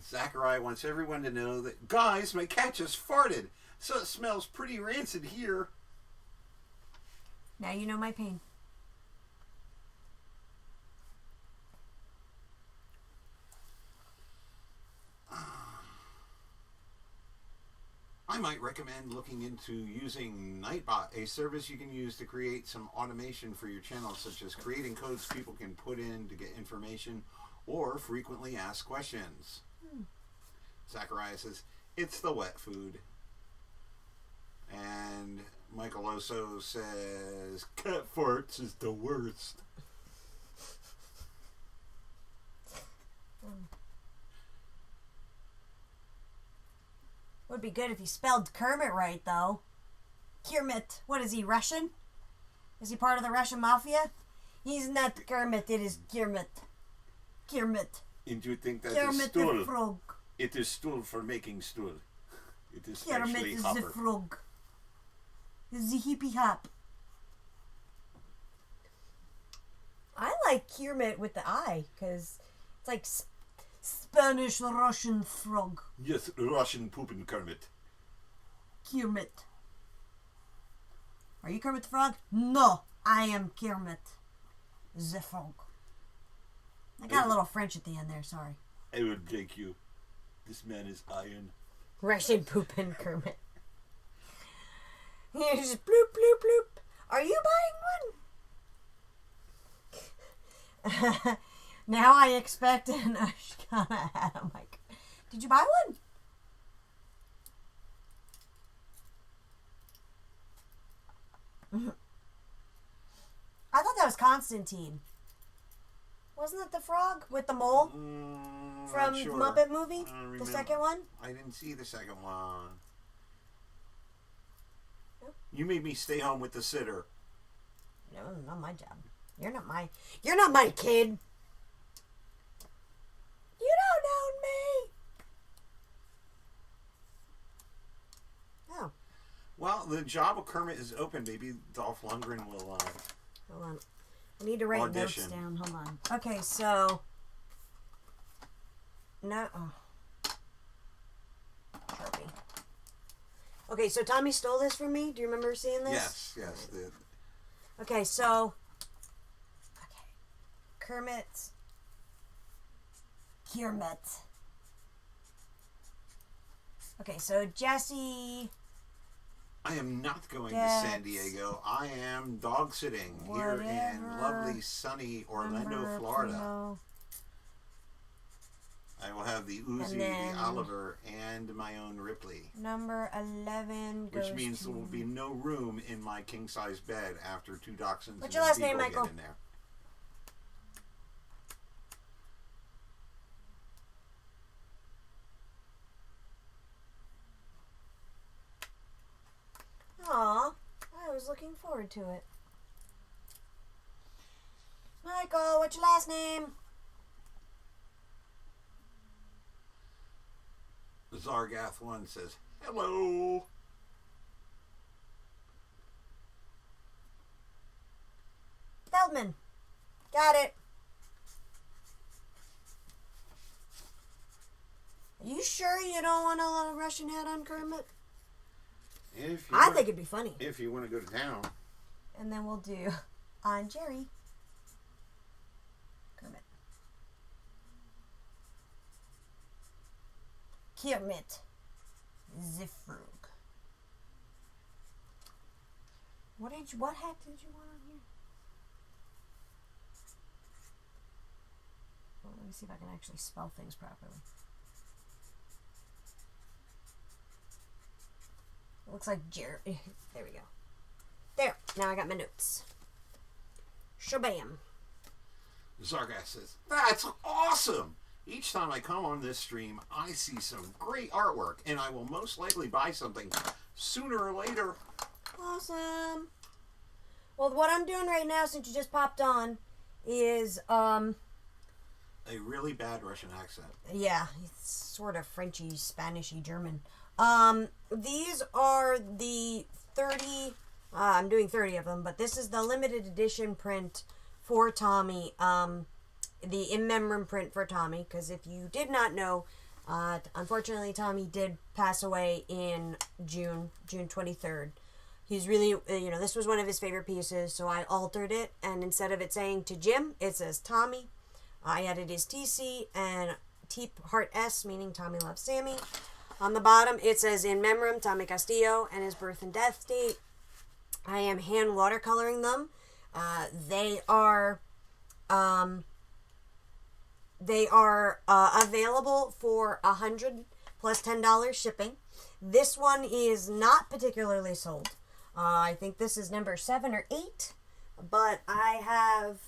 Zachariah wants everyone to know that, guys, my cat just farted, so it smells pretty rancid here. Now you know my pain. I might recommend looking into using Nightbot, a service you can use to create some automation for your channel, such as creating codes people can put in to get information or frequently asked questions. Zachariah says, it's the wet food. And Michael Oso says, cat farts is the worst. Would be good if he spelled Kermit right, though. Kermit. What is he, Russian? Is he part of the Russian mafia? He's not Kermit, it is Kermit. Kermit. And you think that Kermit is stool? the frog. It is stool for making stool. It is Kermit actually is hopper. the frog. The hippie hop. I like Kermit with the I, because it's like Spanish-Russian frog. Yes, Russian pooping Kermit. Kermit. Are you Kermit the Frog? No, I am Kermit the Frog. I got a little French at the end there, sorry. I will break you. This man is iron. Russian poopin' Kermit. You just bloop, bloop, bloop. Are you buying one? Now I expect an Ashkana hat. I'm like, did you buy one? I thought that was Constantine. Wasn't it the frog with the mole from Sure. Muppet Movie? Remember. The second one? I didn't see the second one. Nope. You made me stay home with the sitter. No, not my job. You're not my kid. You don't own me. Oh. Well, the job of Kermit is open. Maybe Dolph Lundgren will Hold on. I need to write audition. notes down. Hold on. Okay, so. No. Oh. Sharpie. Okay, so Tommy stole this from me. Do you remember seeing this? Yes. Okay, so. Okay. Kermit. Okay, so Jesse. I am not going to San Diego. I am dog sitting here in lovely, sunny Orlando, Florida. I will have the Uzi, the Oliver, and my own Ripley. Number 11 goes Which means to... there will be no room in my king-size bed after two dachshunds What's and your a last beagle name, Michael? get in there. Aw, I was looking forward to it. Michael, what's your last name? Zargath1 says, hello. Feldman. Got it. Are you sure you don't want a little Russian hat on Kermit? I think it'd be funny. If you want to go to town. And then we'll do on Jerry. Kermit. Kermit the Frog. What hat did you want on here? Well, let me see if I can actually spell things properly. It looks like Jerry. There we go. There. Now I got my notes. Shabam. Zargath says, that's awesome! Each time I come on this stream, I see some great artwork, and I will most likely buy something sooner or later. Awesome. Well, what I'm doing right now, since you just popped on, is A really bad Russian accent. Yeah, it's sort of Frenchy, Spanishy, German. These are the 30. I'm doing 30 of them, but this is the limited edition print for Tommy. The in memoriam print for Tommy, because if you did not know, unfortunately Tommy did pass away in June 23rd. He's really, this was one of his favorite pieces, so I altered it, and instead of it saying to Jim, it says Tommy. I added his TC and T heart S, meaning Tommy loves Sammy. On the bottom, it says in memoriam Tommy Castillo and his birth and death date. I am hand watercoloring them. They are available for $100 plus $10 shipping. This one is not particularly sold. I think this is number 7 or 8, but I have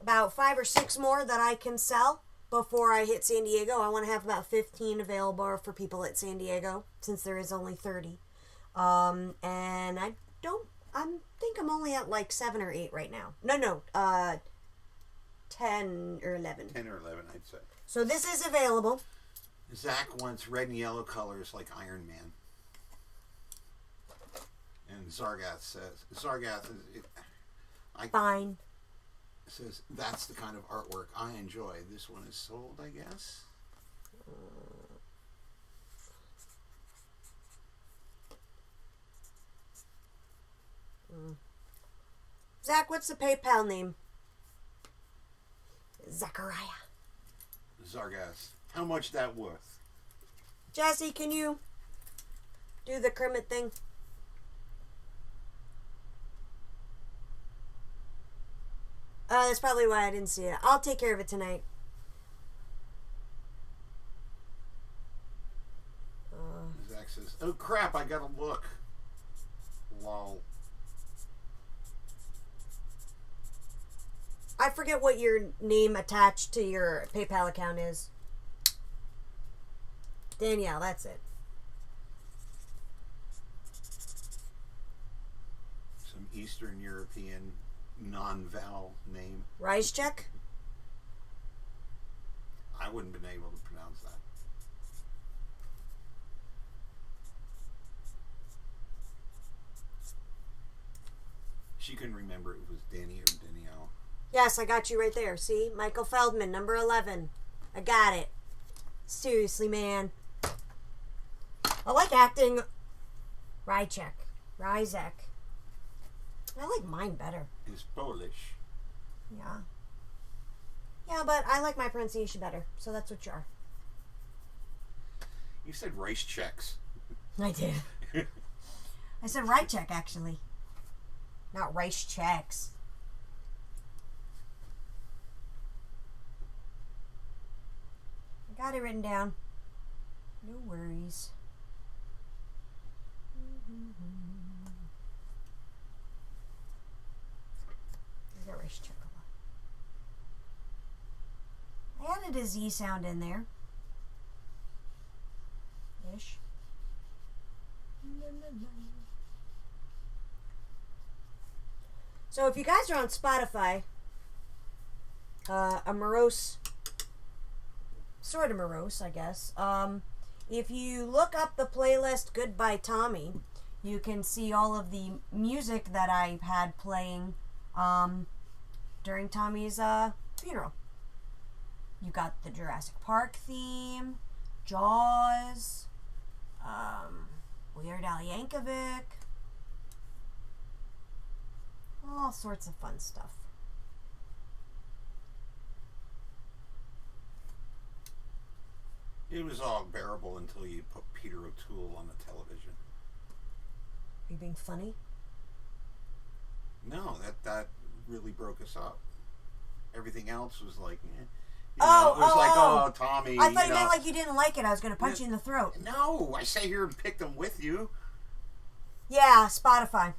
about 5 or 6 more that I can sell before I hit San Diego. I want to have about 15 available for people at San Diego, since there is only 30. And I think I'm only at like 7 or 8 right now. No, 10 or 11. 10 or 11, I'd say. So this is available. Zach wants red and yellow colors like Iron Man. And Zargath says, Fine. Says, that's the kind of artwork I enjoy. This one is sold, I guess. Zach, what's the PayPal name? Zachariah. Zargath, how much that worth? Jesse, can you do the Kermit thing? That's probably why I didn't see it. I'll take care of it tonight. Zach says, oh crap, I gotta look. Lol. I forget what your name attached to your PayPal account is. Danielle, that's it. Some Eastern European non-vowel name. Ryzchek? I wouldn't have been able to pronounce that. She couldn't remember it was Danny or Danielle. Yes, I got you right there. See? Michael Feldman, number 11. I got it. Seriously, man. I like acting. Ryzek. I like mine better. Is Polish. Yeah. Yeah, but I like my pronunciation better, so that's what you are. You said race checks. I did. I said Ryzek, actually. Not rice checks. I got it written down. No worries. I got rice check a lot. I added a Z sound in there. Ish. So if you guys are on Spotify, a morose, sort of morose, I guess. If you look up the playlist Goodbye Tommy, you can see all of the music that I had playing during Tommy's funeral. You got the Jurassic Park theme, Jaws, Weird Al Yankovic, all sorts of fun stuff. It was all bearable until you put Peter O'Toole on the television. Are you being funny? No, that really broke us up. Everything else was like, it was like, Tommy. I thought you meant like you didn't like it. I was going to punch you in the throat. No, I sat here and picked them with you. Yeah, Spotify.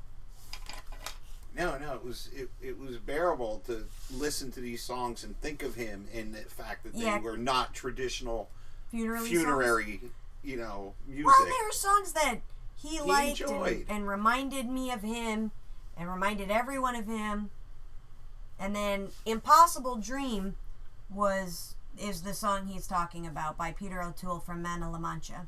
No, it was bearable to listen to these songs and think of him and the fact that they were not traditional funerary, music. Well, there were songs that he liked and reminded me of him and reminded everyone of him. And then Impossible Dream is the song he's talking about by Peter O'Toole from Mana La Mancha.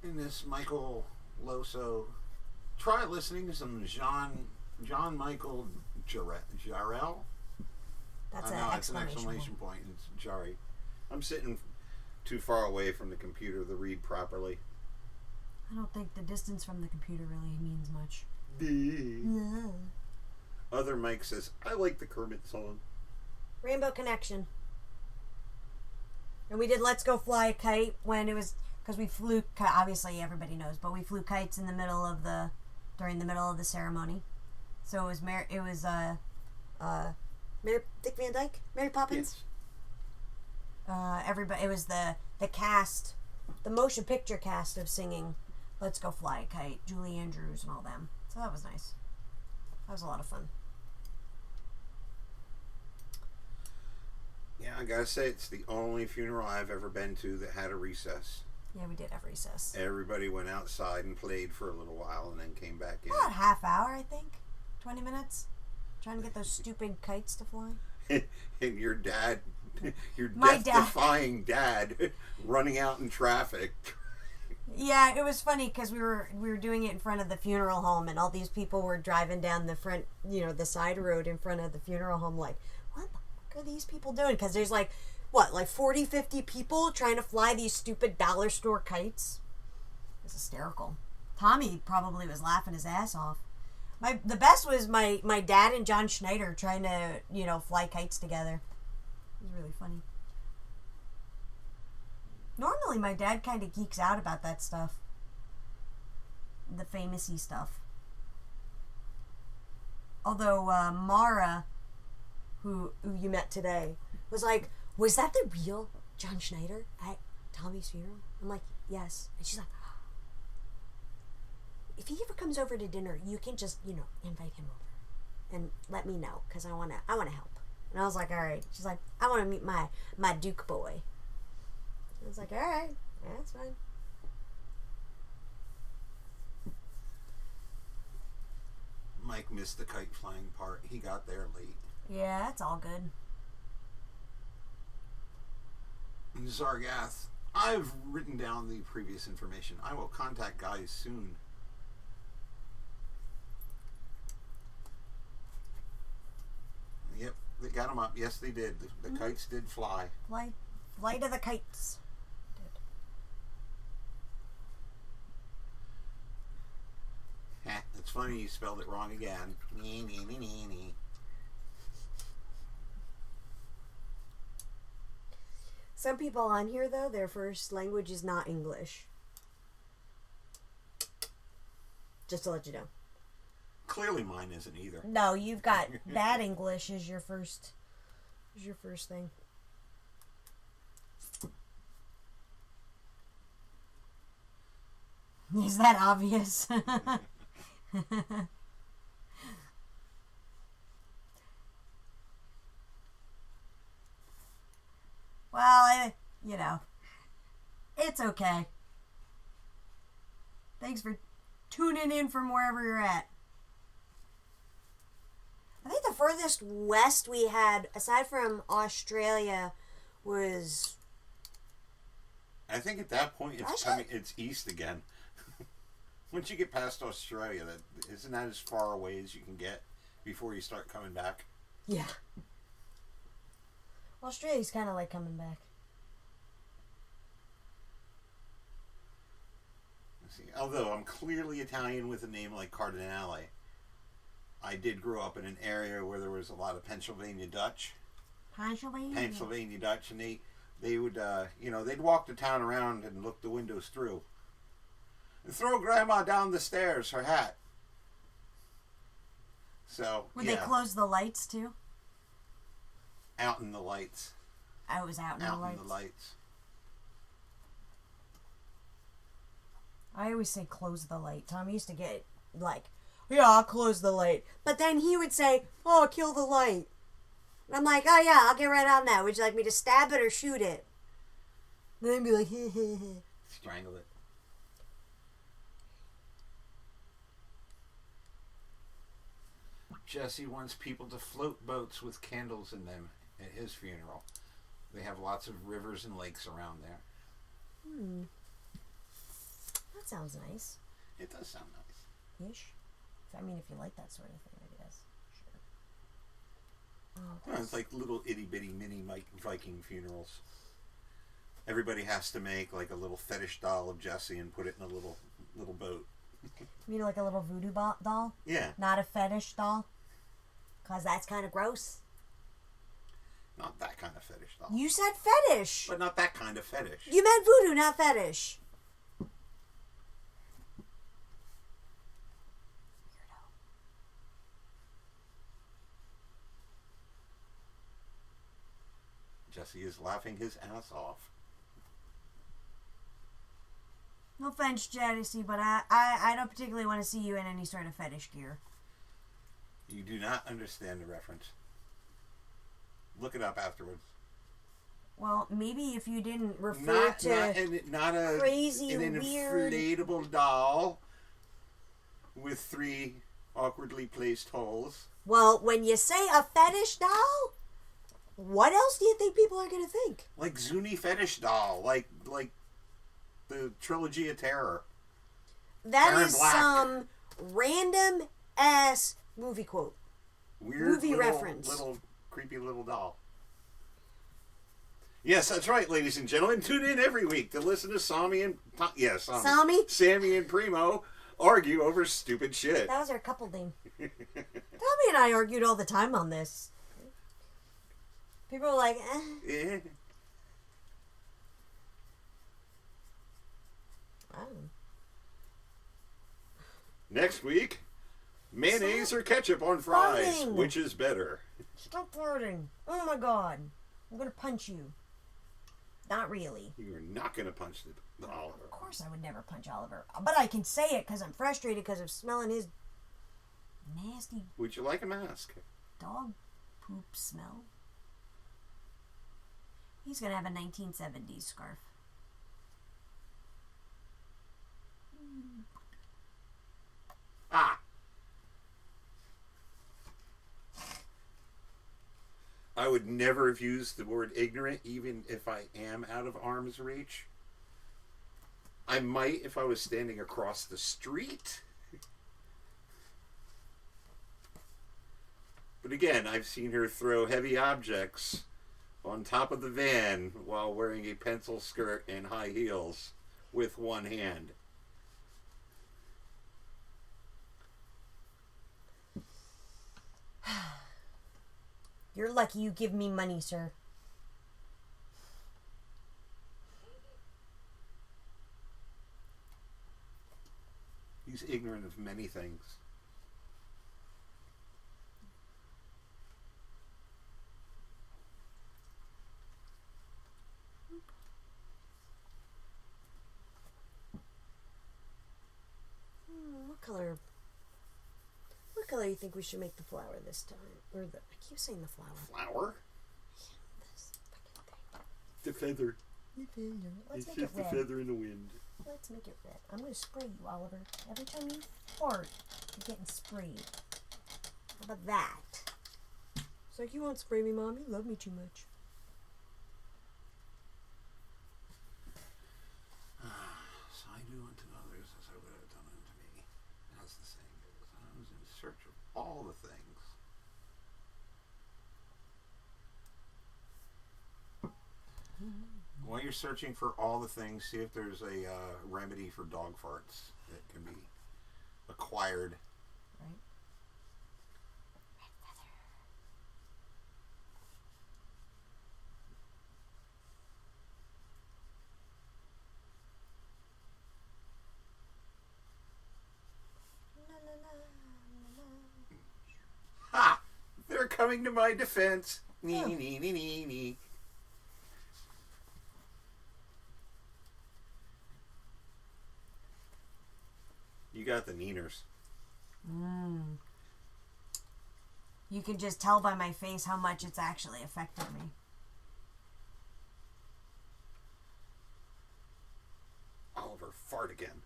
In this Michael Loso, try listening to some John Michael Jarrell. That's it's an exclamation point. It's Jari. I'm sitting too far away from the computer to read properly. I don't think the distance from the computer really means much. Yeah. Other Mike says, I like the Kermit song. Rainbow Connection. And we did Let's Go Fly a Kite when it was, because we flew, obviously everybody knows, but we flew kites during the middle of the ceremony. So it was Dick Van Dyke, Mary Poppins. Yes. Everybody, it was the cast, the motion picture cast of singing Let's Go Fly a Kite, Julie Andrews and all them. So that was nice. That was a lot of fun. Yeah, I gotta say, it's the only funeral I've ever been to that had a recess. Yeah, we did have recess. Everybody went outside and played for a little while and then came back in. About half hour, I think. 20 minutes. Trying to get those stupid kites to fly. And your dad, your My death-defying dad, running out in traffic. Yeah, it was funny because we were doing it in front of the funeral home, and all these people were driving down the front, the side road in front of the funeral home, like, what the fuck are these people doing? Because there's like 40, 50 people trying to fly these stupid dollar store kites. It was hysterical. Tommy probably was laughing his ass off. The best was my dad and John Schneider trying to, fly kites together. It was really funny. Normally, my dad kind of geeks out about that stuff. The famous-y stuff. Although, Mara, who you met today, was like, was that the real John Schneider at Tommy's funeral? I'm like, yes. And she's like, if he ever comes over to dinner, you can just, invite him over. And let me know, because I wanna help. And I was like, all right. She's like, I want to meet my Duke boy. I was like, all right, yeah, that's fine. Mike missed the kite flying part. He got there late. Yeah, that's all good. Zargath, I've written down the previous information. I will contact guys soon. Yep, they got them up. Yes, they did. The kites did fly. Flight of the kites. It's funny you spelled it wrong again. Some people on here, though, their first language is not English. Just to let you know. Clearly mine isn't either. No, you've got bad English as your first thing. Is that obvious? Well, it's okay. Thanks for tuning in from wherever you're at. I think the furthest west we had, aside from Australia, was... I think at that point it's east again. Once you get past Australia, isn't that as far away as you can get before you start coming back? Yeah. Australia's kind of like coming back. See, although I'm clearly Italian with a name like Cardinale, I did grow up in an area where there was a lot of Pennsylvania Dutch. Pennsylvania Dutch, and they would, they'd walk the town around and look the windows through. And throw Grandma down the stairs, her hat. So, Would they close the lights, too? Out in the lights. I was out in the lights. I always say close the light. Tom used to get, like, yeah, I'll close the light. But then he would say, oh, kill the light. And I'm like, oh, yeah, I'll get right on that. Would you like me to stab it or shoot it? And then he'd be like, strangle it. Jesse wants people to float boats with candles in them at his funeral. They have lots of rivers and lakes around there. That sounds nice. It does sound nice. Ish. I mean, if you like that sort of thing, I guess. Sure. Oh, It's like little itty bitty mini Viking funerals. Everybody has to make like a little fetish doll of Jesse and put it in a little boat. You mean like a little voodoo doll? Yeah. Not a fetish doll? Because that's kind of gross. Not that kind of fetish doll. You said fetish. But not that kind of fetish. You meant voodoo, not fetish. Jesse is laughing his ass off. No offense, Jesse, but I don't particularly want to see you in any sort of fetish gear. You do not understand the reference. Look it up afterwards. Well, maybe if you didn't refer Not a crazy, an weird inflatable doll with 3 awkwardly placed holes. Well, when you say a fetish doll, what else do you think people are going to think? Like Zuni fetish doll, like the Trilogy of Terror. That Karen is Black. some random ass movie quote. Weird movie little, reference. Little creepy little doll. Yes, that's right, ladies and gentlemen. Tune in every week to listen to Sammy and Sammy and Primo argue over stupid shit. That was our couple name. Tommy and I argued all the time on this. People were like, eh. Yeah. Oh. Next week, mayonnaise or ketchup on fries. farting. Which is better? Stop farting. Oh my god. I'm going to punch you. Not really. You're not going to punch the Oliver. Of course I would never punch Oliver. But I can say it because I'm frustrated because of smelling his nasty Would you like a mask? dog poop smell. He's going to have a 1970s scarf. Ah! I would never have used the word ignorant, even if I am out of arm's reach. I might if I was standing across the street. But again, I've seen her throw heavy objects on top of the van while wearing a pencil skirt and high heels with one hand. You're lucky you give me money, sir. He's ignorant of many things. What color? What color do you think we should make the flower this time? Or I keep saying the flower. Flower? This fucking The feather. thing. Let's It's make just it the red. feather in the wind. Let's make it red. I'm going to spray you, Oliver. Every time you fart, you're getting sprayed. How about that? It's like, you won't spray me, Mom. You love me too much. So I do unto others as I would have done unto me. As the saying goes, I was in search of all the things. While you're searching for all the things, see if there's a remedy for dog farts that can be acquired. Right? Ha! They're coming to my defense. Nee, Oh. nee, nee, nee, nee. You got the neeners. You can just tell by my face how much it's actually affected me. Oliver, fart again.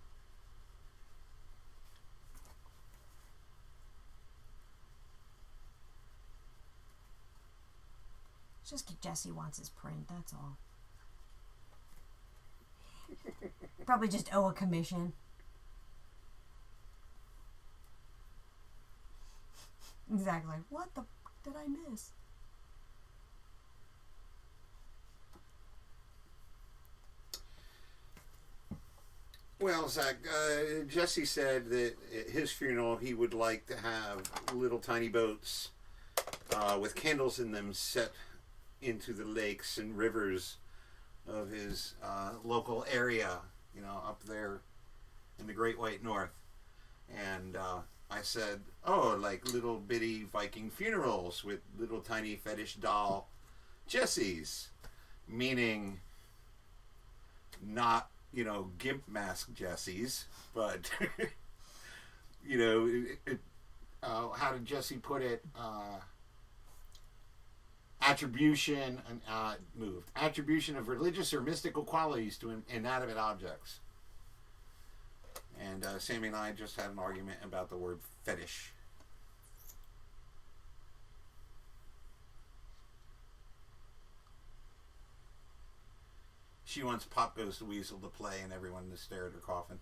It's just Jesse wants his print, that's all. Probably just owe a commission. Exactly. What the did I miss? Well, Zach, Jesse said that at his funeral he would like to have little tiny boats with candles in them set into the lakes and rivers of his local area, you know, up there in the Great White North. And I said, oh, like little bitty Viking funerals with little tiny fetish doll Jessies, meaning not, you know, gimp mask Jessies, but you know, how did Jesse put it? Attribution of religious or mystical qualities to inanimate objects. And Sammy and I just had an argument about the word fetish. She wants Pop Goes the Weasel to play and everyone to stare at her coffin.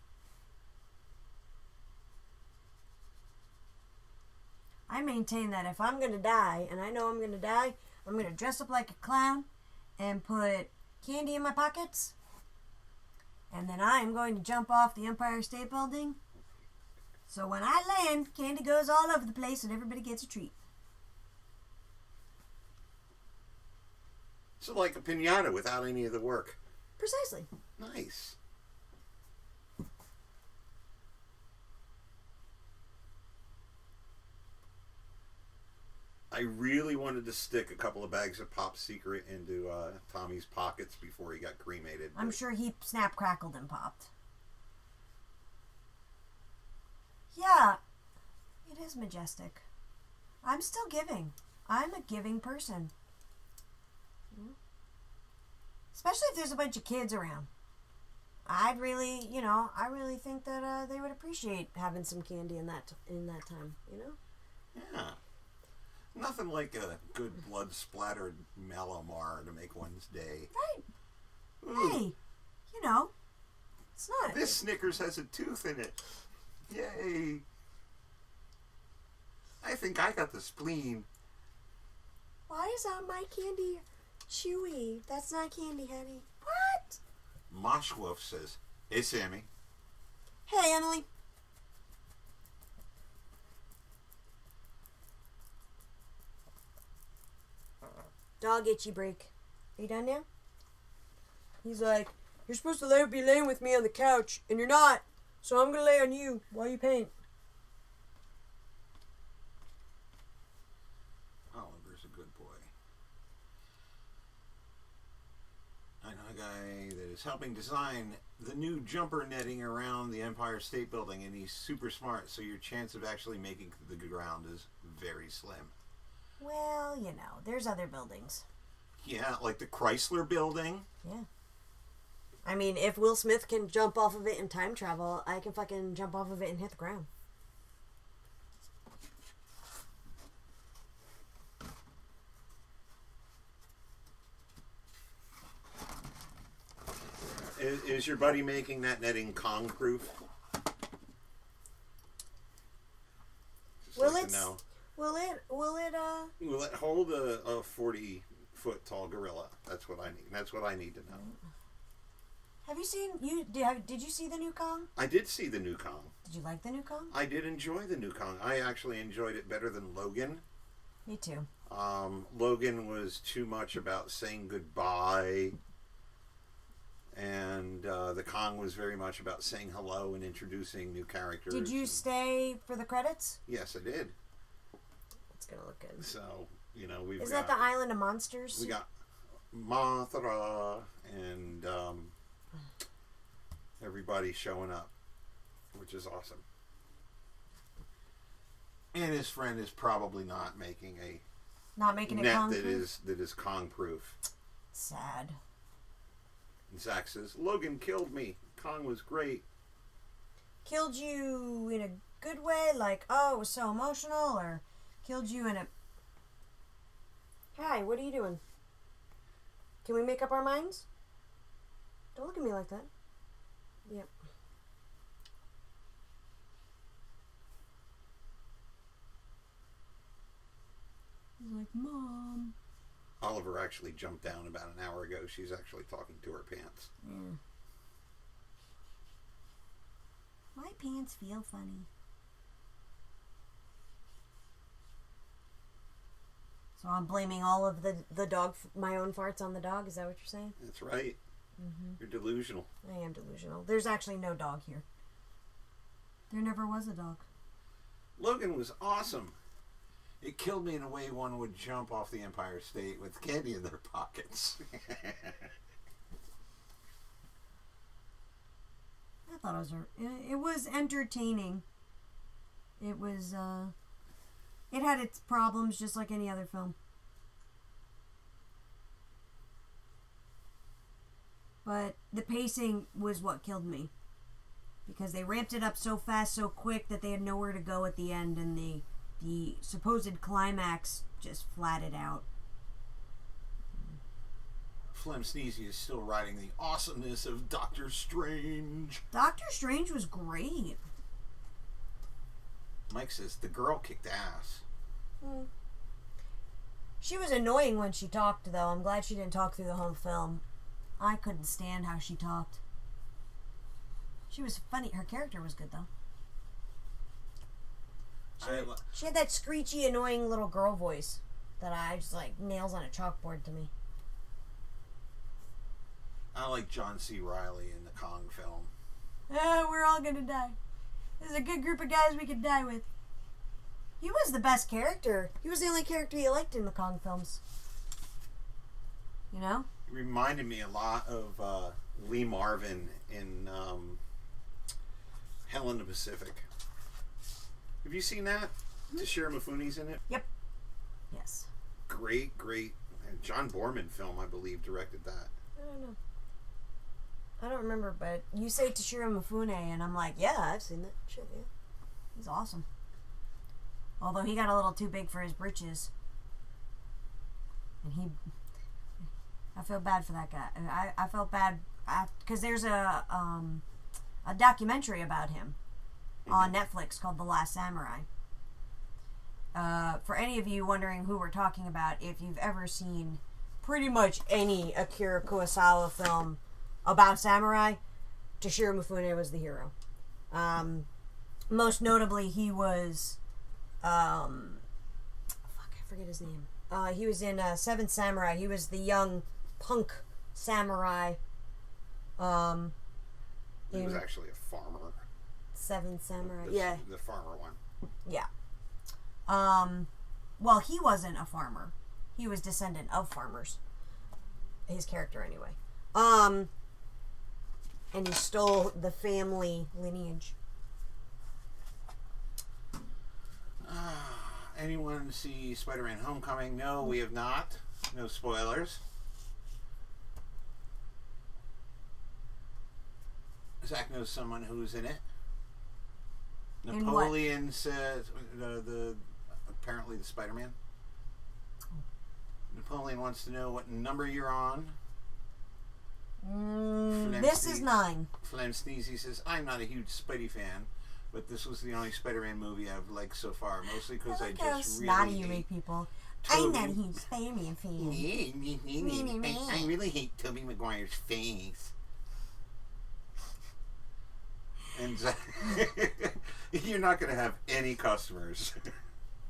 I maintain that if I'm going to die, and I know I'm going to die, I'm going to dress up like a clown and put candy in my pockets. And then I'm going to jump off the Empire State Building. So when I land, candy goes all over the place and everybody gets a treat. So like a piñata without any of the work. Precisely. Nice. I really wanted to stick a couple of bags of Pop Secret into Tommy's pockets before he got cremated. I'm sure he snap, crackled, and popped. Yeah, it is majestic. I'm still giving. I'm a giving person. Especially if there's a bunch of kids around. I really think that they would appreciate having some candy in that time, you know? Yeah. Nothing like a good blood-splattered Malamar to make one's day. Right. Ooh. Hey, you know, it's not... This Snickers has a tooth in it. Yay. I think I got the spleen. Why is my candy chewy? That's not candy, honey. What? Moshwolf says, hey, Sammy. Hey, Emily. Dog itchy break. Are you done now? He's like, you're supposed to be laying with me on the couch, and you're not. So I'm gonna lay on you while you paint. Oliver's a good boy. I know a guy that is helping design the new jumper netting around the Empire State Building, and he's super smart, so your chance of actually making it to the ground is very slim. Well, you know, there's other buildings. Yeah, like the Chrysler Building. Yeah. I mean, if Will Smith can jump off of it in time travel, I can fucking jump off of it and hit the ground. Is your buddy making that netting Kong-proof? Will it? No. Will it hold a 40-foot tall gorilla? That's what I need. That's what I need to know. Have you seen did you see the new Kong? I did see the new Kong. Did you like the new Kong? I did enjoy the new Kong. I actually enjoyed it better than Logan. Me too. Logan was too much about saying goodbye, and the Kong was very much about saying hello and introducing new characters. Did you stay for the credits? Yes, I did. It's gonna look good. So, you know, we've got... Is that the Island of Monsters? We got Mothra and everybody showing up, which is awesome. And his friend is probably not making a net Kong-proof? that is Kong-proof. Sad. And Zach says, Logan killed me. Kong was great. Killed you in a good way? Like, oh, it was so emotional? Or killed you in a... Hi, what are you doing? Can we make up our minds? Don't look at me like that. Yep. He's like, Mom. Oliver actually jumped down about an hour ago. She's actually talking to her pants. Yeah. My pants feel funny. So I'm blaming all of the dog, my own farts on the dog? Is that what you're saying? That's right. Mm-hmm. You're delusional. I am delusional. There's actually no dog here. There never was a dog. Logan was awesome. It killed me in a way one would jump off the Empire State with candy in their pockets. I thought it was entertaining. It was, it had its problems just like any other film. But the pacing was what killed me. Because they ramped it up so fast, so quick that they had nowhere to go at the end, and the supposed climax just flatted out. Flem Sneezy is still riding the awesomeness of Doctor Strange. Doctor Strange was great. Mike says the girl kicked ass. She was annoying when she talked, though. I'm glad she didn't talk through the whole film. I couldn't stand how she talked. She was funny. Her character was good, though. She had that screechy, annoying little girl voice that I just like nails on a chalkboard to me. I like John C. Reilly in the Kong film. We're all gonna die. This is a good group of guys we could die with. He was the best character. He was the only character you liked in the Kong films. You know? It reminded me a lot of Lee Marvin in Hell in the Pacific. Have you seen that? Toshiro Mifune's in it. Yep. Yes. Great. And John Borman film, I believe, directed that. I don't know. I don't remember, but you say Toshiro Mifune, and I'm like, yeah, I've seen that shit, yeah. He's awesome. Although he got a little too big for his britches. And I feel bad for that guy. I felt bad, because there's a documentary about him on Netflix called The Last Samurai. For any of you wondering who we're talking about, if you've ever seen pretty much any Akira Kurosawa film about samurai, Toshiro Mifune was the hero. Most notably, he was I forget his name. He was in Seventh Samurai. He was the young punk samurai. He was actually a farmer. Seventh Samurai. Yeah. The farmer one. Yeah. Well, he wasn't a farmer. He was descendant of farmers. His character, anyway. And he stole the family lineage. Anyone see Spider-Man Homecoming? No, we have not. No spoilers. Zach knows someone who's in it. Napoleon says apparently the Spider-Man. Napoleon wants to know what number you're on. This is 9. Flem Sneezy says, I'm not a huge Spidey fan, but this was the only Spider-Man movie I've liked so far, mostly because I just really snotty you make people. I'm not a huge Spider-Man fan. I really hate Tobey Maguire's face. And you're not going to have any customers.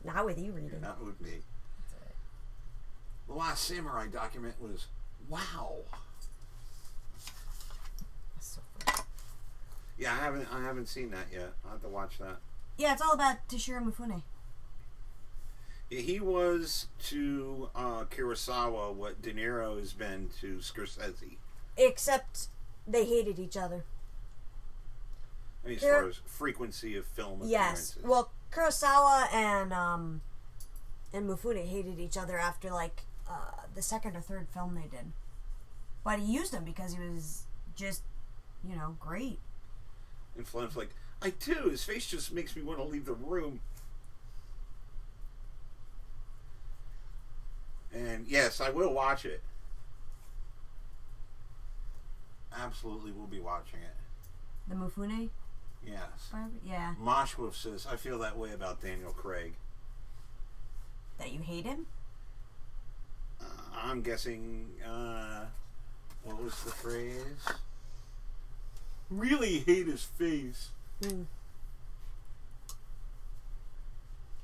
Not with you reading. Not with me. That's all right. The Last Samurai document was wow. That's so funny. Yeah, I haven't seen that yet. I'll have to watch that. Yeah, it's all about Toshiro Mifune. Yeah, he was to Kurosawa what De Niro has been to Scorsese. Except they hated each other. I mean, as far as frequency of film appearances. Yes. Well, Kurosawa and Mifune hated each other after the second or third film they did. But he used him because he was just, great. And Flem's like, I do. His face just makes me want to leave the room. And yes, I will watch it. Absolutely, we'll be watching it. The Mufune? Yes. Yeah. Moshwolf says, I feel that way about Daniel Craig. That you hate him? I'm guessing, what was the phrase? Really hate his face.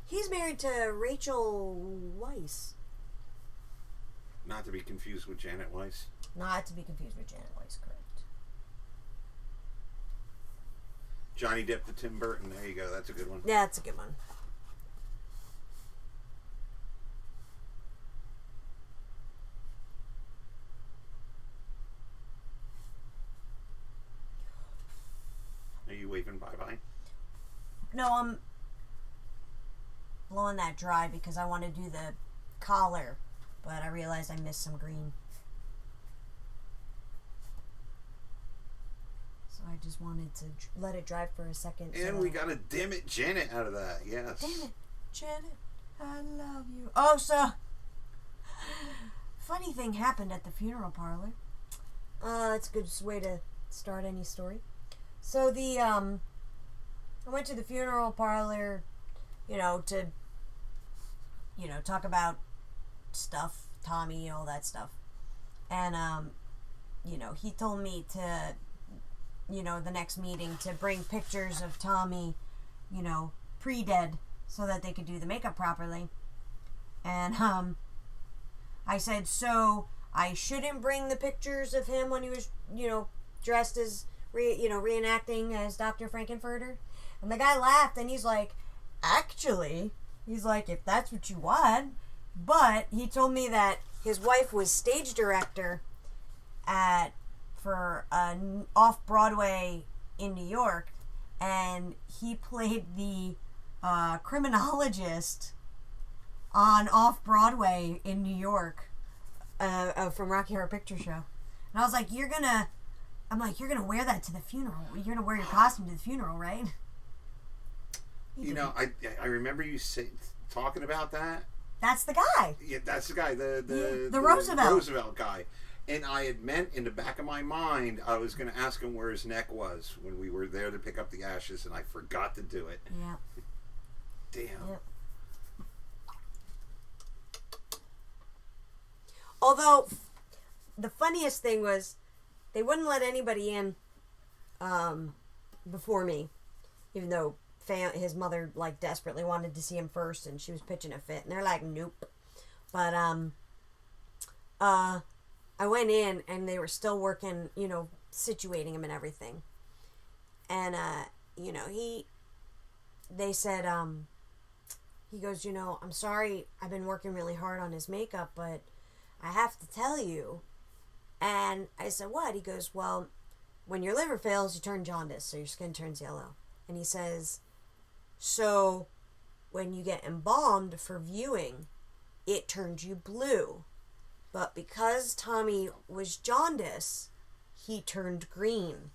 He's married to Rachel Weisz. Not to be confused with Janet Weiss. Not to be confused with Janet Weisz, correct. Johnny Depp to Tim Burton. There you go. That's a good one. Yeah, that's a good one. Are you waving bye-bye? No, I'm blowing that dry because I want to do the collar, but I realized I missed some green. So I just wanted to let it dry for a second. And we got a damn it Janet out of that. Yes. Damn it, Janet, I love you. Oh, so funny thing happened at the funeral parlor. It's a good way to start any story. So I went to the funeral parlor, to, talk about stuff, Tommy, all that stuff. And, he told me to, the next meeting to bring pictures of Tommy, pre-dead so that they could do the makeup properly. And, I said, so I shouldn't bring the pictures of him when he was, dressed as, reenacting as Dr. Frankenfurter. And the guy laughed and he's like, actually, if that's what you want. But he told me that his wife was stage director for an off-Broadway in New York, and he played the criminologist on off-Broadway in New York from Rocky Horror Picture Show. And I was like, you're gonna wear that to the funeral. You're gonna wear your costume to the funeral, right? I remember you talking about that. That's the guy. Yeah, that's the guy. The Roosevelt guy. And I had meant in the back of my mind I was going to ask him where his neck was when we were there to pick up the ashes, and I forgot to do it. Yeah. Damn. Yep. Although the funniest thing was they wouldn't let anybody in before me, even though his mother desperately wanted to see him first, and she was pitching a fit, and they're like, nope. But I went in and they were still working, situating him and everything. And they said, he goes, I'm sorry, I've been working really hard on his makeup, but I have to tell you. And I said, what? He goes, well, when your liver fails, you turn jaundice, so your skin turns yellow. And he says, so when you get embalmed for viewing, it turns you blue. But because Tommy was jaundice, he turned green.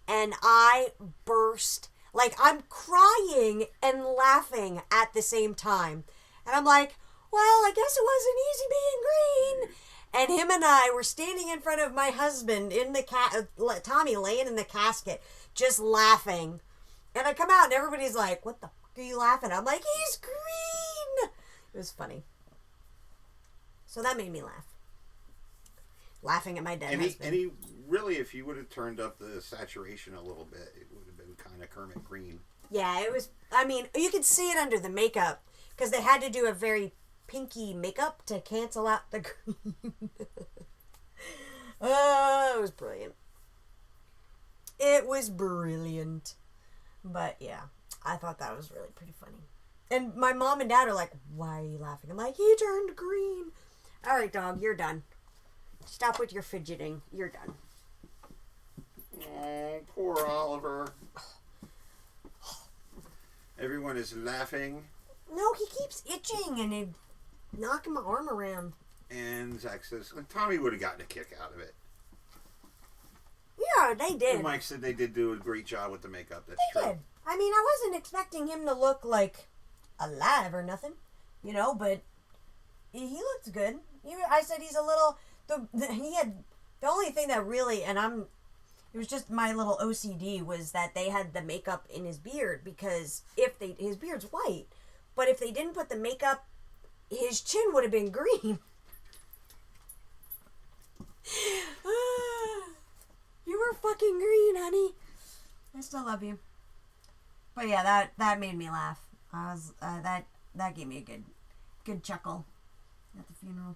And I burst, I'm crying and laughing at the same time. And I'm like, well, I guess it wasn't easy being green. And him and I were standing in front of my husband in the Tommy laying in the casket, just laughing. And I come out and everybody's like, what the fuck are you laughing at? I'm like, he's green! It was funny. So that made me laugh. Laughing at my dead husband. And he really, if you would have turned up the saturation a little bit, it would have been kind of Kermit Green. Yeah, it was, you could see it under the makeup, because they had to do a very pinky makeup to cancel out the green. Oh, it was brilliant. It was brilliant. But yeah, I thought that was really pretty funny. And my mom and dad are like, why are you laughing? I'm like, he turned green. All right, dog, you're done. Stop with your fidgeting. You're done. Oh, poor Oliver. Everyone is laughing. No, he keeps itching and it knocking my arm around. And Zach says, Tommy would have gotten a kick out of it. Yeah, they did. And Mike said they did do a great job with the makeup. That's they true. Did. I wasn't expecting him to look alive or nothing, but he looked good. I said he's a little. He had the only thing that really, and I'm It was just my little OCD was that they had the makeup in his beard because his beard's white, but if they didn't put the makeup, his chin would have been green. You were fucking green, honey. I still love you. But yeah, that made me laugh. I was that gave me a good chuckle at the funeral.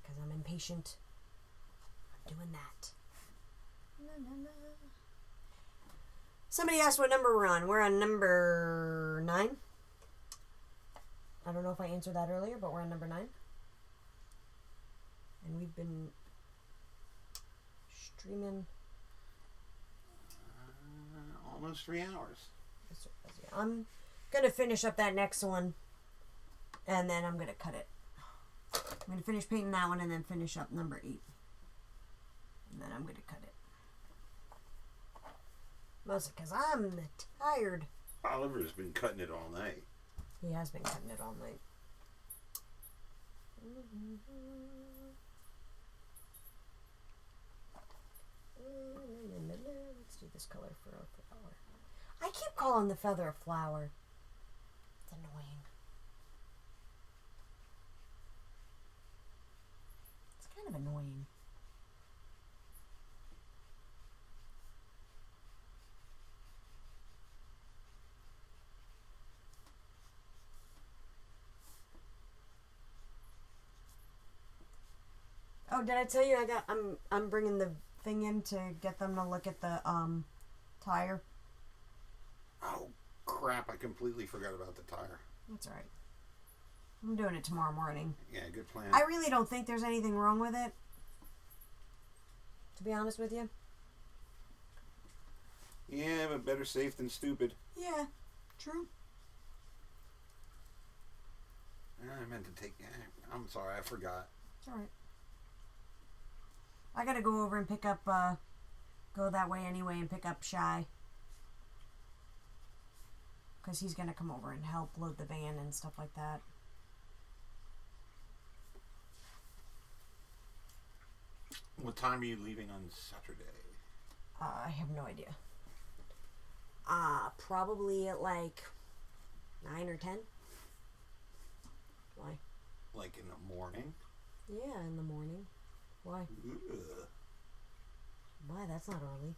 Because I'm impatient. I'm doing that. Somebody asked what number we're on. We're on number 9. I don't know if I answered that earlier, but we're on number 9. And we've been streaming almost 3 hours. I'm going to finish up that next one, and then I'm going to cut it. I'm going to finish painting that one and then finish up number 8. And then I'm going to cut it. Mostly because I'm tired. Oliver's been cutting it all night. He has been cutting it all night. Let's do this color for a flower. I keep calling the feather a flower. It's annoying. It's kind of annoying. Oh, did I tell you I'm bringing the thing in to get them to look at the tire? Oh crap, I completely forgot about the tire. That's all right. I'm doing it tomorrow morning. Yeah, good plan. I really don't think there's anything wrong with it, to be honest with you. Yeah, but better safe than stupid. Yeah, true. I meant to take... I'm sorry, I forgot. It's all right. I gotta go over and pick up, go that way anyway and pick up Shy. Because he's gonna come over and help load the van and stuff like that. What time are you leaving on Saturday? I have no idea. Probably at like 9 or 10. Why? Like in the morning? Yeah, in the morning. Why? Ugh. Why? That's not early.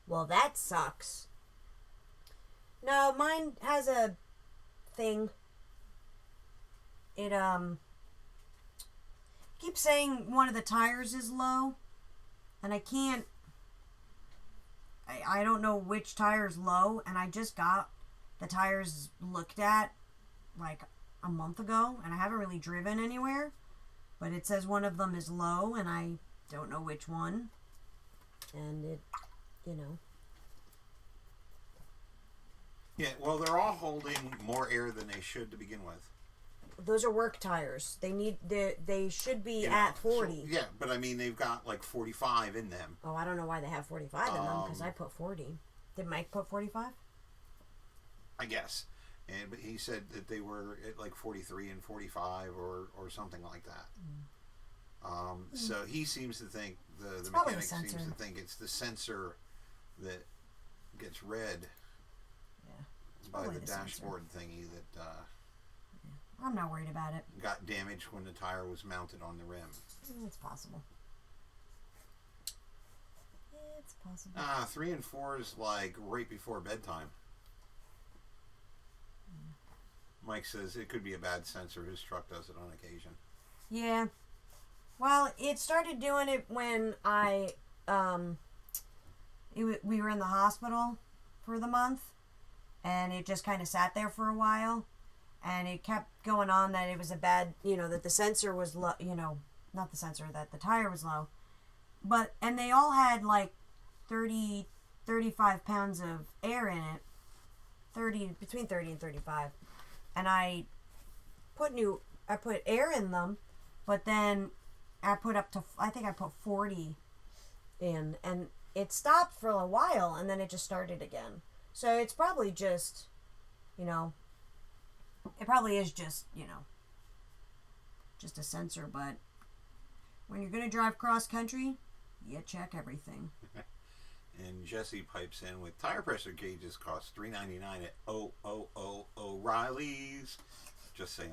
Well, that sucks. No, mine has a thing. It, keeps saying one of the tires is low, and I can't, I don't know which tire's low, and I just got the tires looked at like a month ago, and I haven't really driven anywhere, but it says one of them is low, and I don't know which one, and it, you know. Yeah, well, they're all holding more air than they should to begin with. Those are work tires. They should be at 40. So, yeah, but I mean, they've got like 45 in them. Oh, I don't know why they have 45 in them, because I put 40. Did Mike put 45? I guess. But he said that they were at like 43 and 45 or something like that. So he seems to think, the mechanic seems to think it's the sensor that gets read by the dashboard thingy that... I'm not worried about it. Got damaged when the tire was mounted on the rim. It's possible. It's possible. 3 and 4 is like right before bedtime. Mike says it could be a bad sensor. His truck does it on occasion. Yeah. Well, it started doing it when we were in the hospital for the month, and it just kind of sat there for a while. And it kept going on that it was a bad, that the sensor was low, not the sensor, that the tire was low. And they all had like 35 pounds of air in it, between 30 and 35. And I put air in them, but then I put 40 and it stopped for a while, and then it just started again. So it's probably just, it probably is just, just a sensor. But when you're going to drive cross country, you check everything. And Jesse pipes in with tire pressure gauges cost $3.99 at O'Reilly's. Just saying.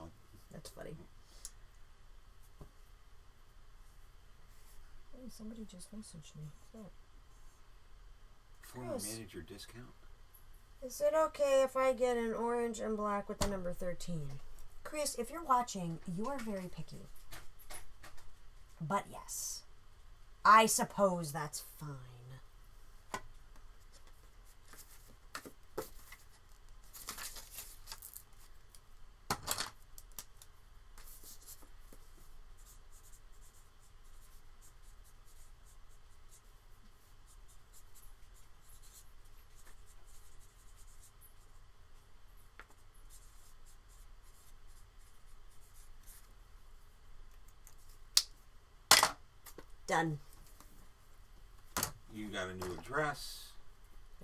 That's funny. Hey, somebody just messaged me. What's that? Former manager discount. Is it okay if I get an orange and black with the number 13? Chris, if you're watching, you are very picky. But yes, I suppose that's fine. Done. You got a new address.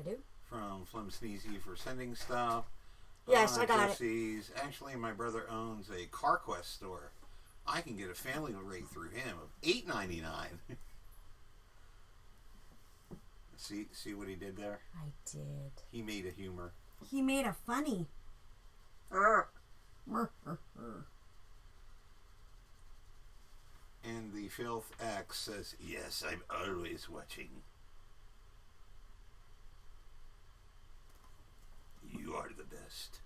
I do. From Flim Sneezy for sending stuff. Yes, I got Jesse's. Actually, my brother owns a CarQuest store. I can get a family rate through him of $8.99. See what he did there? I did. He made a humor. He made a funny. And the Filth X says, yes, I'm always watching. You are the best.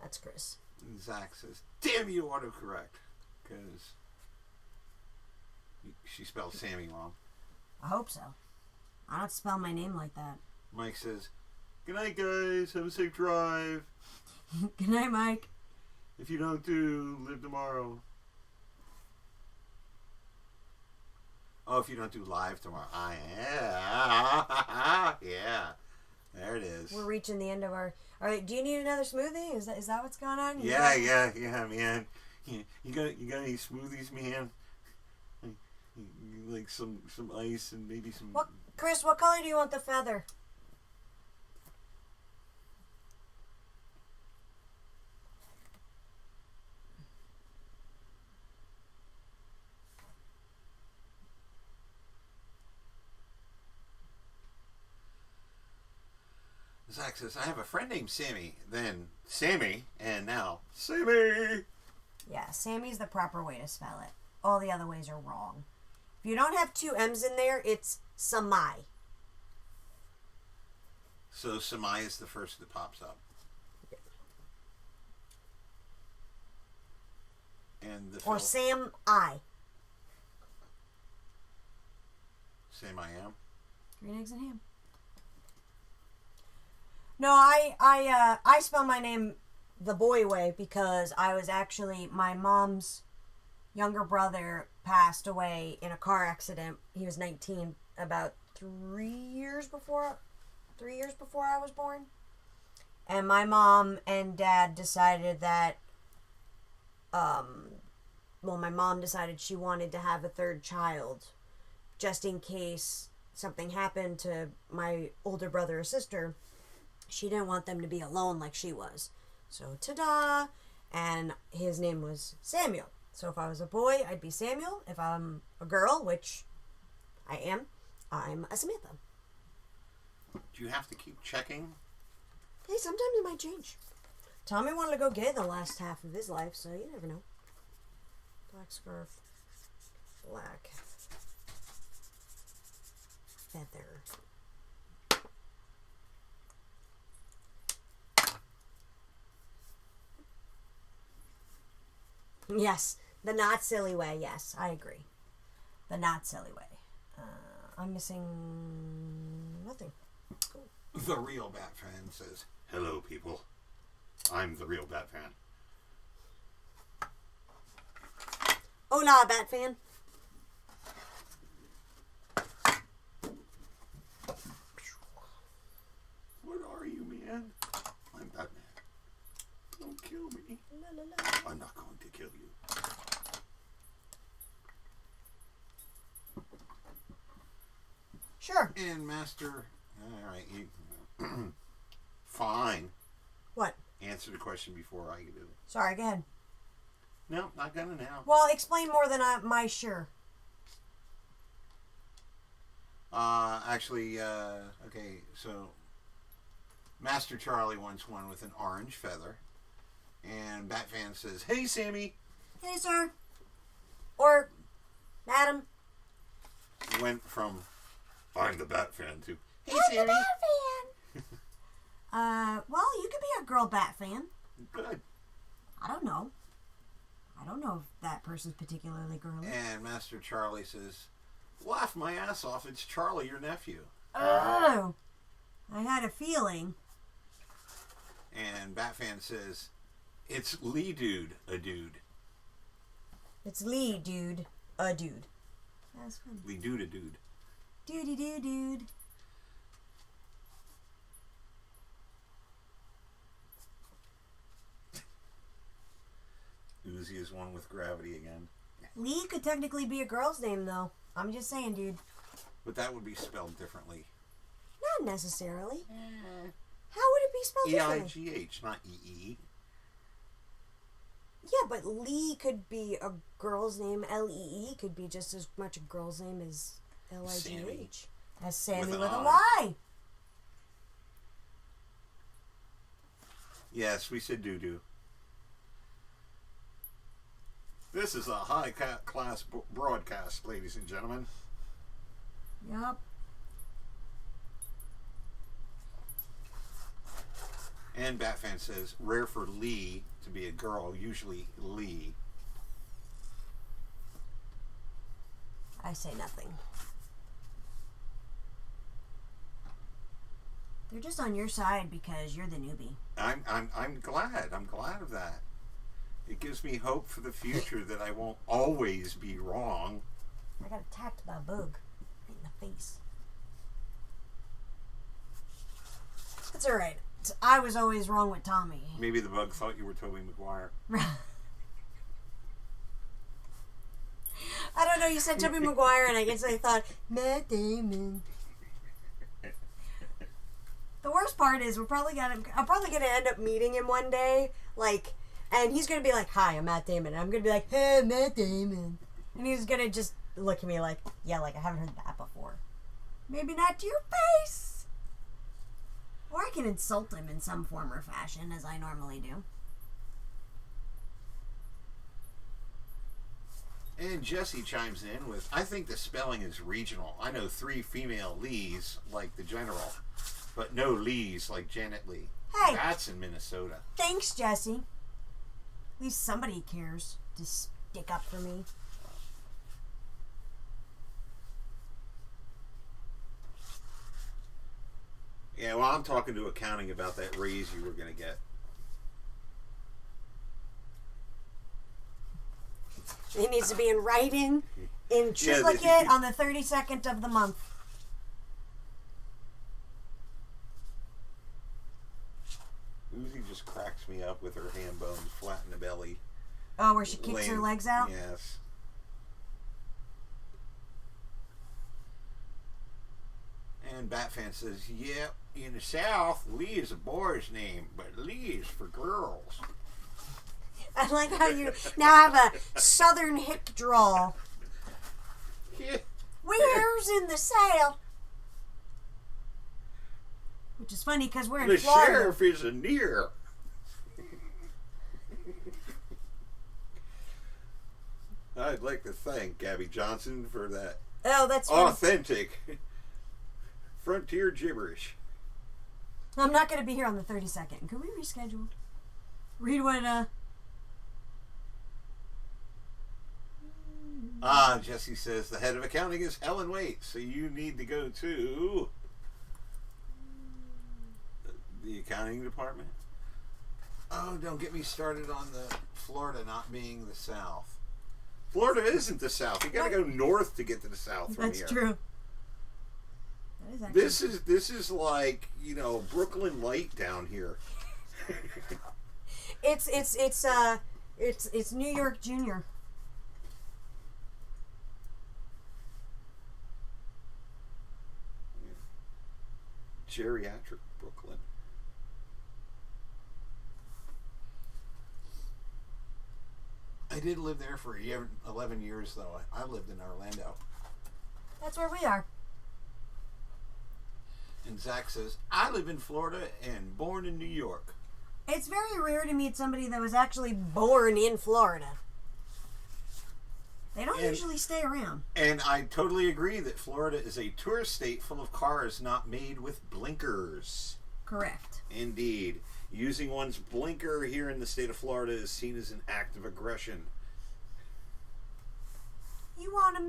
That's Chris. And Zach says, damn you, autocorrect. Because she spelled Sammy wrong. I hope so. I don't spell my name like that. Mike says, good night, guys. Have a safe drive. Good night, Mike. If you don't do, live tomorrow. Oh, if you don't do live tomorrow. Yeah. There it is. We're reaching the end of our... All right, do you need another smoothie? Is that what's going on? Yeah, man. You got any smoothies, man? Like some ice and maybe some... Chris, what color do you want the feather? Zach says, I have a friend named Sammy, then Sammy, and now Sammy. Yeah, Sammy's the proper way to spell it. All the other ways are wrong. If you don't have two M's in there, it's Samai. So Samai is the first that pops up. Yeah. And the or Sam I. Sam I am. Green eggs and ham. No, I spell my name the boy way because I was actually, my mom's younger brother passed away in a car accident. He was 19, about 3 years before I was born. And my mom and dad decided that, my mom decided she wanted to have a third child just in case something happened to my older brother or sister. She didn't want them to be alone like she was. So, ta-da! And his name was Samuel. So if I was a boy, I'd be Samuel. If I'm a girl, which I am, I'm a Samantha. Do you have to keep checking? Hey, sometimes it might change. Tommy wanted to go gay the last half of his life, so you never know. Black scarf. Black feather. Yes, the not silly way. Yes, I agree. The not silly way. I'm missing nothing. Cool. The real Batman says, hello, people. I'm the real Batman. Hola, Batfan. What are you, man? I'm Batman. Don't kill me. I'm not going to kill you. Sure. And Master... All right, you... Fine. What? Answer the question before I do. Sorry, go ahead. No, not gonna now. Well, explain more than my sure. Actually, okay, so Master Charlie wants one with an orange feather, and Batfan says, "Hey, Sammy." Hey, sir. Or, Madam. Went from, "I'm the Batfan" to, "Hey, I'm Sammy." the Batfan. Well, you could be a girl Batfan. Good. I don't know. I don't know if that person's particularly girly. And Master Charlie says, "Laugh my ass off. It's Charlie, your nephew." Oh. I had a feeling. And Batfan says, "It's Lee Dude, a dude." It's Lee, dude. A dude. That's funny. Lee Dude, a dude. Doody doo dude. Uzi is one with gravity again. Lee could technically be a girl's name, though. I'm just saying, dude. But that would be spelled differently. Not necessarily. How would it be spelled differently? E-I-G-H, not E-E. Yeah, but Lee could be a girl's name. L-E-E could be just as much a girl's name as L-I-G-H. As Sammy with a Y. Yes, we said doo-doo. This is a high-class broadcast, ladies and gentlemen. Yup. And Batfan says, rare for Lee to be a girl, usually Lee. I say nothing. They're just on your side because you're the newbie. I'm glad. I'm glad of that. It gives me hope for the future that I won't always be wrong. I got attacked by a bug right in the face. That's alright. I was always wrong with Tommy. Maybe the bug thought you were Tobey Maguire. I don't know, you said Tobey Maguire and I guess I thought, Matt Damon. The worst part is I'm probably gonna end up meeting him one day, like, and he's gonna be like, "Hi, I'm Matt Damon," and I'm gonna be like, "Hey, Matt Damon," and he's gonna just look at me like, "Yeah, like I haven't heard that before." Maybe not to your face, or I can insult him in some form or fashion, as I normally do. And Jesse chimes in with, I think the spelling is regional. I know 3 female Lees, like the general, but no Lees like Janet Lee. Hey! That's in Minnesota. Thanks, Jesse. At least somebody cares to stick up for me. Yeah, well, I'm talking to accounting about that raise you were going to get. It needs to be in writing, in triplicate, on the 32nd of the month. Uzi just cracks me up with her hand bones flat in the belly. Oh, where she kicks her legs out? Yes. And Batfan says, yeah, in the South, Lee is a boy's name, but Lee is for girls. I like how you now have a southern hick drawl. Yeah. Where's in the South? Which is funny because we're in The Florida. sheriff is near. I'd like to thank Gabby Johnson for that That's funny. authentic frontier gibberish. I'm not going to be here on the 32nd. Can we reschedule? Read what, Jesse says the head of accounting is Helen Waite, so you need to go to the accounting department. Oh, don't get me started on the Florida not being the South. Florida isn't the South. You got to go north to get to the South from That's here. true. That is actually... This is like, you know, Brooklyn Light down here. It's New York Junior. Geriatric Brooklyn. I did live there for 11 years, though. I lived in Orlando. That's where we are. And Zach says, I live in Florida and born in New York. It's very rare to meet somebody that was actually born in Florida. They don't usually stay around. And I totally agree that Florida is a tourist state full of cars not made with blinkers. Correct. Indeed. Using one's blinker here in the state of Florida is seen as an act of aggression. You want to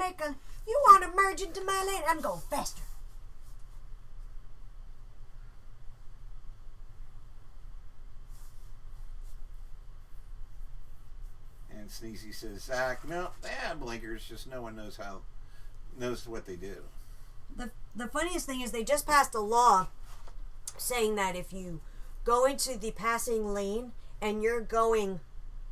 merge into my lane? I'm going faster. And Sneezy says, Zach, no, they have blinkers, just no one knows what they do. The funniest thing is they just passed a law saying that if you go into the passing lane and you're going,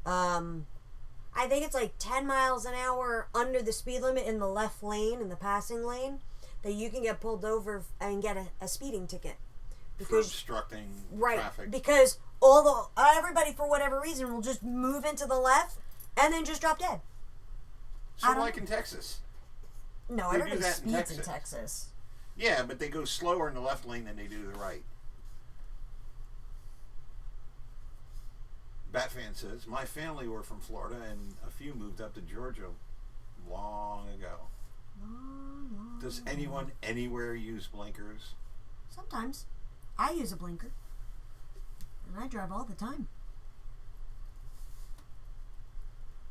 I think it's like 10 miles an hour under the speed limit in the left lane, in the passing lane, that you can get pulled over and get a speeding ticket. For obstructing traffic. Because everybody, for whatever reason, will just move into the left and then just drop dead. So like in Texas. No, everybody speeds in Texas. Yeah, but they go slower in the left lane than they do the right. Batfan says, my family were from Florida and a few moved up to Georgia long ago. Does anyone anywhere use blinkers? Sometimes. I use a blinker. And I drive all the time.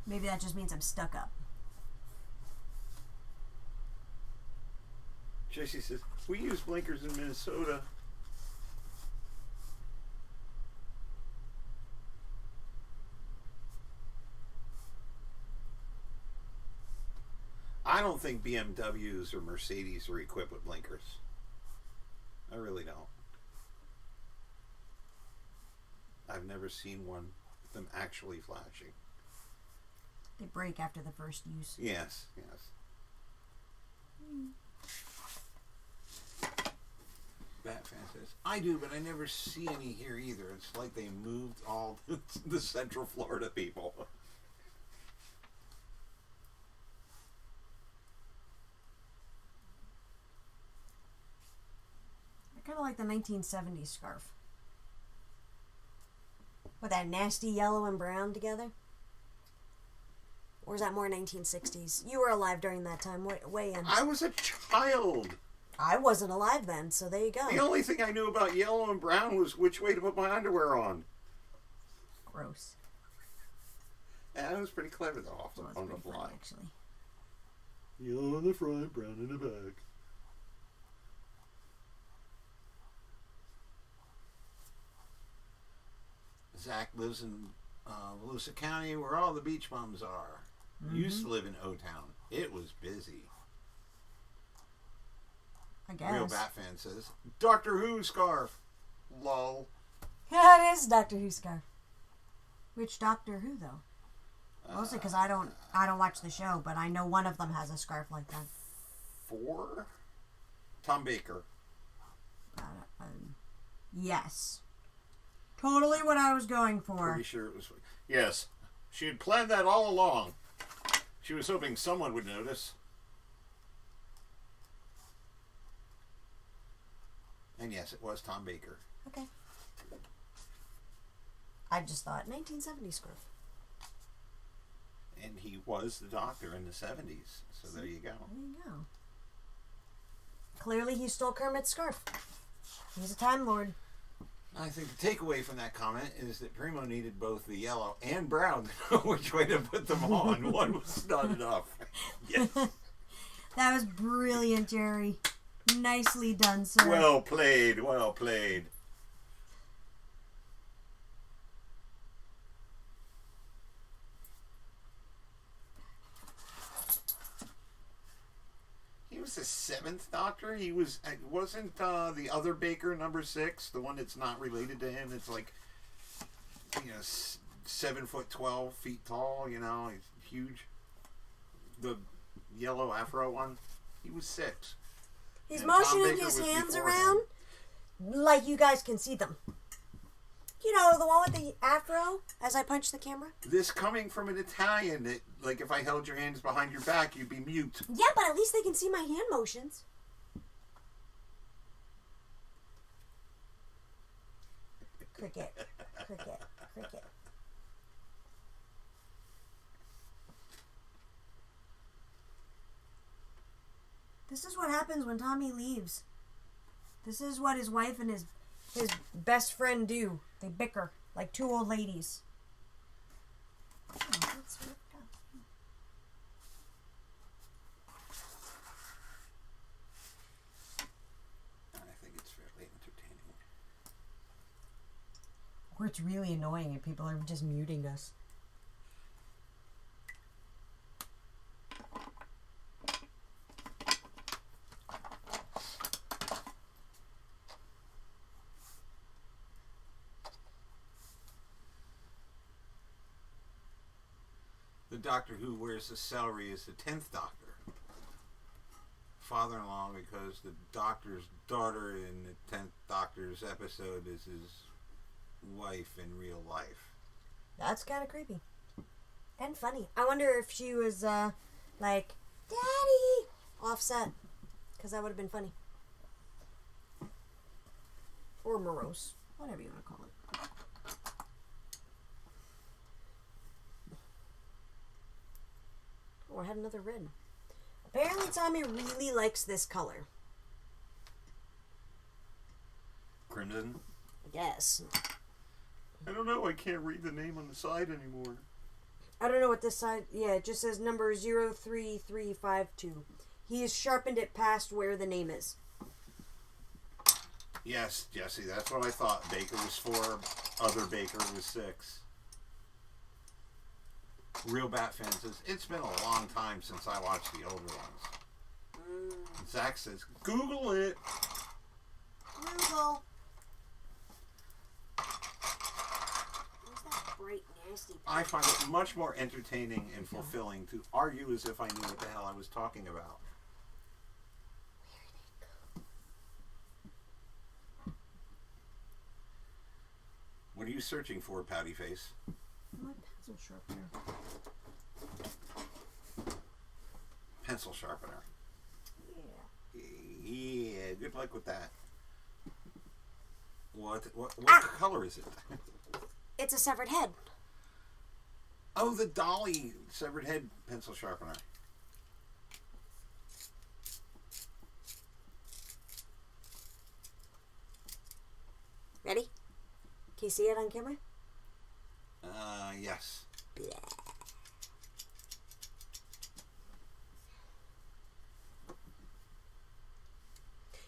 Maybe that just means I'm stuck up. Jesse says, we use blinkers in Minnesota. I don't think BMWs or Mercedes are equipped with blinkers. I really don't. I've never seen one with them actually flashing. They break after the first use. Yes. Batfan says, I do, but I never see any here either. It's like they moved all the Central Florida people. I kind of like the 1970s scarf. With that nasty yellow and brown together. Or is that more 1960s? You were alive during that time. Way in. I was a child. I wasn't alive then, so there you go. The only thing I knew about yellow and brown was which way to put my underwear on. Gross. Yeah, that was pretty clever though, on the fly. Fun, actually. Yellow in the front, brown in the back. Zach lives in Volusia County, where all the beach bums are. Mm-hmm. Used to live in O-Town. It was busy. I guess. Real Batfan says, Doctor Who scarf. Lol. Yeah, it is Doctor Who scarf. Which Doctor Who though? Mostly because I don't watch the show, but I know one of them has a scarf like that. 4? Tom Baker. Yes. Totally what I was going for. Pretty sure it was. Yes. She had planned that all along. She was hoping someone would notice. And yes, it was Tom Baker. Okay. I just thought 1970s scarf. And he was the Doctor in the 70s. So there you go. There you go. Clearly he stole Kermit's scarf. He's a Time Lord. I think the takeaway from that comment is that Primo needed both the yellow and brown to know which way to put them on. One was not enough. Yes. That was brilliant, Jerry. Nicely done, sir. Well played, well played. He was the 7th Doctor. He wasn't the other Baker, number 6, the one that's not related to him. It's like, 7 foot 12 feet tall. He's huge. The yellow afro one. He was 6. He's And motioning his hands around. like you guys can see them. You know, the one with the afro as I punch the camera? This coming from an Italian, that, like, if I held your hands behind your back, you'd be mute. Yeah, but at least they can see my hand motions. Cricket, cricket, cricket. This is what happens when Tommy leaves. This is what his wife and his best friend do. They bicker like two old ladies. Oh, that's ripped up. I think it's fairly entertaining. Or it's really annoying and people are just muting us. The doctor who wears the celery is the 10th Doctor. Father-in-law, because the Doctor's daughter in the 10th Doctor's episode is his wife in real life. That's kind of creepy. And funny. I wonder if she was, like, Daddy! Offset. Because that would have been funny. Or morose. Whatever you want to call it. Oh, I had another red. Apparently Tommy really likes this color. Crimson? Yes. I don't know. I can't read the name on the side anymore. I don't know what this side... Yeah, it just says number 03352. He has sharpened it past where the name is. Yes, Jesse, that's what I thought. Baker was 4, other Baker was 6. Real Bat fan says, it's been a long time since I watched the older ones. Zach says, Google it. Google. Where's that bright, nasty... I find it much more entertaining and fulfilling to argue as if I knew what the hell I was talking about. What are you searching for, Patty Face? My pencil sharpener. Pencil sharpener. Yeah. Yeah, good luck with that. What color is it? It's a severed head. Oh, the Dolly severed head pencil sharpener. Ready? Can you see it on camera? Yes. Blah.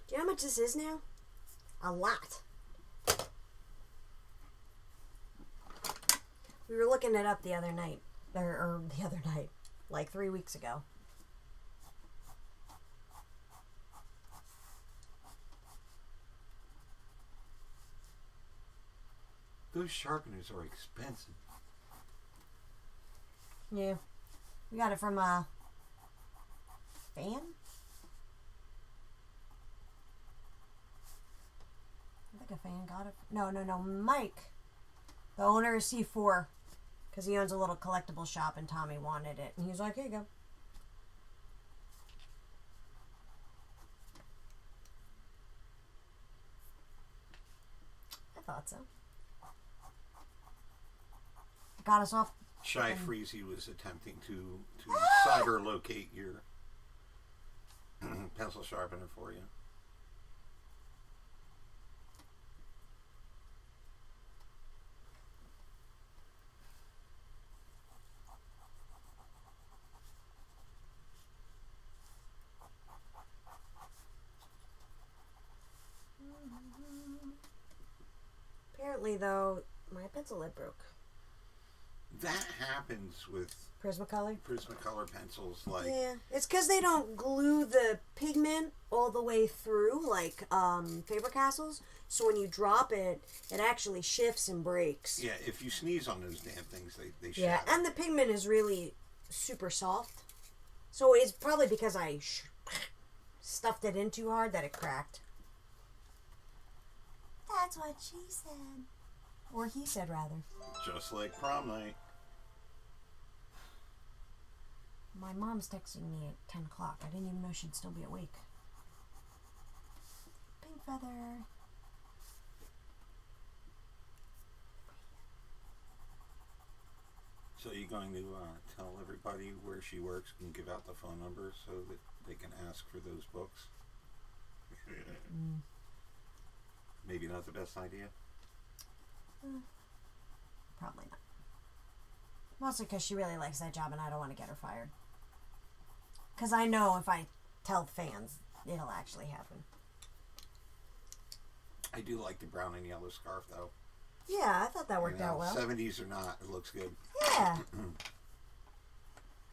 Do you know how much this is now? A lot. We were looking it up the other night. Or the other night. Like 3 weeks ago. Those sharpeners are expensive. Yeah. We got it from a fan? I think a fan got it. No. Mike. The owner of C4. Because he owns a little collectible shop and Tommy wanted it. And he was like, here you go. I thought so. Got us off. Shy Freezy was attempting to cyber locate your pencil sharpener for you. Apparently, though, my pencil lid broke. That happens with Prismacolor? Prismacolor pencils. Like, yeah, it's because they don't glue the pigment all the way through like Faber-Castells. So when you drop it, it actually shifts and breaks. yeah, if you sneeze on those damn things, they Yeah, shatter. and the pigment is really super soft. So it's probably because I stuffed it in too hard that it cracked. That's what she said. Or he said, rather. Just like prom night. My mom's texting me at 10 o'clock. I didn't even know she'd still be awake. Pink feather. So you're going to tell everybody where she works and give out the phone number so that they can ask for those books? Maybe not the best idea? Probably not. Mostly because she really likes that job and I don't want to get her fired. Because I know if I tell fans, it'll actually happen. I do like the brown and yellow scarf, though. Yeah, I thought that worked out well. 70s or not, it looks good. Yeah.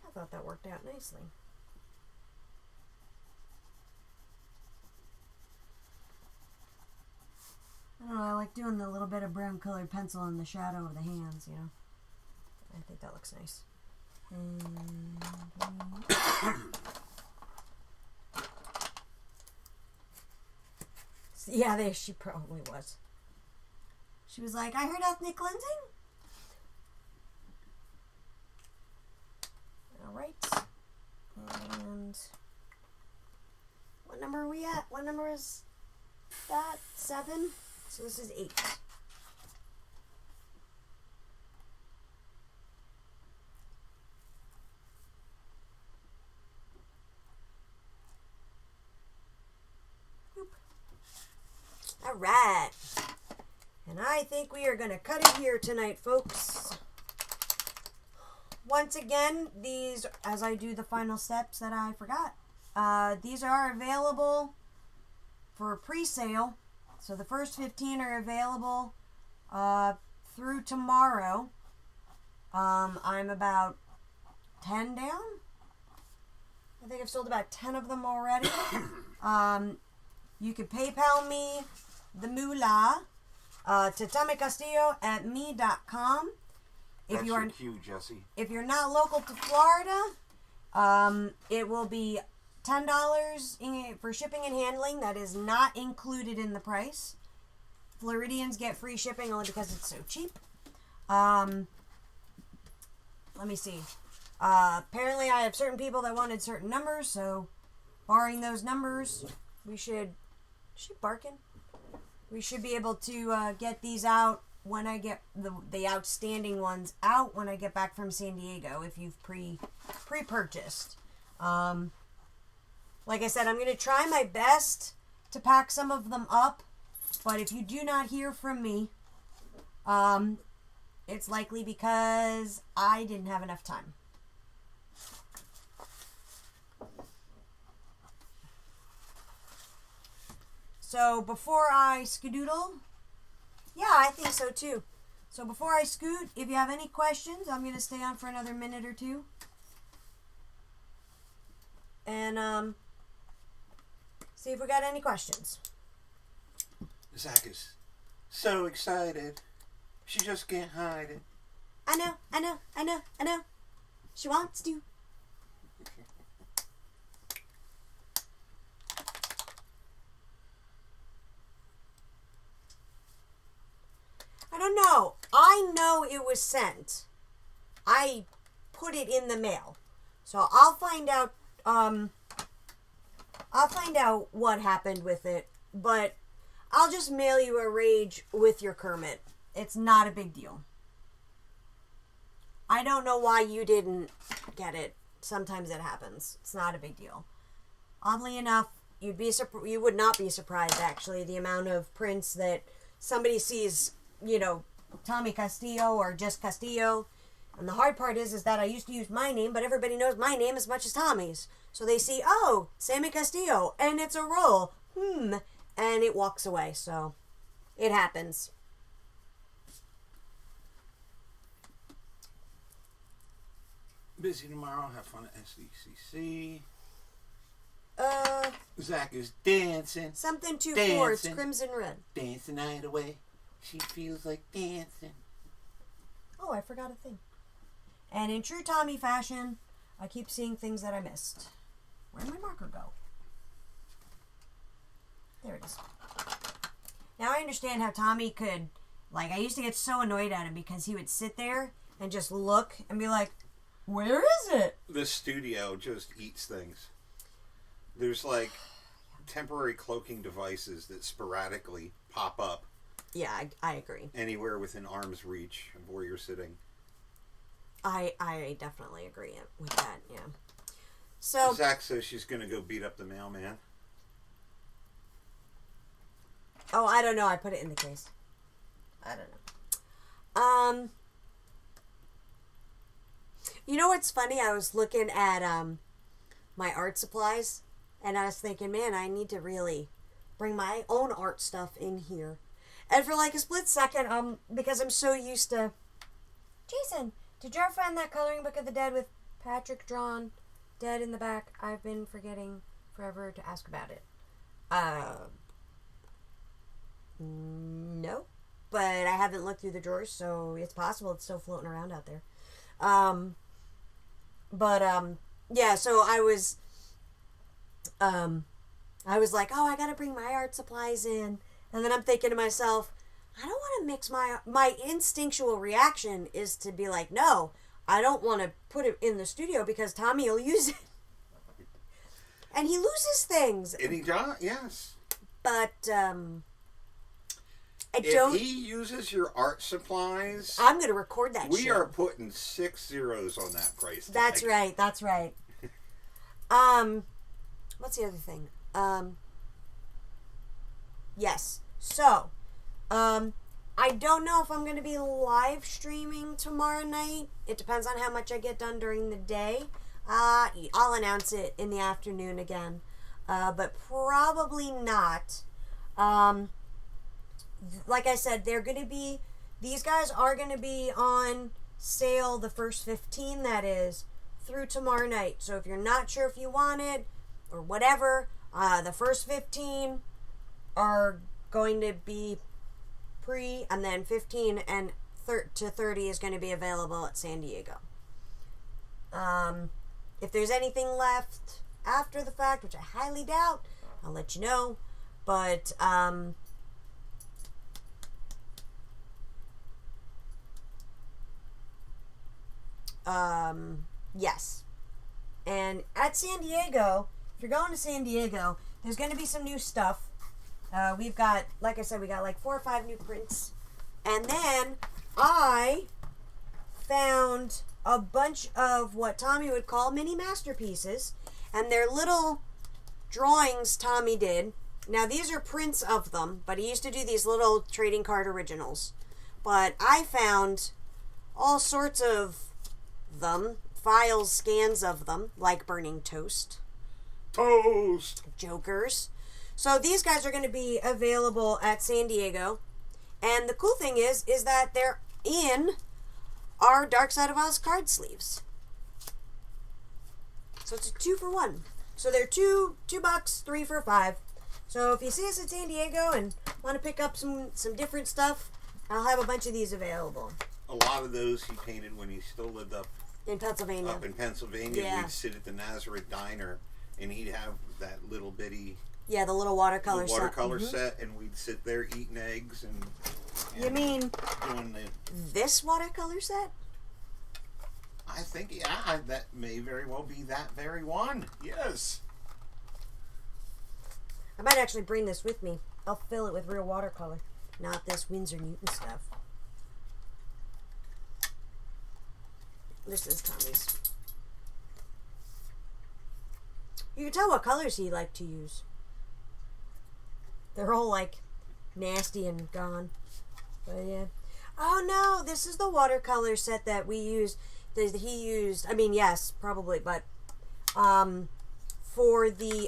I thought that worked out nicely. I don't know, I like doing the little bit of brown colored pencil in the shadow of the hands, you know. I think that looks nice. Yeah, she probably was. She was like, I heard ethnic cleansing. Alright. And what number are we at? What number is that? 7? So this is 8. Alright. And I think we are going to cut it here tonight, folks. Once again, these, as I do the final steps that I forgot, these are available for pre-sale. So the first 15 are available through tomorrow. I'm about 10 down. I think I've sold about 10 of them already. You can PayPal me the moolah to Tommy Castillo at me.com. That's your cue, Jesse. If you're not local to Florida, it will be $10 for shipping and handling. That is not included in the price. Floridians get free shipping only because it's so cheap. Let me see. Apparently I have certain people that wanted certain numbers, so barring those numbers, we should... Is she barking? We should be able to get these out when I get the outstanding ones out when I get back from San Diego, if you've pre-purchased. Like I said, I'm going to try my best to pack some of them up, but if you do not hear from me, it's likely because I didn't have enough time. So before I skedoodle, yeah, I think so too. So before I scoot, if you have any questions, I'm going to stay on for another minute or two. And see if we got any questions. Zach is so excited. She just can't hide it. I know. She wants to. I don't know. I know it was sent. I put it in the mail. So I'll find out what happened with it, but I'll just mail you a Rage with your Kermit. It's not a big deal. I don't know why you didn't get it. Sometimes it happens. It's not a big deal. Oddly enough, you would not be surprised, actually, the amount of prints that somebody sees, you know, Tommy Castillo or just Castillo. And the hard part is that I used to use my name, but everybody knows my name as much as Tommy's. So they see, oh, Sammy Castillo, and it's a roll. And it walks away. So it happens. Busy tomorrow. Have fun at SDCC. Zach is dancing. Something to dancing, pour. It's crimson red. Dancing night away. She feels like dancing. Oh, I forgot a thing. And in true Tommy fashion, I keep seeing things that I missed. Where'd my marker go? There it is. Now I understand how Tommy could, like, I used to get so annoyed at him because he would sit there and just look and be like, where is it? The studio just eats things. There's like temporary cloaking devices that sporadically pop up. Yeah, I agree. Anywhere within arm's reach of where you're sitting. I definitely agree with that, yeah. So Zach says she's going to go beat up the mailman. Oh, I don't know. I put it in the case. I don't know. You know what's funny? I was looking at my art supplies, and I was thinking, man, I need to really bring my own art stuff in here. And for like a split second, because I'm so used to... Jason, did you ever find that coloring book of the dead with Patrick drawn dead in the back? I've been forgetting forever to ask about it. No. But I haven't looked through the drawers, so it's possible it's still floating around out there. Yeah, so I was like, oh, I gotta bring my art supplies in. And then I'm thinking to myself, I don't want to mix my instinctual reaction is to be like, no, I don't want to put it in the studio because Tommy will use it. And he loses things. And he does, yes. But, if he uses your art supplies, I'm going to record that we are putting 6 zeros on that price tag. That's right. That's right. What's the other thing? Yes. So, I don't know if I'm going to be live streaming tomorrow night. It depends on how much I get done during the day. I'll announce it in the afternoon again. But probably not. Like I said, these guys are going to be on sale the first 15, that is, through tomorrow night. So if you're not sure if you want it or whatever, the first 15 are going to be pre, and then 15 and to 30 is going to be available at San Diego. If there's anything left after the fact, which I highly doubt, I'll let you know. But, yes. And at San Diego, if you're going to San Diego, there's going to be some new stuff. We've got, like I said, we got like 4 or 5 new prints. And then I found a bunch of what Tommy would call mini masterpieces. And they're little drawings Tommy did. Now, these are prints of them, but he used to do these little trading card originals. But I found all sorts of them, files, scans of them, like Burning Toast. Toast! Jokers. So these guys are going to be available at San Diego. And the cool thing is that they're in our Dark Side of Oz card sleeves. So it's a 2 for 1. So they're $2, $3 for $5. So if you see us at San Diego and want to pick up some different stuff, I'll have a bunch of these available. A lot of those he painted when he still lived up in Pennsylvania. Up in Pennsylvania, yeah. We'd sit at the Nazareth Diner, and he'd have that little bitty... Yeah, the little watercolor set, and we'd sit there eating eggs and you mean doing this watercolor set? I think, yeah, that may very well be that very one. Yes. I might actually bring this with me. I'll fill it with real watercolor, not this Winsor Newton stuff. This is Tommy's. You can tell what colors he liked to use. They're all like nasty and gone. But yeah. Oh no, this is the watercolor set that we used. That he used. I mean, yes, probably, but for the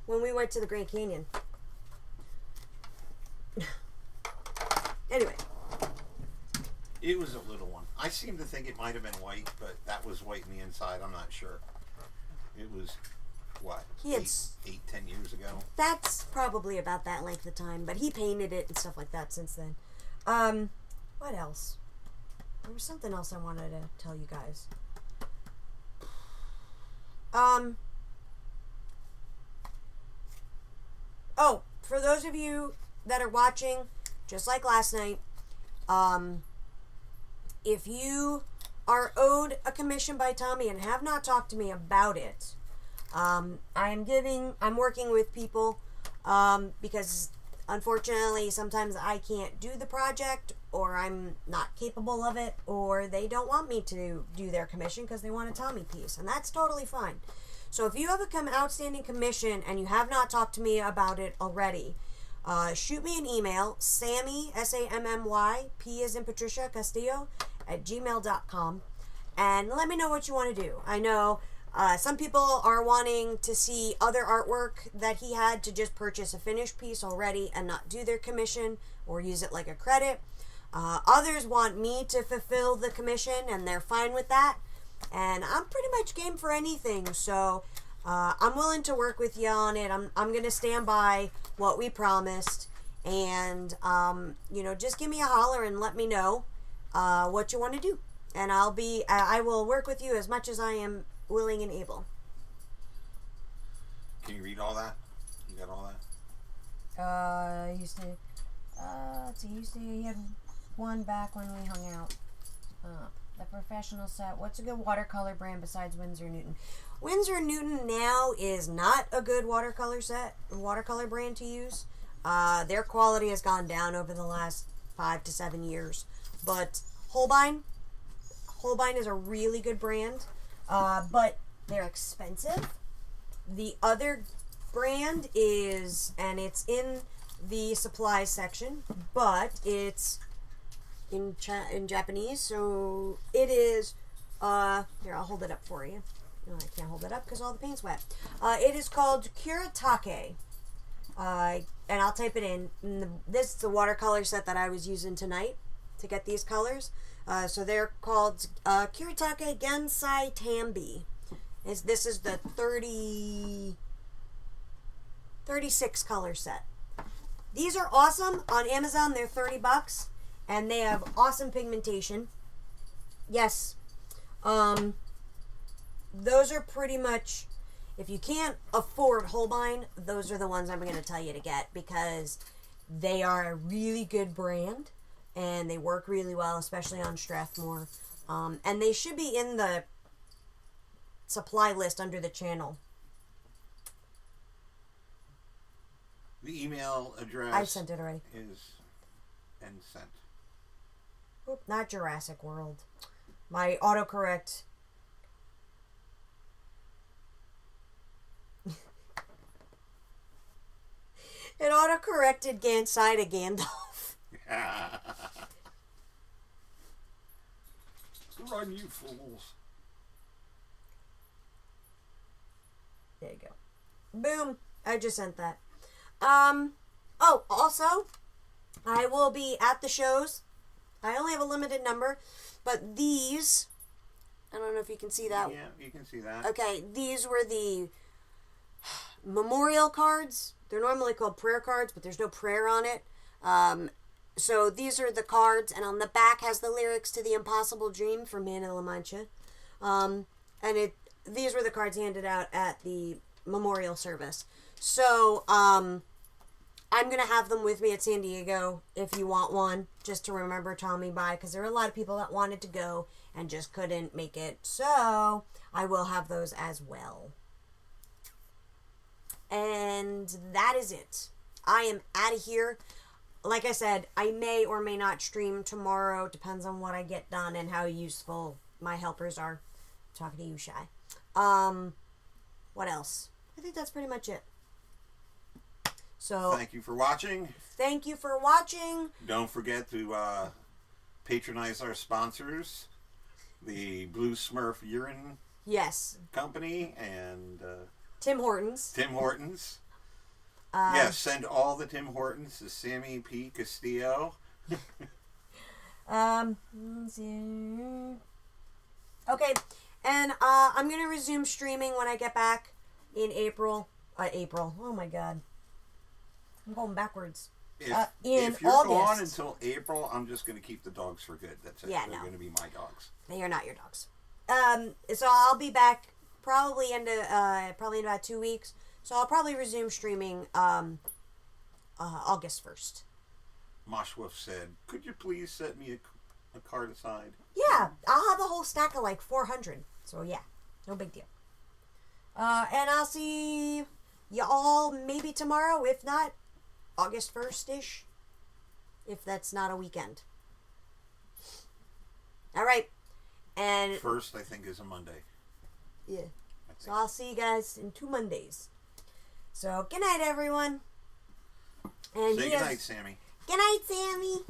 when we went to the Grand Canyon. Anyway. It was a little one. I seem to think it might have been white, but that was white in the inside. I'm not sure. It was, what, 10 years ago? That's probably about that length of time, but he painted it and stuff like that since then. What else? There was something else I wanted to tell you guys. Oh, for those of you that are watching, just like last night, if you are owed a commission by Tommy and have not talked to me about it, I'm working with people, because unfortunately sometimes I can't do the project, or I'm not capable of it, or they don't want me to do their commission because they want a Tommy piece, and that's totally fine. So if you have a outstanding commission and you have not talked to me about it already, shoot me an email, Sammy, Sammy, P as in Patricia, Castillo, @gmail.com, and let me know what you want to do. I know some people are wanting to see other artwork that he had to just purchase a finished piece already and not do their commission or use it like a credit. Others want me to fulfill the commission, and they're fine with that. And I'm pretty much game for anything, so I'm willing to work with you on it. I'm going to stand by what we promised, and just give me a holler and let me know what you want to do, and I will work with you as much as I am willing and able. Can you read all that? You got all that? You had one back when we hung out. The professional set. What's a good watercolor brand besides Winsor Newton? Winsor Newton now is not a good watercolor brand to use. Their quality has gone down over the last 5 to 7 years. But Holbein is a really good brand, but they're expensive. The other brand is, and it's in the supplies section, but it's in Japanese, so it is, here, I'll hold it up for you. No, I can't hold it up because all the paint's wet. It is called Kuretake, and I'll type it in. This is the watercolor set that I was using tonight to get these colors. So they're called Kuretake Gensai Tambi. This is the 36 color set. These are awesome. On Amazon, they're $30. And they have awesome pigmentation. Yes. Those are pretty much, if you can't afford Holbein, those are the ones I'm going to tell you to get, because they are a really good brand and they work really well, especially on Strathmore. And they should be in the supply list under the channel. The email address I sent it already. Is and sent. Oop, not Jurassic World. My autocorrect. It autocorrected Gansai to Gandalf. Run, you fools. There you go. Boom. I just sent that. Oh, also, I will be at the shows. I only have a limited number, but these, I don't know if you can see that. Yeah, you can see that. Okay, these were the memorial cards. They're normally called prayer cards, but there's no prayer on it. So these are the cards, and on the back has the lyrics to The Impossible Dream from Man of La Mancha. These were the cards handed out at the memorial service. So, I'm going to have them with me at San Diego if you want one, just to remember Tommy by, because there are a lot of people that wanted to go and just couldn't make it. So, I will have those as well. And that is it. I am out of here. Like I said, I may or may not stream tomorrow. Depends on what I get done and how useful my helpers are. I'm talking to you, Shy. What else? I think that's pretty much it. So thank you for watching. Thank you for watching. Don't forget to patronize our sponsors, the Blue Smurf Urine Company and Tim Hortons. Yes, send all the Tim Hortons to Sammy P. Castillo. Okay, and I'm gonna resume streaming when I get back in April. Oh my God. I'm going backwards. If you're gone until April, I'm just going to keep the dogs for good. That's it. Yeah, They're going to be my dogs. They are not your dogs. So I'll be back probably in about 2 weeks. So I'll probably resume streaming August 1st. Moshwolf said, "Could you please set me a card aside?" Yeah, I'll have a whole stack of like 400. So yeah, no big deal. And I'll see y'all maybe tomorrow, if not August 1st-ish, if that's not a weekend. All right, and first I think is a Monday. Yeah. So I'll see you guys in 2 Mondays. So good night, everyone. And say good night, Sammy. Good night, Sammy.